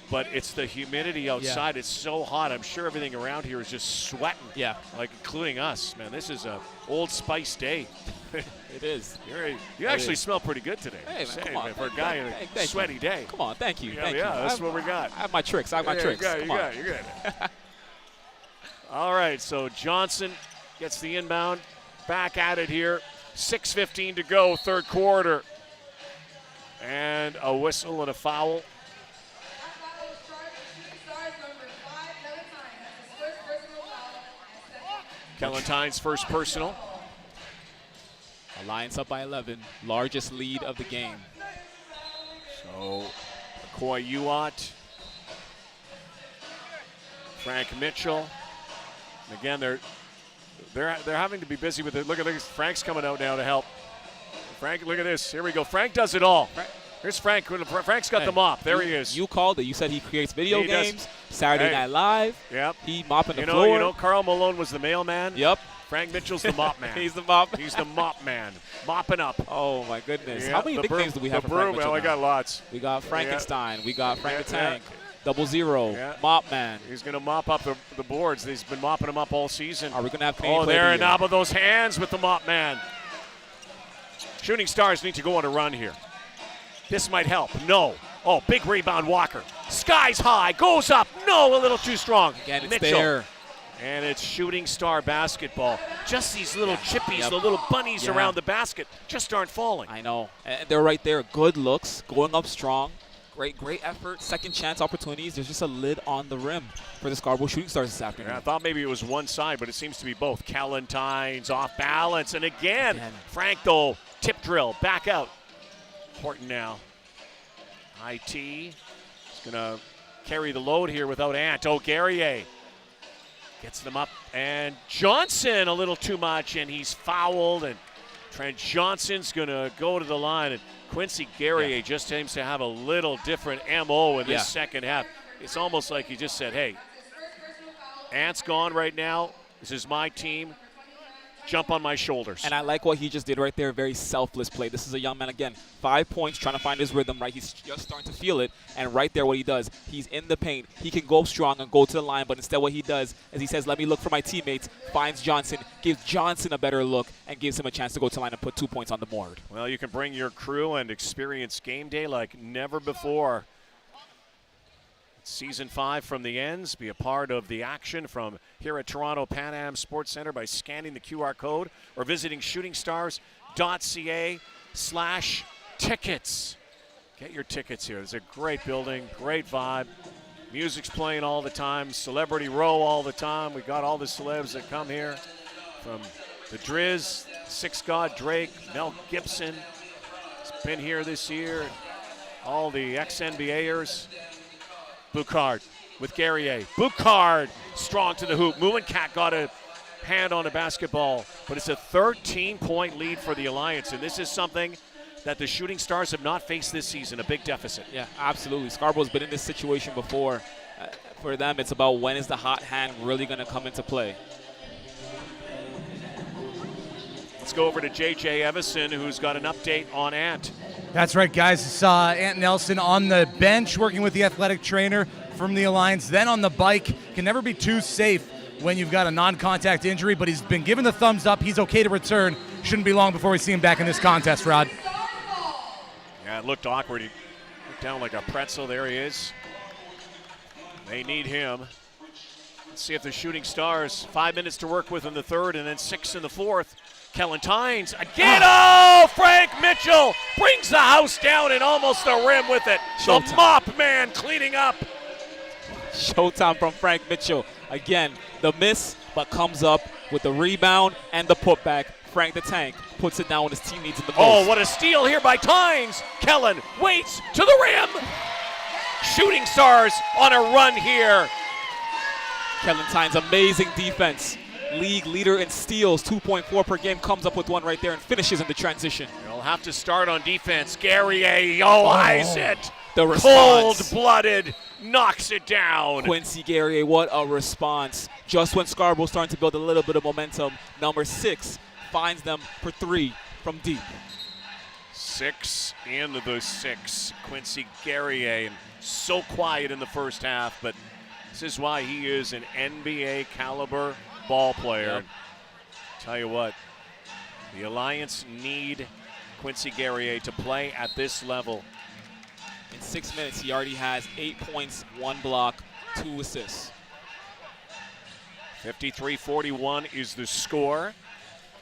But it's the humidity outside. Yeah. It's so hot. I'm sure everything around here is just sweating. Yeah. Like, including us. Man, this is a Old Spice day. It is. You actually smell pretty good today. Hey, man, come on. Man, for a guy in a sweaty day. Come on, thank you. Thank you. That's what we got. I have my tricks. You're good. All right, so Johnson gets the inbound. Back at it here. 6:15 to go, third quarter. And a whistle and a foul. Kellen Tynes' first personal. Alliance up by 11, largest lead of the game. So, McCoy Uat, Frank Mitchell. And again, they're having to be busy with it. Look at this. Frank's coming out now to help. Frank, look at this. Here we go. Frank does it all. Here's Frank. Frank's got the mop. There he is. You called it. You said he creates video games. Saturday Night Live. Yep. He mopping the floor. You know, Carl Malone was the mailman. Yep. Frank Mitchell's the mop man. He's the mop. He's the mop man. Mopping up. Oh, my goodness. Yep. How many nicknames do we have for Frank Mitchell? Well, I got lots. We got Frankenstein. We got Frank the Tank. 00. Mop man. He's going to mop up the boards. He's been mopping them up all season. Are we going to have Canadian there and up with those hands with the mop man. Shooting Stars need to go on a run here. This might help. No. Oh, big rebound, Walker. Skies high, goes up. No, a little too strong. Again, it's Mitchell. there. And it's Shooting Star basketball. Just these little chippies, the little bunnies around the basket just aren't falling. I know. And they're right there. Good looks, going up strong. Great effort, second chance opportunities. There's just a lid on the rim for the Scarborough Shooting Stars this afternoon. Yeah, I thought maybe it was one side, but it seems to be both. Kellen Tynes off balance. And again, Frank, though, tip drill, back out. Horton now. IT is going to carry the load here without Ant. Oh, Guerrier gets them up. And Johnson a little too much, and he's fouled. And Trent Johnson's going to go to the line. And Quincy Guerrier just seems to have a little different MO in this second half. It's almost like he just said, hey, Ant's gone right now. This is my team. jump on my shoulders. And I like what he just did right there. Very selfless play. This is a young man, again, 5 points, trying to find his rhythm, right? He's just starting to feel it. And right there, what he does, he's in the paint. He can go strong and go to the line, but instead what he does is he says, let me look for my teammates, finds Johnson, gives Johnson a better look, and gives him a chance to go to the line and put 2 points on the board. Well, you can bring your crew and experience game day like never before. Season 5 from the ends. Be a part of the action from here at Toronto Pan Am Sports Centre by scanning the QR code or visiting shootingstars.ca/tickets. Get your tickets here. It's a great building, great vibe. Music's playing all the time. Celebrity Row all the time. We got all the celebs that come here, from the Driz, Six God Drake, Mel Gibson. He's been here this year. All the ex-NBAers. Boucard with Guerrier. Boucard strong to the hoop. Mouinkat got a hand on the basketball, but it's a 13-point lead for the Alliance, and this is something that the Shooting Stars have not faced this season, a big deficit. Yeah, absolutely. Scarborough's been in this situation before. For them, it's about when is the hot hand really going to come into play. Let's go over to J.J. Evison, who's got an update on Ant. That's right, guys. Saw Ant Nelson on the bench working with the athletic trainer from the Alliance, then on the bike. Can never be too safe when you've got a non-contact injury, but he's been given the thumbs up. He's okay to return. Shouldn't be long before we see him back in this contest, Rod. Yeah, it looked awkward. He looked down like a pretzel. There he is. They need him. Let's see if the Shooting Stars, 5 minutes to work with in the third and then 6 in the fourth. Kellen Tynes again. Oh, Frank Mitchell brings the house down and almost the rim with it. Showtime. The mop man cleaning up. Showtime from Frank Mitchell. Again, the miss, but comes up with the rebound and the putback. Frank the Tank puts it down when his team needs it the most. Oh, what a steal here by Tynes. Kellen waits to the rim. Shooting Stars on a run here. Kellen Tynes, amazing defense. League leader in steals, 2.4 per game, comes up with one right there and finishes in the transition. They'll have to start on defense. Guerrier, eyes it. The response. Cold-blooded, knocks it down. Quincy Guerrier, what a response. Just when Scarborough's starting to build a little bit of momentum, number 6 finds them for 3 from deep. 6 in the 6. Quincy Guerrier, so quiet in the first half, but this is why he is an NBA caliber ball player. Yep. Tell you what, the Alliance need Quincy Guerrier to play at this level. In 6 minutes, he already has 8 points, 1 block, 2 assists. 53-41 is the score.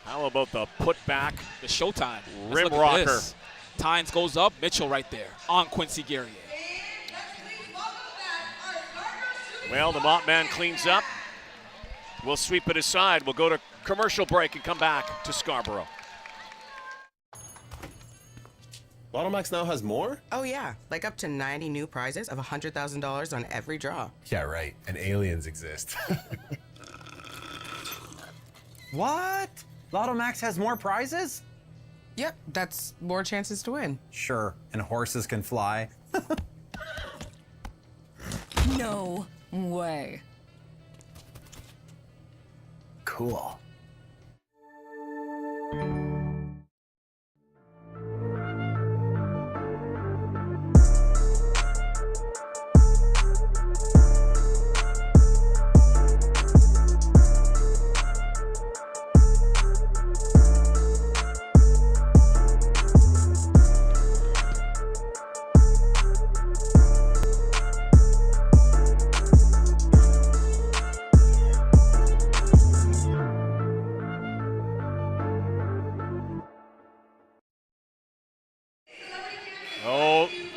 How about the putback? The showtime. Rim rocker. Tynes goes up, Mitchell right there on Quincy Guerrier. Well, the mop man cleans up. We'll sweep it aside. We'll go to commercial break and come back to Scarborough. Lotto Max now has more? Oh, yeah. Like up to 90 new prizes of $100,000 on every draw. Yeah, right. And aliens exist. What? Lotto Max has more prizes? Yep, that's more chances to win. Sure, and horses can fly. No way. Cool.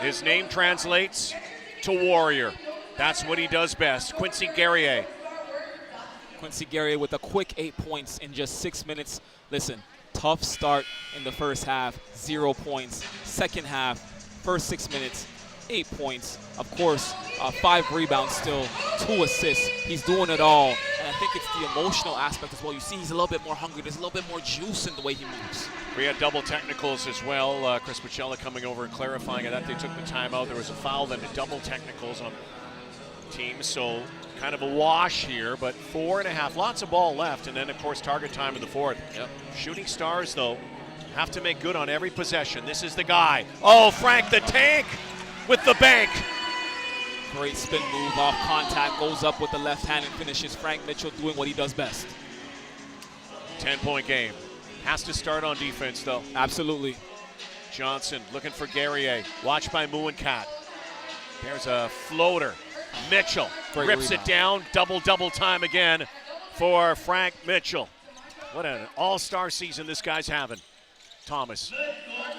His name translates to warrior. That's what he does best. Quincy Guerrier. Quincy Guerrier with a quick 8 points in just 6 minutes. Listen, tough start in the first half, 0 points. Second half, first 6 minutes, 8 points. Of course, 5 rebounds still, 2 assists. He's doing it all. And I think it's the emotional aspect as well. You see he's a little bit more hungry. There's a little bit more juice in the way he moves. We had double technicals as well. Chris Pachella coming over and clarifying that they took the timeout. There was a foul, then a double technicals on the team. So kind of a wash here, but 4.5. Lots of ball left, and then, of course, target time in the fourth. Yep. Shooting Stars, though, have to make good on every possession. This is the guy. Oh, Frank the Tank with the bank. Great spin move off contact, goes up with the left hand and finishes. Frank Mitchell doing what he does best. 10-point game. Has to start on defense, though. Absolutely. Johnson looking for Guerrier. Watched by Mooncat. There's a floater. Mitchell rips it down. Double time again for Frank Mitchell. What an all-star season this guy's having. Thomas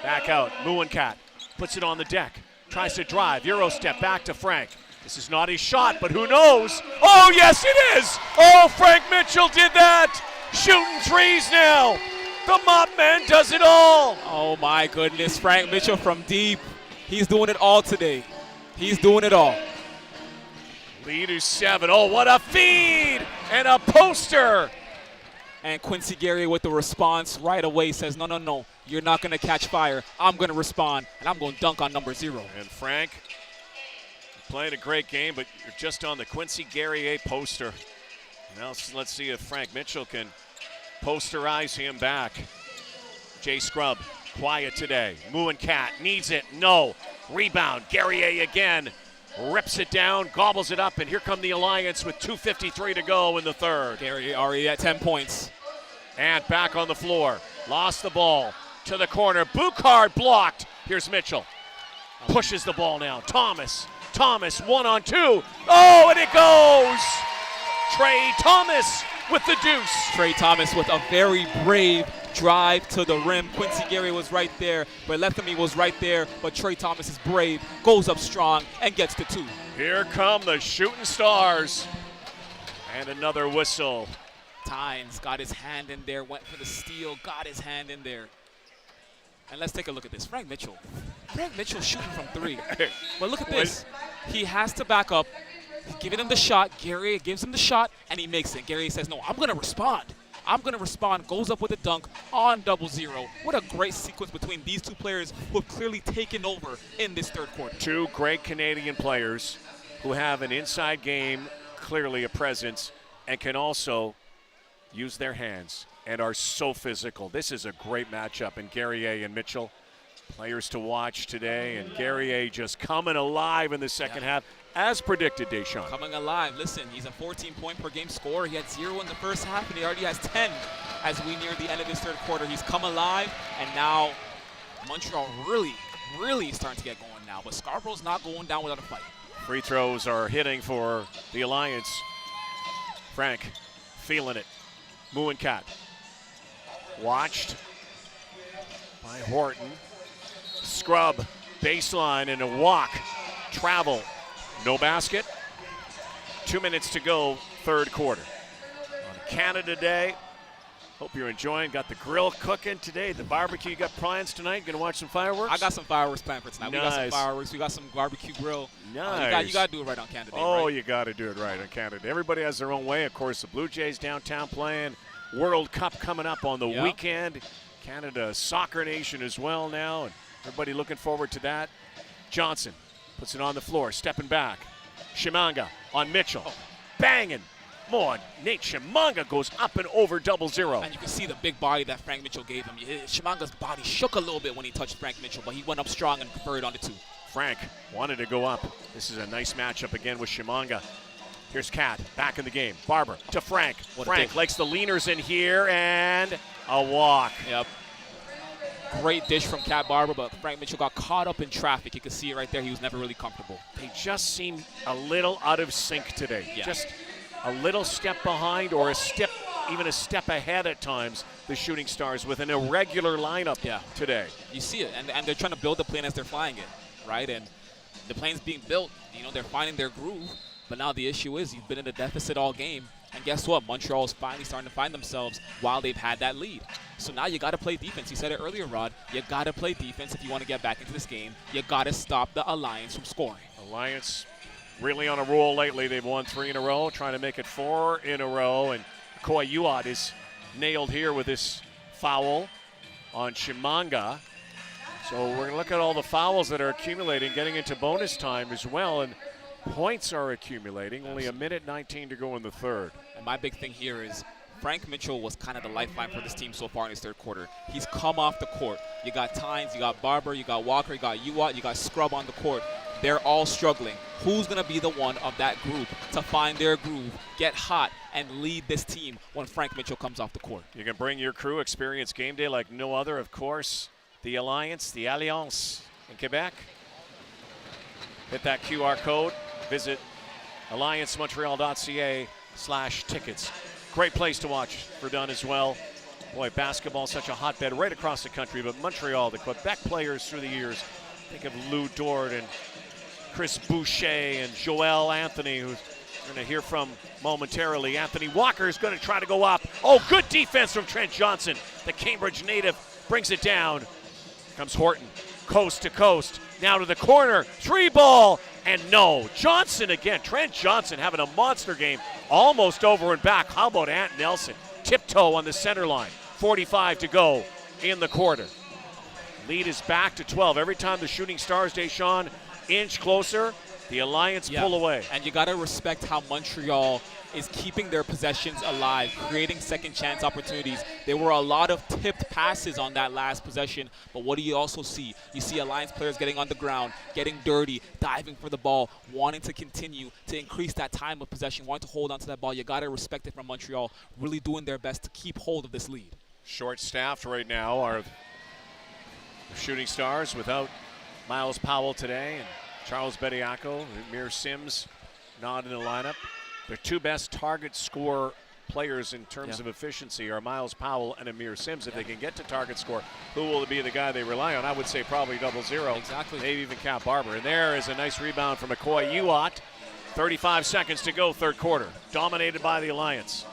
back out. Mooncat puts it on the deck. Tries to drive. Euro step back to Frank. This is not his shot, but who knows? Oh, yes, it is. Oh, Frank Mitchell did that. Shooting threes now. The mop man does it all. Oh, my goodness. Frank Mitchell from deep. He's doing it all today. He's doing it all. Lead is 7. Oh, what a feed and a poster. And Quincy Guerrier with the response right away says, no, you're not going to catch fire. I'm going to respond, and I'm going to dunk on number 0. And Frank playing a great game, but you're just on the Quincy Guerrier poster. Now let's see if Frank Mitchell can posterize him back. Jay Scrub, quiet today. Mooncat needs it. No. Rebound. Guerrier again. Rips it down, gobbles it up, and here come the Alliance with 2:53 to go in the third. Guerrier already at 10 points. And back on the floor. Lost the ball to the corner. Boucard blocked. Here's Mitchell. Pushes the ball now. Thomas 1-on-2. Oh, and it goes. Trey Thomas with the deuce. Trey Thomas with a very brave drive to the rim. Quincy Guerrier was right there, but Lethamy was right there, but Trey Thomas is brave, goes up strong, and gets to 2. Here come the Shooting Stars. And another whistle. Tynes got his hand in there, went for the steal, got his hand in there. And let's take a look at this. Frank Mitchell shooting from 3. But look at this. He has to back up. He's giving him the shot. Guerrier gives him the shot, and he makes it. Guerrier says, no, I'm going to respond. Goes up with a dunk on 0-0. What a great sequence between these two players who have clearly taken over in this third quarter. Two great Canadian players who have an inside game, clearly a presence, and can also use their hands and are so physical. This is a great matchup, and Guerrier and Mitchell, players to watch today, and Guerrier just coming alive in the second half, as predicted, Deshaun. Coming alive. Listen, he's a 14-point-per-game scorer. He had 0 in the first half, and he already has 10 as we near the end of this third quarter. He's come alive, and now Montreal really starting to get going now. But Scarborough's not going down without a fight. Free throws are hitting for the Alliance. Frank feeling it. Mooncat watched by Horton. Scrub, baseline, and a walk. Travel. No basket. 2 minutes to go, third quarter. On Canada Day. Hope you're enjoying. Got the grill cooking today. The barbecue. You got plans tonight? Going to watch some fireworks? I got some fireworks planned for tonight. Nice. We got some fireworks. We got some barbecue grill. Nice. You got to do it right on Canada Day, Oh, right? you got to do it right on Canada Day. Everybody has their own way. Of course, the Blue Jays downtown playing. World Cup coming up on the weekend. Canada soccer nation as well now. And everybody looking forward to that. Johnson puts it on the floor, stepping back. Shimanga on Mitchell. Banging. More. Nate Shimanga goes up and over 0-0. And you can see the big body that Frank Mitchell gave him. Shimanga's body shook a little bit when he touched Frank Mitchell, but he went up strong and converted onto 2. Frank wanted to go up. This is a nice matchup again with Shimanga. Here's Cat back in the game. Barber to Frank. Frank likes the leaners in here and a walk. Yep. Great dish from Cat Barber, but Frank Mitchell got caught up in traffic. You can see it right there. He was never really comfortable. They just seemed a little out of sync today. Yeah. Just a little step behind or even a step ahead at times, the Shooting Stars, with an irregular lineup today. You see it, and they're trying to build the plane as they're flying it, right? And the plane's being built. They're finding their groove. But now the issue is you've been in a deficit all game. And guess what? Montreal is finally starting to find themselves while they've had that lead. So now you got to play defense. You said it earlier, Rod. You got to play defense if you want to get back into this game. You got to stop the Alliance from scoring. Alliance really on a roll lately. They've won 3 in a row, trying to make it 4 in a row. And Koi Uat is nailed here with this foul on Shimanga. So we're going to look at all the fouls that are accumulating, getting into bonus time as well. And Points are accumulating. Only a minute 19 to go in the third. And my big thing here is Frank Mitchell was kind of the lifeline for this team so far in his third quarter. He's come off the court. You got Tynes, you got Barber, you got Walker, you got Uwat, you got Scrub on the court. They're all struggling. Who's going to be the one of that group to find their groove, get hot, and lead this team when Frank Mitchell comes off the court? You can bring your crew, experience game day like no other, of course. The Alliance, the Alliance in Quebec. Hit that QR code. Visit alliancemontreal.ca/tickets. Great place to watch for Dunn as well. Boy, basketball, such a hotbed right across the country, but Montreal, the Quebec players through the years, think of Lou Dort and Chris Boucher and Joel Anthony, who's going to hear from momentarily. Anthony Walker is going to try to go up. Oh, good defense from Trent Johnson. The Cambridge native brings it down. Here comes Horton, coast to coast. Now to the corner, 3 ball, and no. Johnson again, Trent Johnson having a monster game. Almost over and back. How about Ant Nelson? Tiptoe on the center line. 45 to go in the quarter. Lead is back to 12. Every time the Shooting Stars, Deshaun, inch closer, the Alliance pull away. And you got to respect how Montreal is keeping their possessions alive, creating second chance opportunities. There were a lot of tipped passes on that last possession, but what do you also see? You see Alliance players getting on the ground, getting dirty, diving for the ball, wanting to continue to increase that time of possession, wanting to hold on to that ball. You got to respect it from Montreal, really doing their best to keep hold of this lead. Short-staffed right now are the Shooting Stars without Miles Powell today, and Charles Bediako, Amir Sims not in the lineup. Their two best target score players in terms of efficiency are Miles Powell and Amir Sims. If they can get to target score, who will be the guy they rely on? I would say probably 0-0. Exactly. Maybe even Cap Barber. And there is a nice rebound from McCoy Uwat. 35 seconds to go, third quarter. Dominated by the Alliance.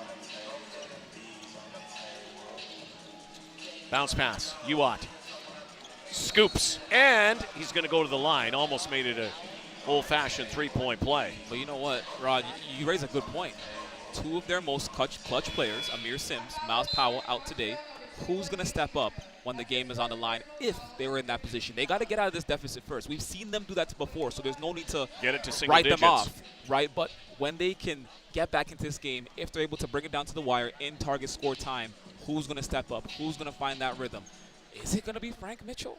Bounce pass, Uwat. Scoops, and he's going to go to the line. Almost made it a old-fashioned three-point play. But you know what, Rod, you raise a good point. Two of their most clutch players, Amir Sims, Miles Powell, out today. Who's going to step up when the game is on the line if they were in that position? They got to get out of this deficit first. We've seen them do that before, so there's no need to get it to single write digits. Them off, right? But when they can get back into this game, if they're able to bring it down to the wire in target score time, who's going to step up? Who's going to find that rhythm? Is it going to be Frank Mitchell?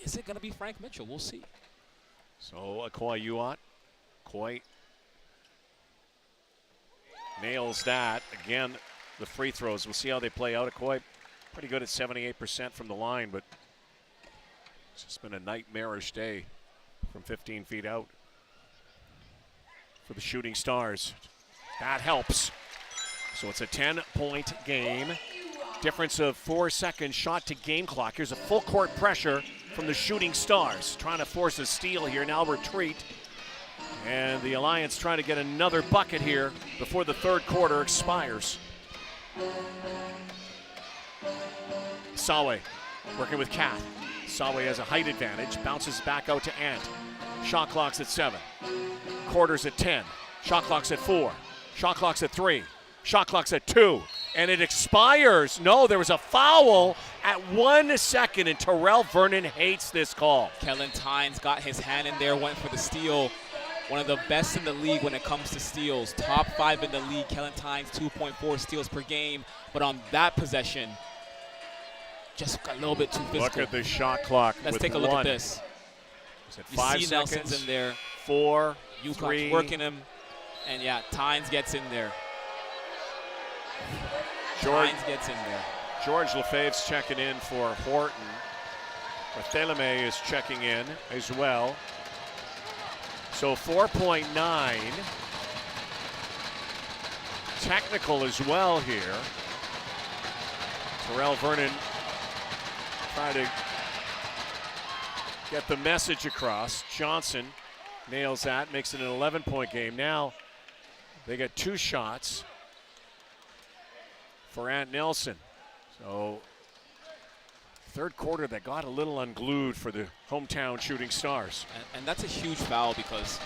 Is it going to be Frank Mitchell? We'll see. So Akoy Uwat, Akoy nails that. Again, the free throws. We'll see how they play out. Akoy pretty good at 78% from the line, but it's just been a nightmarish day from 15 feet out for the Shooting Stars. That helps. So it's a 10-point game. Difference of 4 seconds shot to game clock. Here's a full court pressure from the Shooting Stars. Trying to force a steal here, now retreat. And the Alliance trying to get another bucket here before the third quarter expires. Sawe working with Kat. Sawe has a height advantage, bounces back out to Ant. Shot clock's at 7. Quarters at 10. Shot clock's at 4. Shot clock's at 3. Shot clock's at 2. And it expires. No, there was a foul at 1 second, and Terrell Vernon hates this call. Kellen Tynes got his hand in there, went for the steal. One of the best in the league when it comes to steals. Top 5 in the league. Kellen Tynes, 2.4 steals per game. But on that possession, just a little bit too physical. Look at the shot clock. Let's take a look at this. Is it you 5 see seconds? Nelson's in there. 4, Ucon's 3. working him. And yeah, Tynes gets in there. Tynes gets in there. George Lefebvre's checking in for Horton. Barthelemy is checking in as well. So 4.9. Technical as well here. Terrell Vernon trying to get the message across. Johnson nails that, makes it an 11-point game. Now they get 2 shots for Ant Nelson. So third quarter that got a little unglued for the hometown Shooting Stars. And that's a huge foul because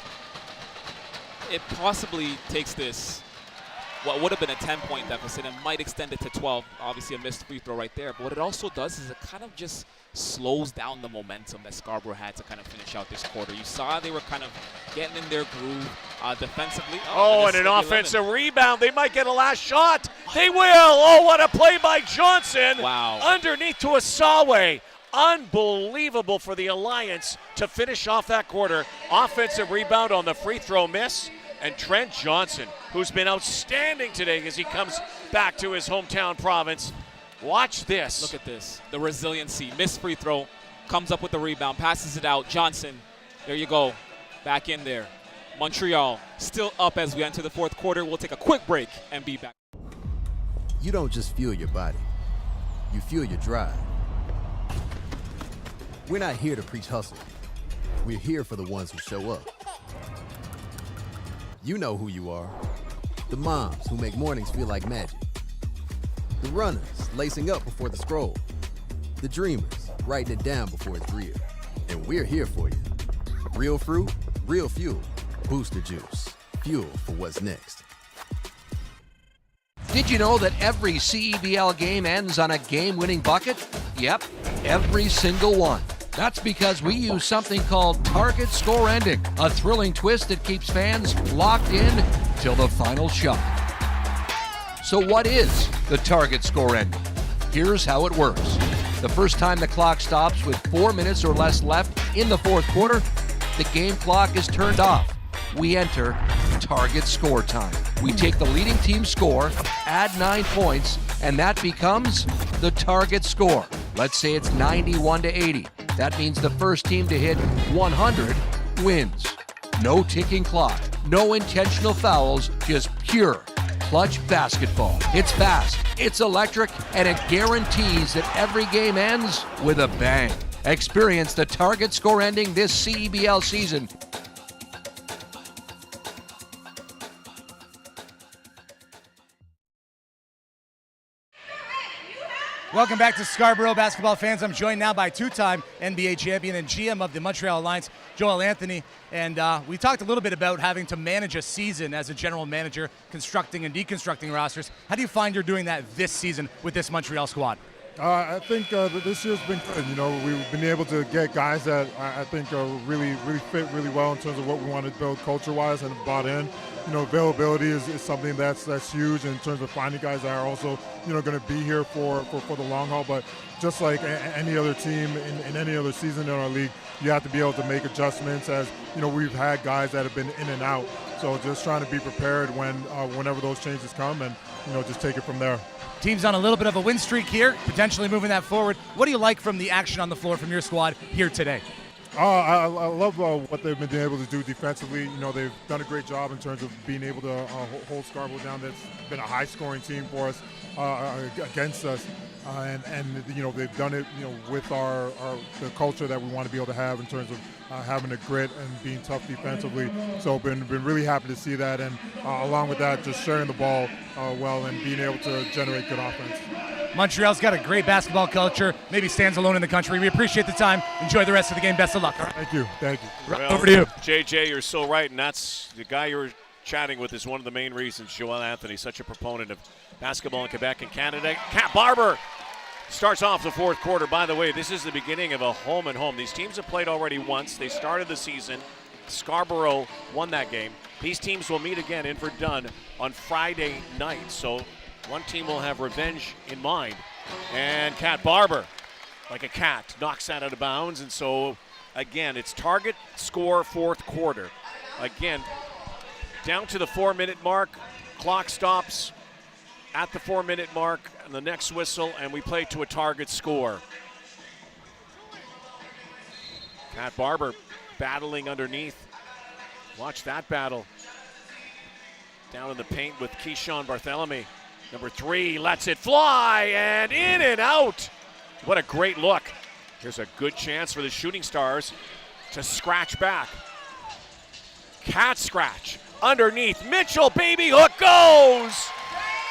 it possibly takes this, what would have been a 10-point deficit, and might extend it to 12. Obviously a missed free throw right there. But what it also does is it kind of just slows down the momentum that Scarborough had to kind of finish out this quarter. You saw they were kind of getting in their groove defensively. Oh, and an offensive rebound. They might get a last shot. They will. Oh, what a play by Johnson. Wow. Underneath to Asawe. Unbelievable for the Alliance to finish off that quarter. Offensive rebound on the free throw miss. And Trent Johnson, who's been outstanding today as he comes back to his hometown province. Watch this. Look at this. The resiliency. Missed free throw. Comes up with the rebound. Passes it out. Johnson. There you go. Back in there. Montreal still up as we enter the fourth quarter. We'll take a quick break and be back. You don't just fuel your body. You fuel your drive. We're not here to preach hustle. We're here for the ones who show up. You know who you are. The moms who make mornings feel like magic. The runners lacing up before the scroll. The dreamers writing it down before it's real. And we're here for you. Real fruit, real fuel. Booster Juice. Fuel for what's next. Did you know that every CEBL game ends on a game-winning bucket? Yep, every single one. That's because we use something called target score ending, a thrilling twist that keeps fans locked in till the final shot. So what is the target score ending? Here's how it works. The first time the clock stops with 4 minutes or less left in the fourth quarter, the game clock is turned off. We enter target score time. We take the leading team score, add 9 points, and that becomes the target score. Let's say it's 91-80. That means the first team to hit 100 wins. No ticking clock, no intentional fouls, just pure clutch basketball. It's fast, it's electric, and it guarantees that every game ends with a bang. Experience the target score ending this CEBL season. Welcome back to Scarborough basketball fans. I'm joined now by two-time NBA champion and GM of the Montreal Alliance, Joel Anthony. And we talked a little bit about having to manage a season as a general manager, constructing and deconstructing rosters. How do you find you're doing that this season with this Montreal squad? I think this year's been good. You know, we've been able to get guys that I think really fit really well in terms of what we want to build culture-wise and bought in. You know, availability is something that's huge in terms of finding guys that are also, you know, going to be here for the long haul. But just like any other team in any other season in our league, you have to be able to make adjustments. As you know, we've had guys that have been in and out. So just trying to be prepared whenever those changes come, and you know, just take it from there. Team's on a little bit of a win streak here, potentially moving that forward. What do you like from the action on the floor from your squad here today? I love what they've been able to do defensively. You know, they've done a great job in terms of being able to hold Scarborough down. That's been a high-scoring team for us against us, and you know, they've done it, you know, with the culture that we want to be able to have in terms of having a grit and being tough defensively. So been really happy to see that, and along with that, just sharing the ball well and being able to generate good offense. Montreal's got a great basketball culture, maybe stands alone in the country. We appreciate the time. Enjoy the rest of the game. Best of luck. All right? Thank you. Well, over to you. JJ, you're so right, and that's the guy you were chatting with is one of the main reasons Joel Anthony, such a proponent of basketball in Quebec and Canada. Cat Barber starts off the fourth quarter. By the way, this is the beginning of a home and home. These teams have played already once. They started the season. Scarborough won that game. These teams will meet again in Verdun on Friday night. So one team will have revenge in mind. And Cat Barber, like a cat, knocks that out of bounds. And so, again, it's target score fourth quarter. Again, down to the 4-minute mark. Clock stops at the 4-minute mark and the next whistle, and we play to a target score. Cat Barber battling underneath. Watch that battle. Down in the paint with Keyshawn Barthélemy. Number 3 lets it fly, and in and out. What a great look. Here's a good chance for the Shooting Stars to scratch back. Cat scratch underneath. Mitchell, baby hook goes.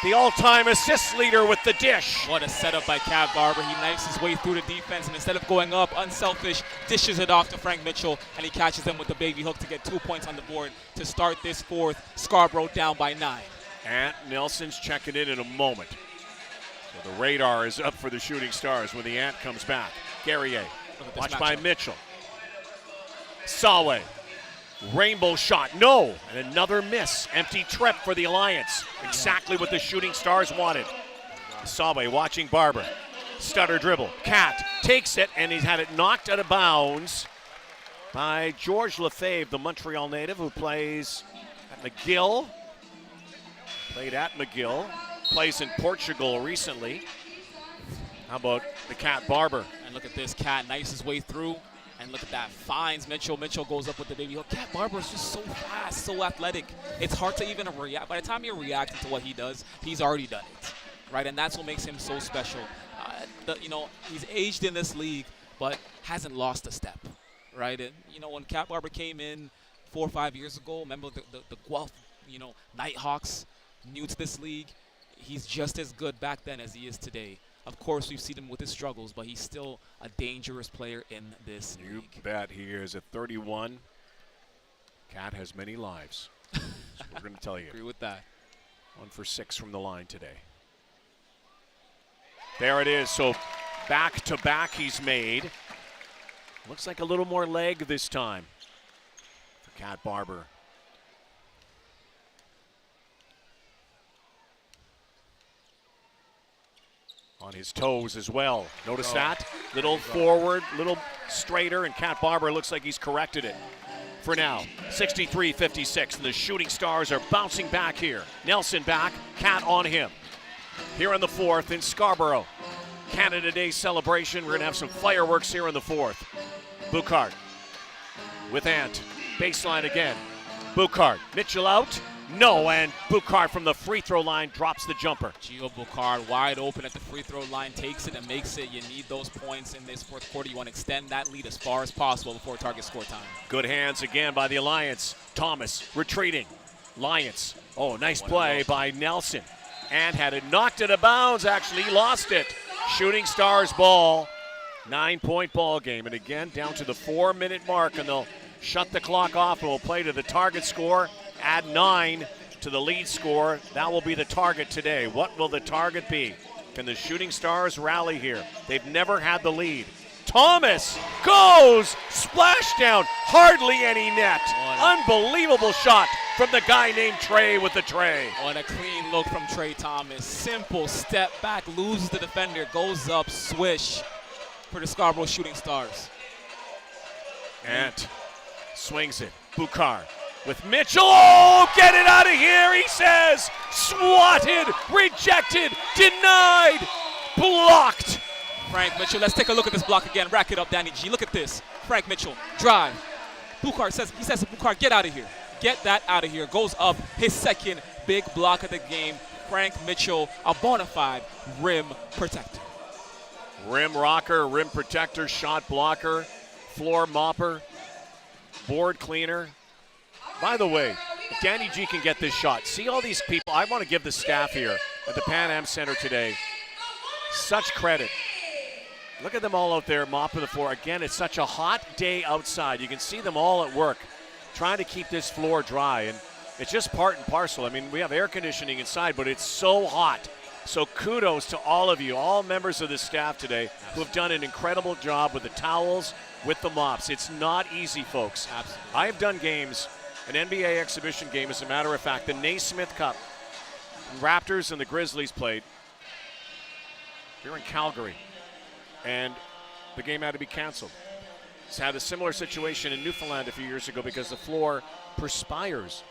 The all-time assist leader with the dish. What a setup by Cat Barber. He knifes his way through the defense, and instead of going up, unselfish, dishes it off to Frank Mitchell, and he catches them with the baby hook to get 2 points on the board to start this fourth. Scarborough down by 9. Ant Nelson's checking in a moment. So the radar is up for the Shooting Stars when the Ant comes back. Guerrier, watched by Mitchell. Sawe Rainbow shot, no. And another miss. Empty trip for the Alliance. Exactly what the Shooting Stars wanted. Sabe watching Barber. Stutter dribble. Cat takes it, and he's had it knocked out of bounds by George Lefebvre, the Montreal native who plays at McGill. Played at McGill. Plays in Portugal recently. How about the Cat Barber? And look at this. Cat knifes his way through. And look at that. Finds Mitchell. Mitchell goes up with the baby hook. Cat Barber is just so fast, so athletic. It's hard to even react. By the time you're reacting to what he does, he's already done it. Right? And that's what makes him so special. He's aged in this league, but hasn't lost a step. Right? And, when Cat Barber came in 4 or 5 years ago, remember the Guelph, Nighthawks, new to this league. He's just as good back then as he is today. Of course, we've seen him with his struggles, but he's still a dangerous player in this league. You bet he is. At 31, Cat has many lives. That's what we're going to tell you. Agree with that. 1 for 6 from the line today. There it is. So back-to-back he's made. Looks like a little more leg this time for Cat Barber. On his toes as well. Notice that? Little forward, little straighter, and Cat Barber looks like he's corrected it. For now, 63-56, and the Shooting Stars are bouncing back here. Nelson back, Cat on him. Here in the fourth in Scarborough. Canada Day celebration. We're going to have some fireworks here in the fourth. Boucard with Ant. Baseline again. Boucard. Mitchell out. No, and Boucard from the free throw line drops the jumper. Gio Boucard wide open at the free throw line, takes it and makes it. You need those points in this fourth quarter. You want to extend that lead as far as possible before target score time. Good hands again by the Alliance. Thomas retreating. Lions. Oh, nice play by Nelson. And had it knocked out of bounds, actually lost it. Shooting Stars ball. 9-point ball game. And again, down to the 4-minute mark, and they'll shut the clock off and we'll play to the target score. Add 9 to the lead score. That will be the target today. What will the target be? Can the Shooting Stars rally here? They've never had the lead. Thomas goes splashdown. Hardly any net. Unbelievable shot from the guy named Trey with the tray. What a clean look from Trey Thomas. Simple step back, loses the defender, goes up, swish for the Scarborough Shooting Stars. Ant swings it. Boucard with Mitchell. Oh, get it out of here, he says. Swatted, rejected, denied, blocked. Frank Mitchell, let's take a look at this block again. Rack it up, Danny G. Look at this. Frank Mitchell, drive. Boucard says to Boucard, get out of here. Get that out of here. Goes up, his second big block of the game. Frank Mitchell, a bona fide rim protector. Rim rocker, rim protector, shot blocker, floor mopper, board cleaner. By the way, if Danny G can get this shot, see all these people. I want to give the staff here at the Pan Am Center today such credit. Look at them all out there mopping the floor. Again, it's such a hot day outside. You can see them all at work trying to keep this floor dry, and it's just part and parcel. I mean, we have air conditioning inside, but it's so hot. So kudos to all of you, all members of the staff today who have done an incredible job with the towels, with the mops. It's not easy, folks. Absolutely. I have done games, an NBA exhibition game, as a matter of fact, the Naismith Cup. Raptors and the Grizzlies played here in Calgary, and the game had to be canceled. It's had a similar situation in Newfoundland a few years ago because the floor perspires.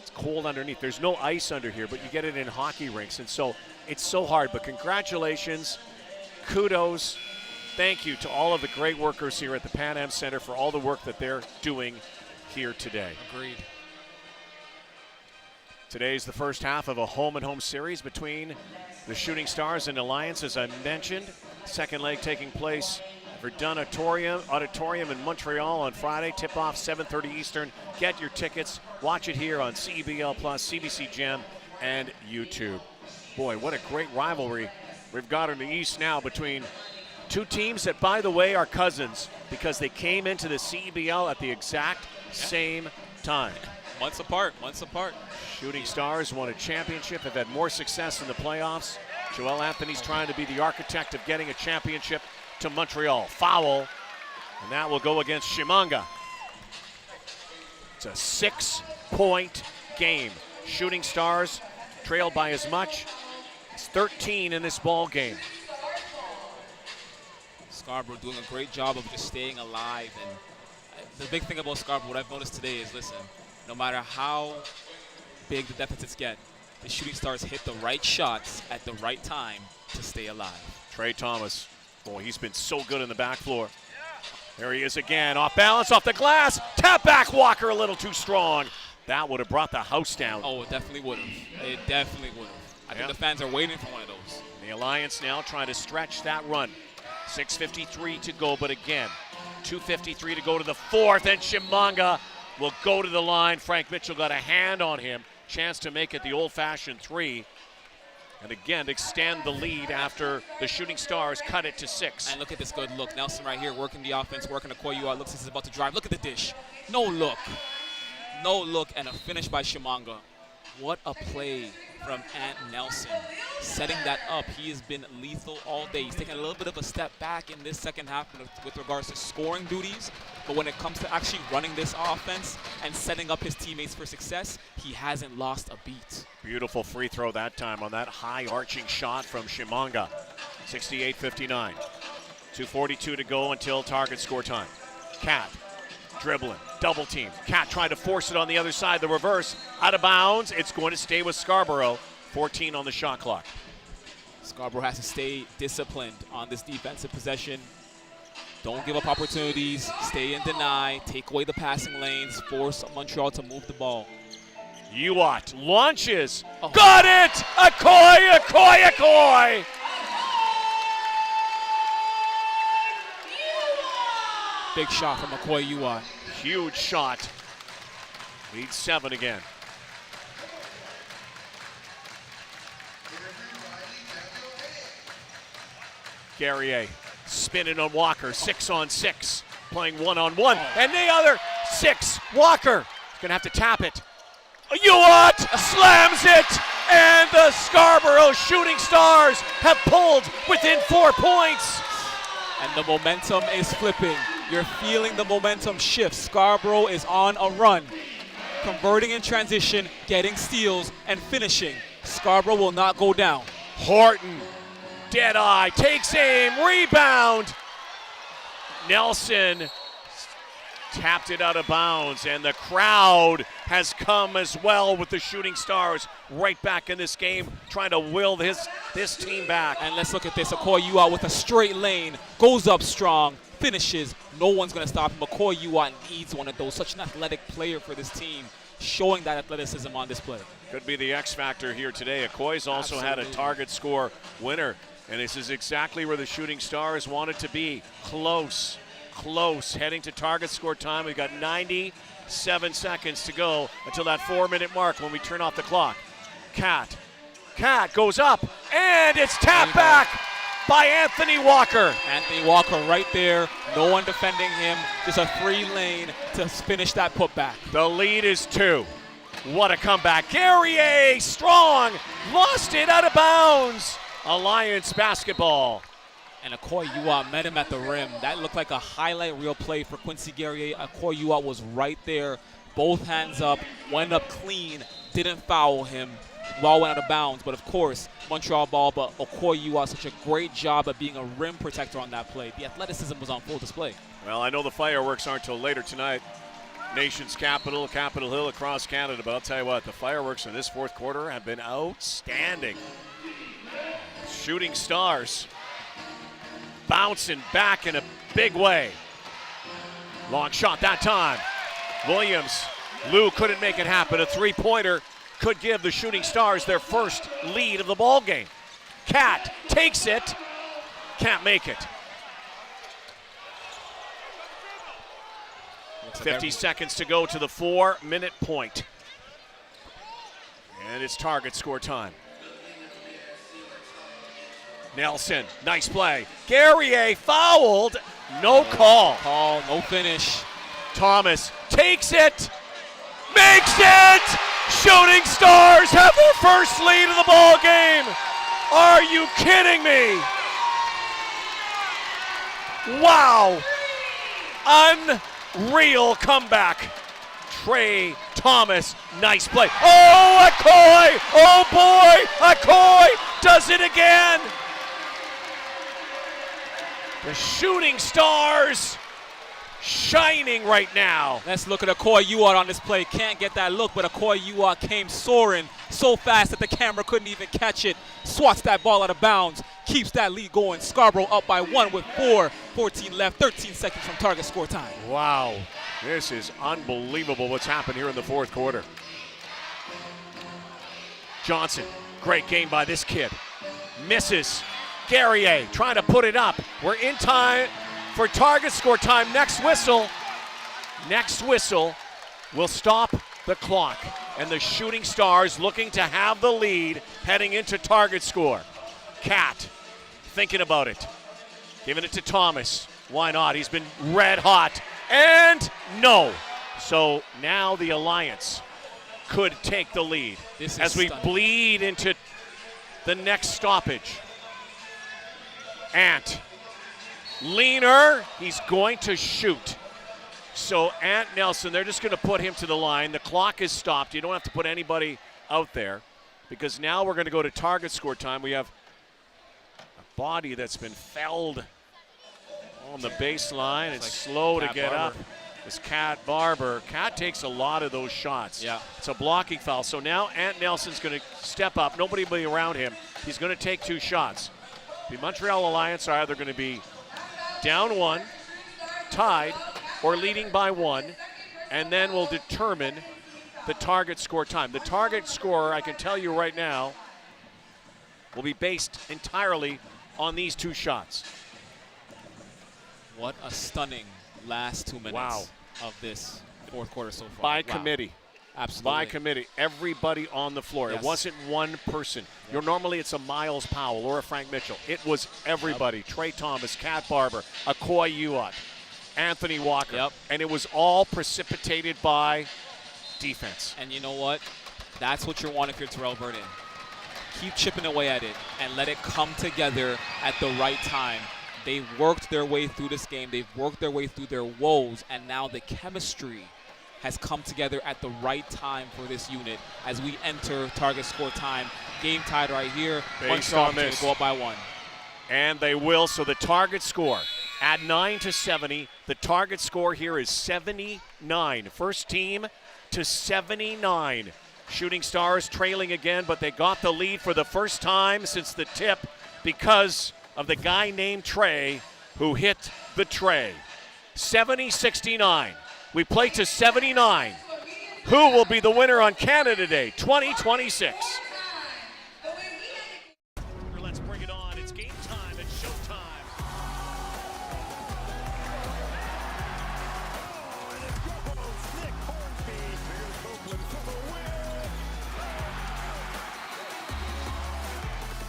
It's cold underneath. There's no ice under here, but you get it in hockey rinks, and so it's so hard. But congratulations, kudos, thank you to all of the great workers here at the Pan Am Center for all the work that they're doing here today. Agreed. Today's the first half of a home-and-home series between the Shooting Stars and Alliance, as I mentioned. Second leg taking place for Dunn Auditorium in Montreal on Friday. Tip-off 7:30 Eastern. Get your tickets. Watch it here on CEBL Plus, CBC Gem, and YouTube. Boy, what a great rivalry we've got in the East now between two teams that, by the way, are cousins because they came into the CEBL at the exact same time. Months apart, months apart. Shooting Stars won a championship, have had more success in the playoffs. Joel Anthony's trying to be the architect of getting a championship to Montreal. Foul, and that will go against Shimanga. It's a 6-point game. Shooting Stars trailed by as much as 13 in this ball game. Scarborough doing a great job of just staying alive. And the big thing about Scarborough, what I've noticed today is, listen, no matter how big the deficits get, the Shooting Stars hit the right shots at the right time to stay alive. Trey Thomas, boy, he's been so good in the back floor. There he is again, off balance, off the glass. Tap back Walker, a little too strong. That would have brought the house down. Oh, it definitely would have. It definitely would have. I think the fans are waiting for one of those. The Alliance now trying to stretch that run. 6:53 to go, but again, 2:53 to go to the fourth, and Shimanga will go to the line. Frank Mitchell got a hand on him. Chance to make it the old-fashioned 3. And again, extend the lead after the Shooting Stars cut it to 6. And look at this good look. Nelson right here working the offense, working the Koyua. Looks like he's about to drive. Look at the dish. No look. No look, and a finish by Shimanga. What a play from Ant Nelson. Setting that up. He has been lethal all day. He's taken a little bit of a step back in this second half with regards to scoring duties. But when it comes to actually running this offense and setting up his teammates for success, he hasn't lost a beat. Beautiful free throw that time on that high arching shot from Shimanga. 68-59. 2:42 to go until target score time. Cat dribbling, double team. Cat trying to force it on the other side, the reverse, out of bounds. It's going to stay with Scarborough. 14 on the shot clock. Scarborough has to stay disciplined on this defensive possession. Don't give up opportunities, stay and deny, take away the passing lanes, force Montreal to move the ball. Uat launches, got it! Akoy, Akoy, Akoy! Big shot from Akoy Uat. Huge shot. Lead 7 again. Guerrier spinning on Walker, 6-on-6, playing 1-on-1, and the other 6. Walker gonna have to tap it. Uat slams it, and the Scarborough Shooting Stars have pulled within 4 points. And the momentum is flipping. You're feeling the momentum shift. Scarborough is on a run, converting in transition, getting steals, and finishing. Scarborough will not go down. Horton, dead eye, takes aim, rebound. Nelson tapped it out of bounds, and the crowd has come as well with the Shooting Stars right back in this game, trying to will this team back. And let's look at this. Akoy Uat with a straight lane, goes up strong, finishes. No one's going to stop him. Akoy Uat needs one of those. Such an athletic player for this team, showing that athleticism on display. Could be the X factor here today. Akoy's also had a target score winner, and this is exactly where the Shooting Stars wanted to be. Close, heading to target score time. We've got 97 seconds to go until that 4-minute mark when we turn off the clock. Cat goes up, and it's tapped back by Anthony Walker. Anthony Walker right there, no one defending him, just a free lane to finish that putback. The lead is 2. What a comeback. Guerrier, strong, lost it out of bounds. Alliance basketball. And Akoy Uat met him at the rim. That looked like a highlight reel play for Quincy Guerrier. Akoy Uat was right there, both hands up, went up clean, didn't foul him. Ball went out of bounds, but of course, Montreal ball, but Akoy Uat such a great job at being a rim protector on that play. The athleticism was on full display. Well, I know the fireworks aren't till later tonight. Nation's capital, Capitol Hill across Canada, but I'll tell you what, the fireworks in this fourth quarter have been outstanding. Shooting Stars bouncing back in a big way. Long shot that time. Williams, Lou couldn't make it happen. A 3-pointer could give the Shooting Stars their first lead of the ball game. Cat takes it, can't make it. 50 seconds to go to the 4-minute point. And it's target score time. Nelson, nice play. Guerrier fouled, no call. No finish. Thomas takes it, makes it! Shooting Stars have their first lead of the ball game. Are you kidding me? Wow. Unreal comeback. Trey Thomas, nice play. Oh, Akoy! Oh boy, Akoy does it again! The Shooting Stars shining right now. Let's look at Akoy Uart on this play. Can't get that look, but Akoy Uart came soaring so fast that the camera couldn't even catch it. Swats that ball out of bounds, keeps that lead going. Scarborough up by 1 with 4:14 left, 13 seconds from target score time. Wow, this is unbelievable what's happened here in the fourth quarter. Johnson, great game by this kid. Misses. Guerrier trying to put it up. We're in time for target score time. Next whistle will stop the clock. And the Shooting Stars looking to have the lead heading into target score. Cat thinking about it. Giving it to Thomas. Why not? He's been red hot. And no. So now the Alliance could take the lead as we bleed into the next stoppage. Ant. Leaner, he's going to shoot. So Ant Nelson, they're just going to put him to the line. The clock is stopped. You don't have to put anybody out there because now we're going to go to target score time. We have a body that's been felled on the baseline. It's slow to get up. It's Cat Barber. Cat takes a lot of those shots. Yeah. It's a blocking foul. So now Ant Nelson's going to step up. Nobody will be around him. He's going to take 2 shots. The Montreal Alliance are either going to be down 1, tied, or leading by 1, and then we'll determine the target score time. The target score, I can tell you right now, will be based entirely on these 2 shots. What a stunning last 2 minutes of this fourth quarter so far. By committee. Absolutely. By committee. Everybody on the floor. Yes. It wasn't one person. Normally it's a Miles Powell or a Frank Mitchell. It was everybody. Trey Thomas, Cat Barber, Akoy Uart, Anthony Walker. Yep. And it was all precipitated by defense. And you know what? That's what you want if you're Terrell Vernon. Keep chipping away at it and let it come together at the right time. They worked their way through this game. They've worked their way through their woes, and now the chemistry has come together at the right time for this unit as we enter target score time. Game tied right here. Based on this. Go up by 1. And they will. So the target score at 9-70. The target score here is 79. First team to 79. Shooting Stars trailing again, but they got the lead for the first time since the tip because of the guy named Trey who hit the tray. 70-69. We play to 79. Who will be the winner on Canada Day 2026? Let's bring it on. It's game time. It's showtime.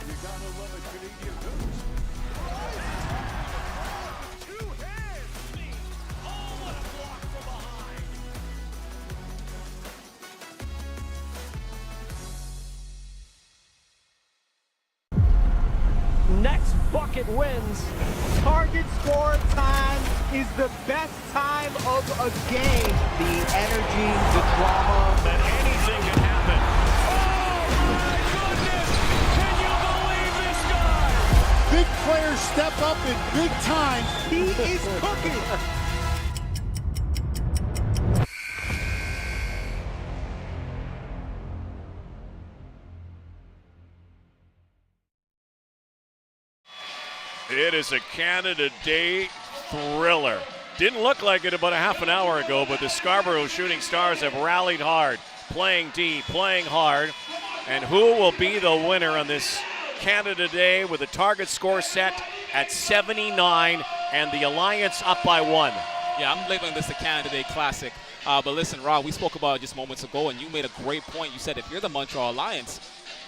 You gotta love a Canadian hoops. Next bucket wins. Target score time is the best time of a game. The energy, the drama. That anything can happen. Oh my goodness! Can you believe this guy? Big players step up in big time. He is cooking. It is a Canada Day thriller. Didn't look like it about a half an hour ago, but the Scarborough Shooting Stars have rallied hard, playing deep, playing hard. And who will be the winner on this Canada Day with a target score set at 79 and the Alliance up by 1? Yeah, I'm labeling this the Canada Day Classic. But listen, Rob, we spoke about it just moments ago, and you made a great point. You said if you're the Montreal Alliance,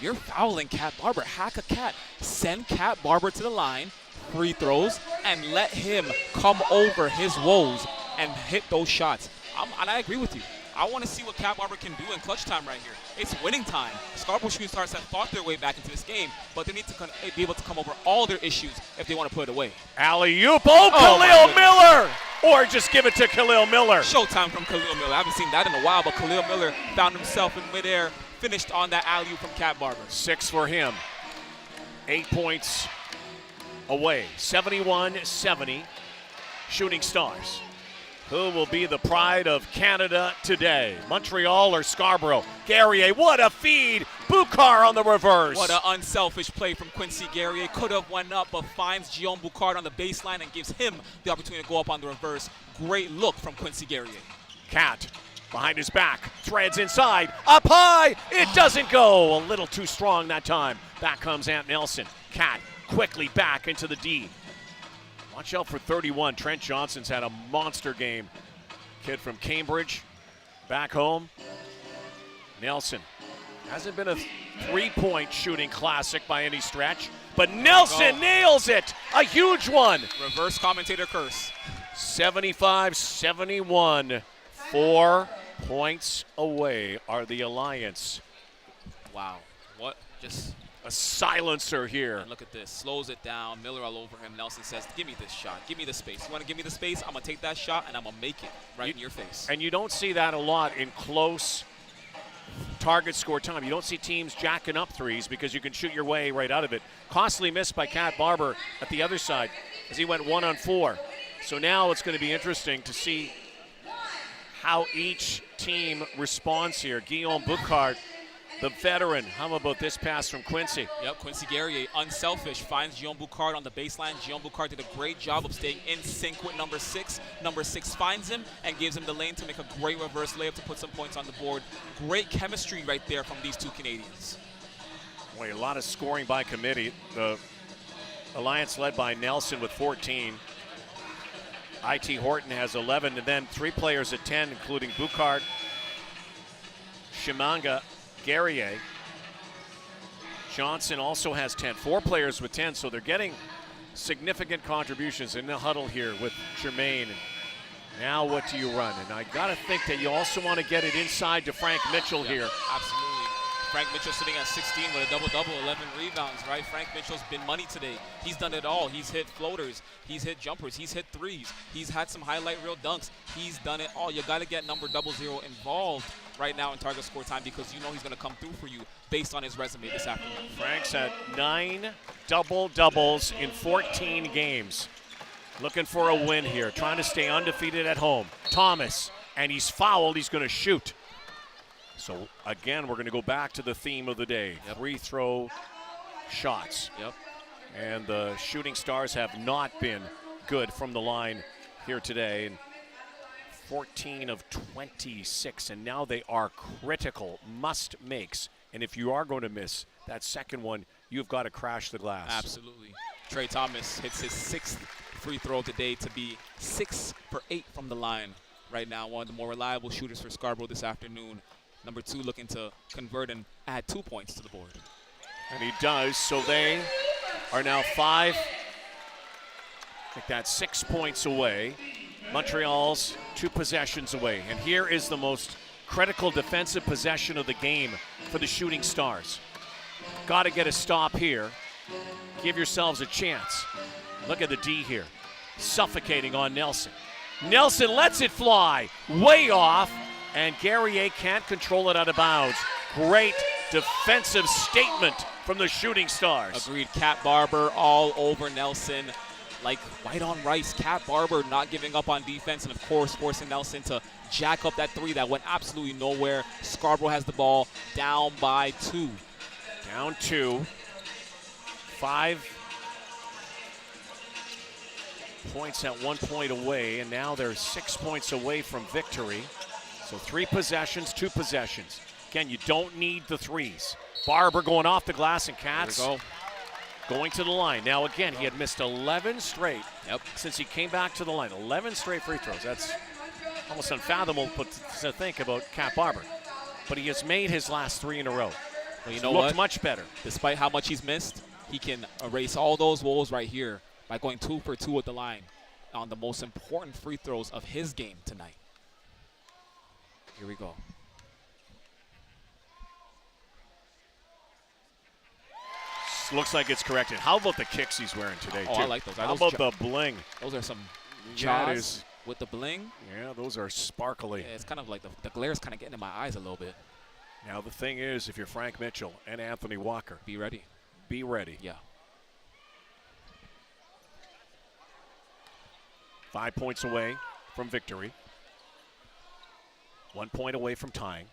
you're fouling Cat Barber. Hack a Cat. Send Cat Barber to the line, free throws, and let him come over his woes and hit those shots. And I agree with you. I want to see what Cat Barber can do in clutch time right here. It's winning time. Scarborough Shooting Stars have fought their way back into this game, but they need to be able to come over all their issues if they want to put it away. Alley-oop. Oh, Khalil Miller! or just give it to Khalil Miller. Showtime from Khalil Miller. I haven't seen that in a while, but Khalil Miller found himself in midair, finished on that alley-oop from Cat Barber. 6 for him. 8 points away. 71-70. Shooting Stars. Who will be the pride of Canada today? Montreal or Scarborough? Guerrier, what a feed! Boucard on the reverse. What an unselfish play from Quincy Guerrier. Could have went up, but finds Guillaume Boucard on the baseline and gives him the opportunity to go up on the reverse. Great look from Quincy Guerrier. Cat behind his back, threads inside, up high, it doesn't go. A little too strong that time. Back comes Ant Nelson. Cat quickly back into the D. Watch out for 31. Trent Johnson's had a monster game. Kid from Cambridge, back home. Nelson hasn't been a three-point shooting classic by any stretch, but Nelson nails it. A huge one. Reverse commentator curse. 75-71. 4 points away are the Alliance. Wow. What just a silencer here. And look at this. Slows it down. Miller all over him. Nelson says, give me this shot. Give me the space. You want to give me the space? I'm going to take that shot, and I'm going to make it right in your face. And you don't see that a lot in close target score time. You don't see teams jacking up threes because you can shoot your way right out of it. Costly miss by Cat Barber at the other side as he went 1 on 4. So now it's going to be interesting to see how each team responds here. Guillaume Boucard, the veteran. How about this pass from Quincy? Yep, Quincy Guerrier, unselfish, finds Guillaume Boucard on the baseline. Guillaume Boucard did a great job of staying in sync with number 6. Number 6 finds him and gives him the lane to make a great reverse layup to put some points on the board. Great chemistry right there from these two Canadians. Boy, a lot of scoring by committee. The Alliance led by Nelson with 14. I.T. Horton has 11, and then 3 players at 10, including Boucard, Shimanga, Guerrier. Johnson also has 10. 4 players with 10, so they're getting significant contributions in the huddle here with Jermaine. And now what do you run? And I got to think that you also want to get it inside to Frank Mitchell here. Absolutely. Frank Mitchell sitting at 16 with a double-double, 11 rebounds, right? Frank Mitchell's been money today. He's done it all. He's hit floaters. He's hit jumpers. He's hit threes. He's had some highlight reel dunks. He's done it all. You got to get number 00 involved right now in target score time because you know he's going to come through for you based on his resume this afternoon. Frank's had 9 double-doubles in 14 games. Looking for a win here, trying to stay undefeated at home. Thomas, and he's fouled. He's going to shoot. So, again, we're going to go back to the theme of the day. Free throw shots. Yep. And the Shooting Stars have not been good from the line here today. And 14 of 26, and now they are critical must-makes. And if you are going to miss that second one, you've got to crash the glass. Absolutely. Trey Thomas hits his 6th free throw today to be 6 for 8 from the line right now. One of the more reliable shooters for Scarborough this afternoon. Number 2 looking to convert and add 2 points to the board. And he does, so they are now 5, I think that's 6 points away. Montreal's 2 possessions away. And here is the most critical defensive possession of the game for the Shooting Stars. Got to get a stop here. Give yourselves a chance. Look at the D here. Suffocating on Nelson. Nelson lets it fly. Way off. And Guerrier can't control it out of bounds. Great defensive statement from the Shooting Stars. Agreed. Cat Barber all over Nelson. Like white on rice. Cat Barber not giving up on defense and, of course, forcing Nelson to jack up that 3 that went absolutely nowhere. Scarborough has the ball down by 2. Down 2. 5 points at 1 point away, and now they're 6 points away from victory. So 3 possessions, 2 possessions. Again, you don't need the threes. Barber going off the glass, and Katz going to the line. Now, again, he had missed 11 straight since he came back to the line. 11 straight free throws. That's almost unfathomable to think about Cat Barber. But he has made his last 3 in a row. Well, you know looked what? Much better. Despite how much he's missed, he can erase all those woes right here by going 2 for 2 at the line on the most important free throws of his game tonight. Here we go. Looks like it's corrected. How about the kicks he's wearing today, too? I like those. How about the bling? Those are some That jaws. is with the bling. Yeah, those are sparkly. Yeah, it's kind of like the glare is kind of getting in my eyes a little bit. Now the thing is, if you're Frank Mitchell and Anthony Walker, be ready. Be ready. Yeah. 5 points away from victory. 1 point away from tying.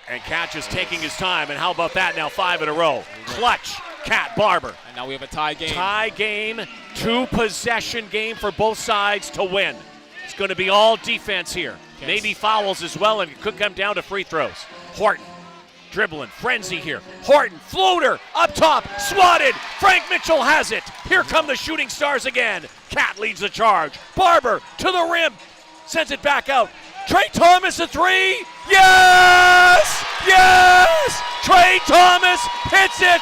And Cat just taking his time, and how about that now, 5 in a row. Clutch, Cat Barber. And now we have a tie game. Tie game, 2-possession game for both sides to win. It's going to be all defense here. Maybe fouls as well, and it could come down to free throws. Horton dribbling, frenzy here. Horton, floater, up top, swatted. Frank Mitchell has it. Here come the Shooting Stars again. Cat leads the charge. Barber to the rim, sends it back out. Trey Thomas a 3. Yes! Yes! Trey Thomas hits it.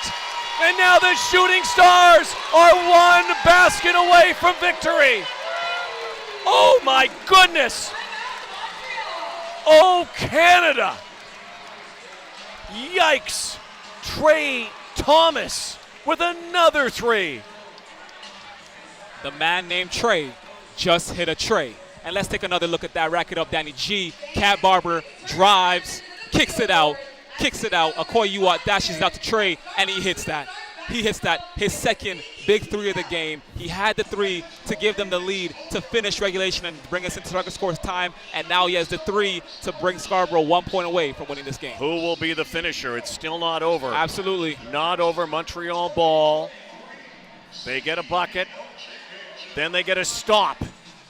And now the Shooting Stars are 1 basket away from victory. Oh my goodness. Oh, Canada. Yikes. Trey Thomas with another 3. The man named Trey just hit a tray. And let's take another look at that. Rack it up, Danny G. Cat Barber drives, kicks it out. Akoy Uwat dashes it out to Trey, and he hits that. His second big 3 of the game. He had the 3 to give them the lead to finish regulation and bring us into target scores time. And now he has the 3 to bring Scarborough 1 point away from winning this game. Who will be the finisher? It's still not over. Absolutely. Not over. Montreal ball. They get a bucket. Then they get a stop.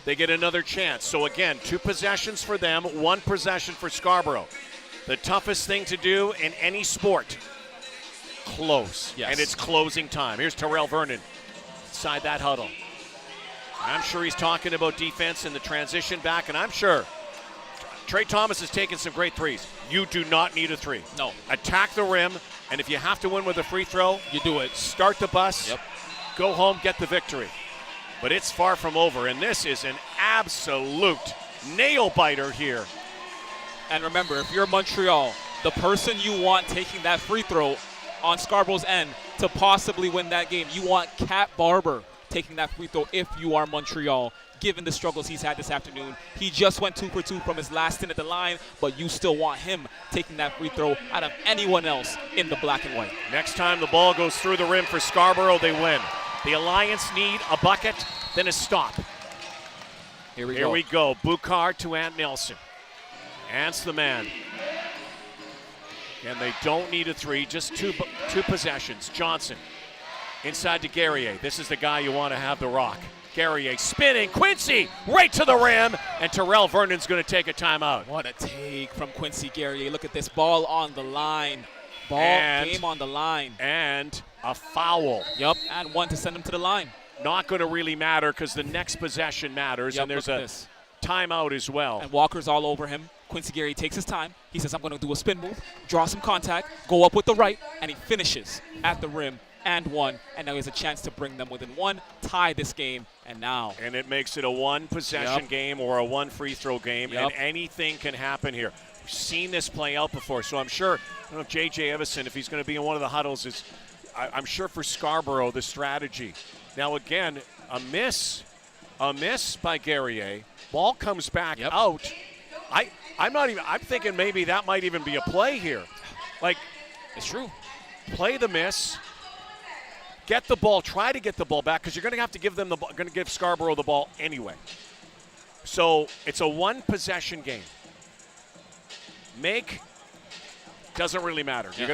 They get another chance. So again, 2 possessions for them, 1 possession for Scarborough. The toughest thing to do in any sport. Close. Yes. And it's closing time. Here's Terrell Vernon inside that huddle. I'm sure he's talking about defense and the transition back, and I'm sure Trey Thomas has taken some great 3s. You do not need a 3. No. Attack the rim, and if you have to win with a free throw, you do it. Start the bus, Yep. Go home, get the victory. But it's far from over, and this is an absolute nail-biter here. And remember, if you're Montreal, the person you want taking that free throw on Scarborough's end to possibly win that game, you want Cat Barber taking that free throw if you are Montreal, given the struggles he's had this afternoon. He just went 2 for 2 from his last stint at the line, but you still want him taking that free throw out of anyone else in the black and white. Next time the ball goes through the rim for Scarborough, they win. The Alliance need a bucket, then a stop. Here we go. Bukar to Ant Nelson. Ant's the man. And they don't need a 3, just two possessions. Johnson inside to Guerrier. This is the guy you want to have the rock. Guerrier spinning. Quincy right to the rim. And Terrell Vernon's going to take a timeout. What a take from Quincy Guerrier. Look at this ball on the line. Game on the line. And a foul. Yep, and 1 to send him to the line. Not going to really matter because the next possession matters. Yep, and there's a timeout as well. And Walker's all over him. Quincy Guerrier takes his time. He says, I'm going to do a spin move, draw some contact, go up with the right, and he finishes at the rim and 1. And now he has a chance to bring them within 1, tie this game, and now. And it makes it a 1 possession game or a 1 free throw game, Yep. and anything can happen here. We've seen this play out before, so I'm sure, I don't know if J.J. Evison, if he's going to be in one of the huddles, I'm sure for Scarborough, the strategy. Now again, a miss by Guerrier. Ball comes back out. I'm thinking maybe that might even be a play here. Like, it's true. Play the miss. Get the ball. Try to get the ball back because you're going to have to give them going to give Scarborough the ball anyway. So it's a 1 possession game. Doesn't really matter. Yeah.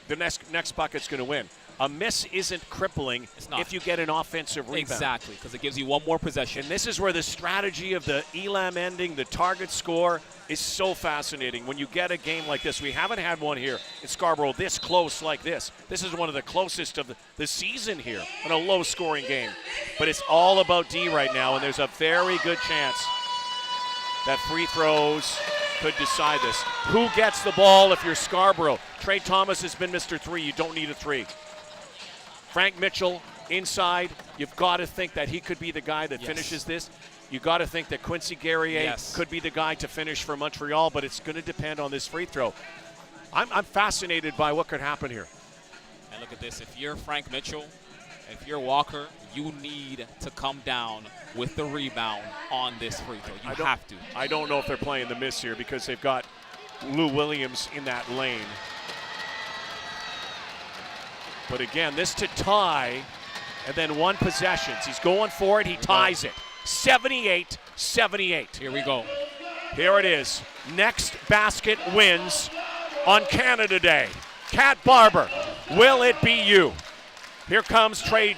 The next bucket's going to win. A miss isn't crippling if you get an offensive rebound. Exactly, because it gives you 1 more possession. And this is where the strategy of the Elam ending, the target score, is so fascinating. When you get a game like this, we haven't had one here in Scarborough this close like this. This is one of the closest of the season here in a low-scoring game. But it's all about D right now, and there's a very good chance that free throws could decide this. Who gets the ball if you're Scarborough? Trey Thomas has been Mr. 3. You don't need a 3. Frank Mitchell inside. You've got to think that he could be the guy that finishes this. You got to think that Quincy Guerrier could be the guy to finish for Montreal, but it's going to depend on this free throw. I'm fascinated by what could happen here. And look at this. If you're Frank Mitchell, if you're Walker, you need to come down with the rebound on this free throw. You have to. I don't know if they're playing the miss here because they've got Lou Williams in that lane. But again, this to tie, and then one possession. He's going for it. He ties it. 78-78. Here we go. Here it is. Next basket wins on Canada Day. Cat Barber, will it be you? Here comes Trey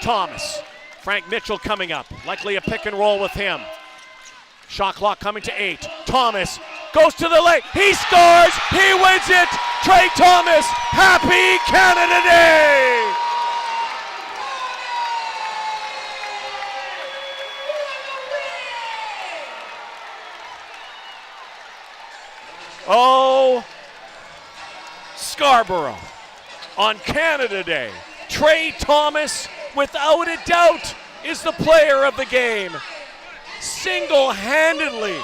Thomas. Frank Mitchell coming up. Likely a pick and roll with him. Shot clock coming to 8. Thomas goes to the lane. He scores. He wins it. Trey Thomas, happy Canada Day. Oh, Scarborough on Canada Day. Trey Thomas, without a doubt, is the player of the game. Single-handedly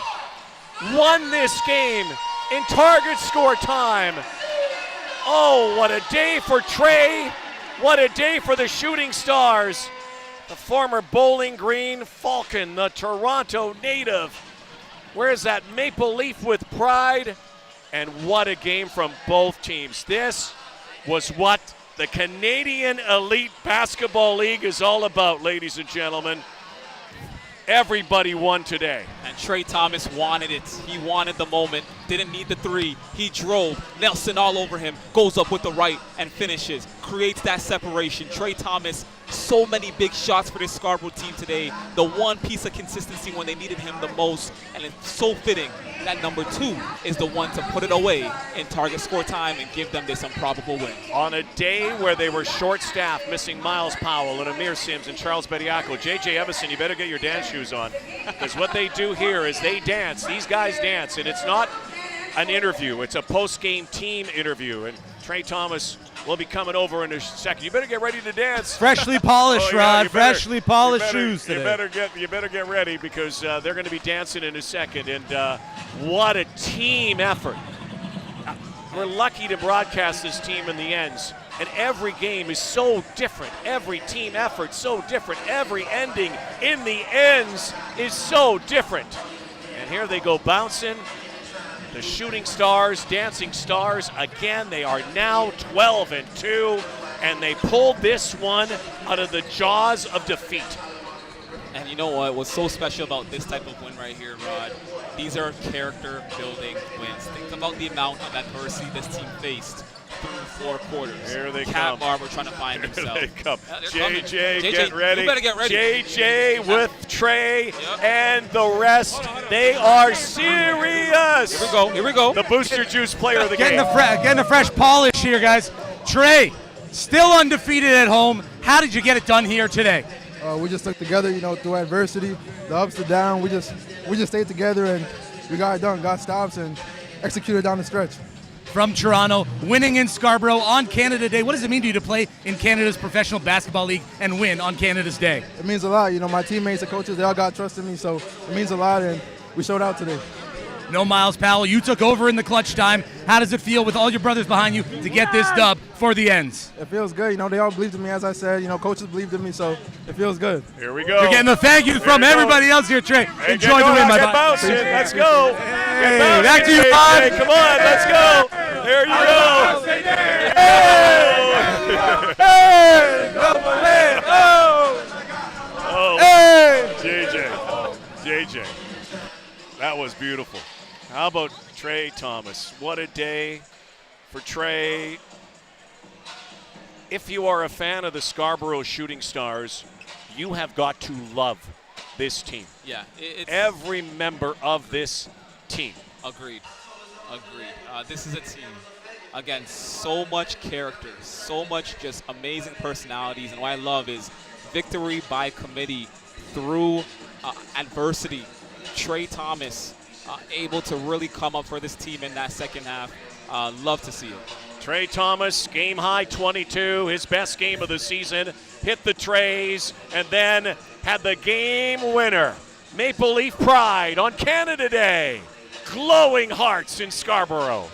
won this game in target score time. Oh, what a day for Trey. What a day for the Shooting Stars. The former Bowling Green Falcon, the Toronto native. Wears that maple leaf with pride. And what a game from both teams. This was what the Canadian Elite Basketball League is all about, ladies and gentlemen. Everybody won today. And Trey Thomas wanted it. He wanted the moment. Didn't need the three. He drove. Nelson all over him. Goes up with the right and finishes. Creates that separation. Trey Thomas, so many big shots for this Scarborough team today. The one piece of consistency when they needed him the most. And it's so fitting that number 2 is the one to put it away in target score time and give them this improbable win. On a day where they were short-staffed, missing Miles Powell and Amir Sims and Charles Bediaco, J.J. Evison, you better get your dance shoes on. Because what they do here is they dance. These guys dance. And it's not an interview. It's a post-game team interview. And Trey Thomas will be coming over in a second. You better get ready to dance. Freshly polished, Rod. Freshly polished shoes today. You better get ready because they're going to be dancing in a second. And what a team effort. We're lucky to broadcast this team in the ends. And every game is so different. Every team effort so different. Every ending in the ends is so different. And here they go bouncing. The Shooting Stars, Dancing Stars, again, they are now 12-2, and they pulled this one out of the jaws of defeat. And you know what? What's so special about this type of win right here, Rod? These are character-building wins. Think about the amount of adversity this team faced through 4 quarters. Here they Cat come. Barber trying to find himself. Here they come. JJ, get ready. You better get ready. JJ with Trey and the rest. They are serious. Here we go. The Booster Juice player of the game. Getting the fresh polish here, guys. Trey, still undefeated at home. How did you get it done here today? We just stuck together, through adversity, the ups, the downs. We just stayed together and we got it done, got stops and executed down the stretch. From Toronto, winning in Scarborough on Canada Day. What does it mean to you to play in Canada's professional basketball league and win on Canada's Day? It means a lot. My teammates and coaches, they all got trust in me, so it means a lot, and we showed out today. No Miles Powell, you took over in the clutch time. How does it feel with all your brothers behind you to get this dub for the ends? It feels good. They all believed in me, as I said. Coaches believed in me, so it feels good. Here we go. You're getting the thank yous from everybody else here, Trey. Enjoy the win, my buddy. Let's go. Hey, back to you, Bob. Hey, come on, let's go. There you go. Hey! Oh, hey! JJ. That was beautiful. How about Trey Thomas? What a day for Trey. If you are a fan of the Scarborough Shooting Stars, you have got to love this team. Yeah. Every member of this team. Agreed. This is a team. Again, so much character, so much just amazing personalities. And what I love is victory by committee through adversity. Trey Thomas able to really come up for this team in that second half. Love to see it. Trey Thomas, game high 22, his best game of the season. Hit the trays and then had the game winner. Maple Leaf Pride on Canada Day. Glowing hearts in Scarborough.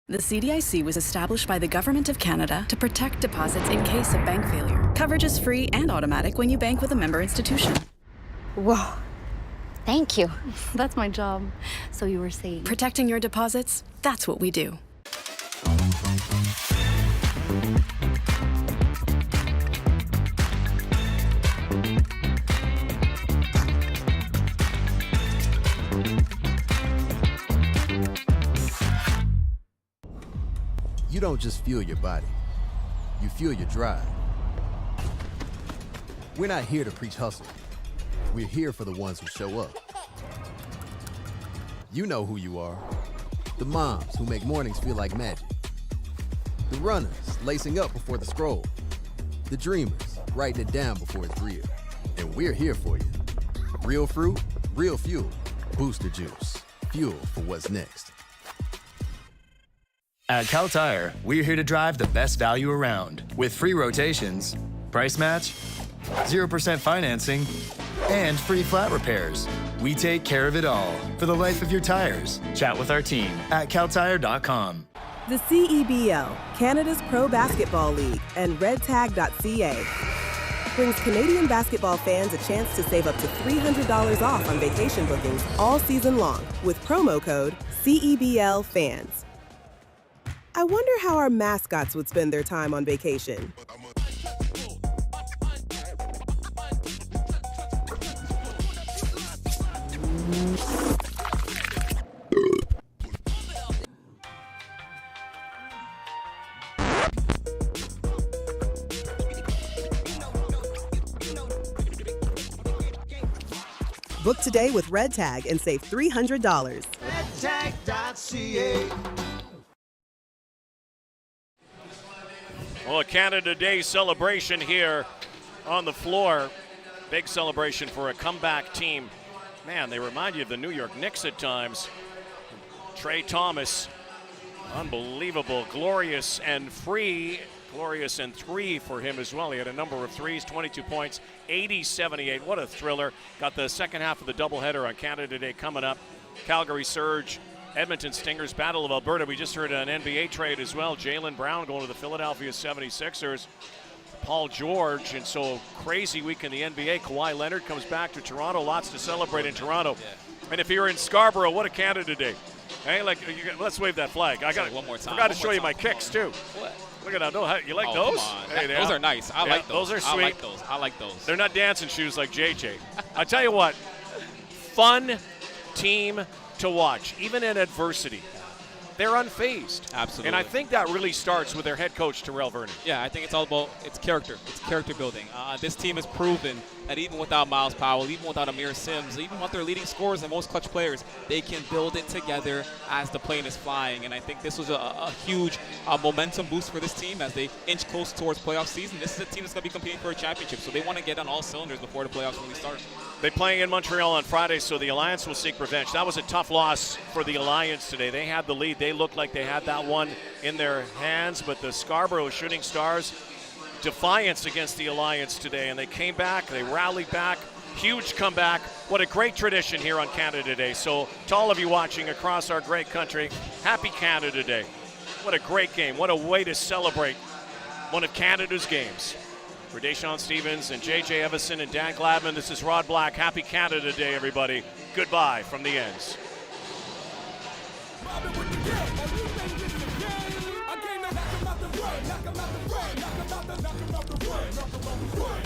The CDIC was established by the Government of Canada to protect deposits in case of bank failure. Coverage is free and automatic when you bank with a member institution. Whoa. Thank you. That's my job. So you were saying. Protecting your deposits, that's what we do. You don't just fuel your body, you fuel your drive. We're not here to preach hustle. We're here for the ones who show up. You know who you are. The moms who make mornings feel like magic. The runners lacing up before the scroll. The dreamers writing it down before it's real. And we're here for you. Real fruit, real fuel. Booster Juice. Fuel for what's next. At Cal Tire, we're here to drive the best value around with free rotations, price match, 0% financing, and free flat repairs. We take care of it all for the life of your tires. Chat with our team at caltire.com. The CEBL, Canada's Pro Basketball League, and redtag.ca brings Canadian basketball fans a chance to save up to $300 off on vacation bookings all season long with promo code CEBLFans. I wonder how our mascots would spend their time on vacation. Book today with Red Tag and save $300. Redtag.ca. Well, a Canada Day celebration here on the floor. Big celebration for a comeback team. Man, they remind you of the New York Knicks at times. Trey Thomas, unbelievable, glorious and free. Glorious and three for him as well. He had a number of threes, 22 points, 80-78. What a thriller. Got the second half of the doubleheader on Canada Day coming up. Calgary Surge, Edmonton Stingers, Battle of Alberta. We just heard an NBA trade as well. Jaylen Brown going to the Philadelphia 76ers. Paul George, and so crazy week in the NBA. Kawhi Leonard comes back to Toronto. Lots to celebrate in Toronto. And if you're in Scarborough, what a Canada Day. Hey, let's wave that flag. I got one more time. Forgot to show you my kicks too. What? Look at that. You like those? Hey, those are nice. I like those. Those are sweet. I like those. They're not dancing shoes like JJ. I tell you what, fun team to watch, even in adversity. They're unfazed. Absolutely. And I think that really starts with their head coach, Terrell Vernon. Yeah, I think it's all about character. It's character building. This team has proven that even without Miles Powell, even without Amir Sims, even with their leading scorers and most clutch players, they can build it together as the plane is flying. And I think this was a huge momentum boost for this team as they inch close towards playoff season. This is a team that's going to be competing for a championship, so they want to get on all cylinders before the playoffs really start. They're playing in Montreal on Friday, so the Alliance will seek revenge. That was a tough loss for the Alliance today. They had the lead. They looked like they had that one in their hands, but the Scarborough Shooting Stars, defiance against the Alliance today, and they came back. They rallied back. Huge comeback. What a great tradition here on Canada Day. So to all of you watching across our great country, happy Canada Day. What a great game. What a way to celebrate one of Canada's games. For Deshaun Stevens and J.J. Evison and Dan Gladman, this is Rod Black. Happy Canada Day, everybody. Goodbye from the ends. Knock him out the way.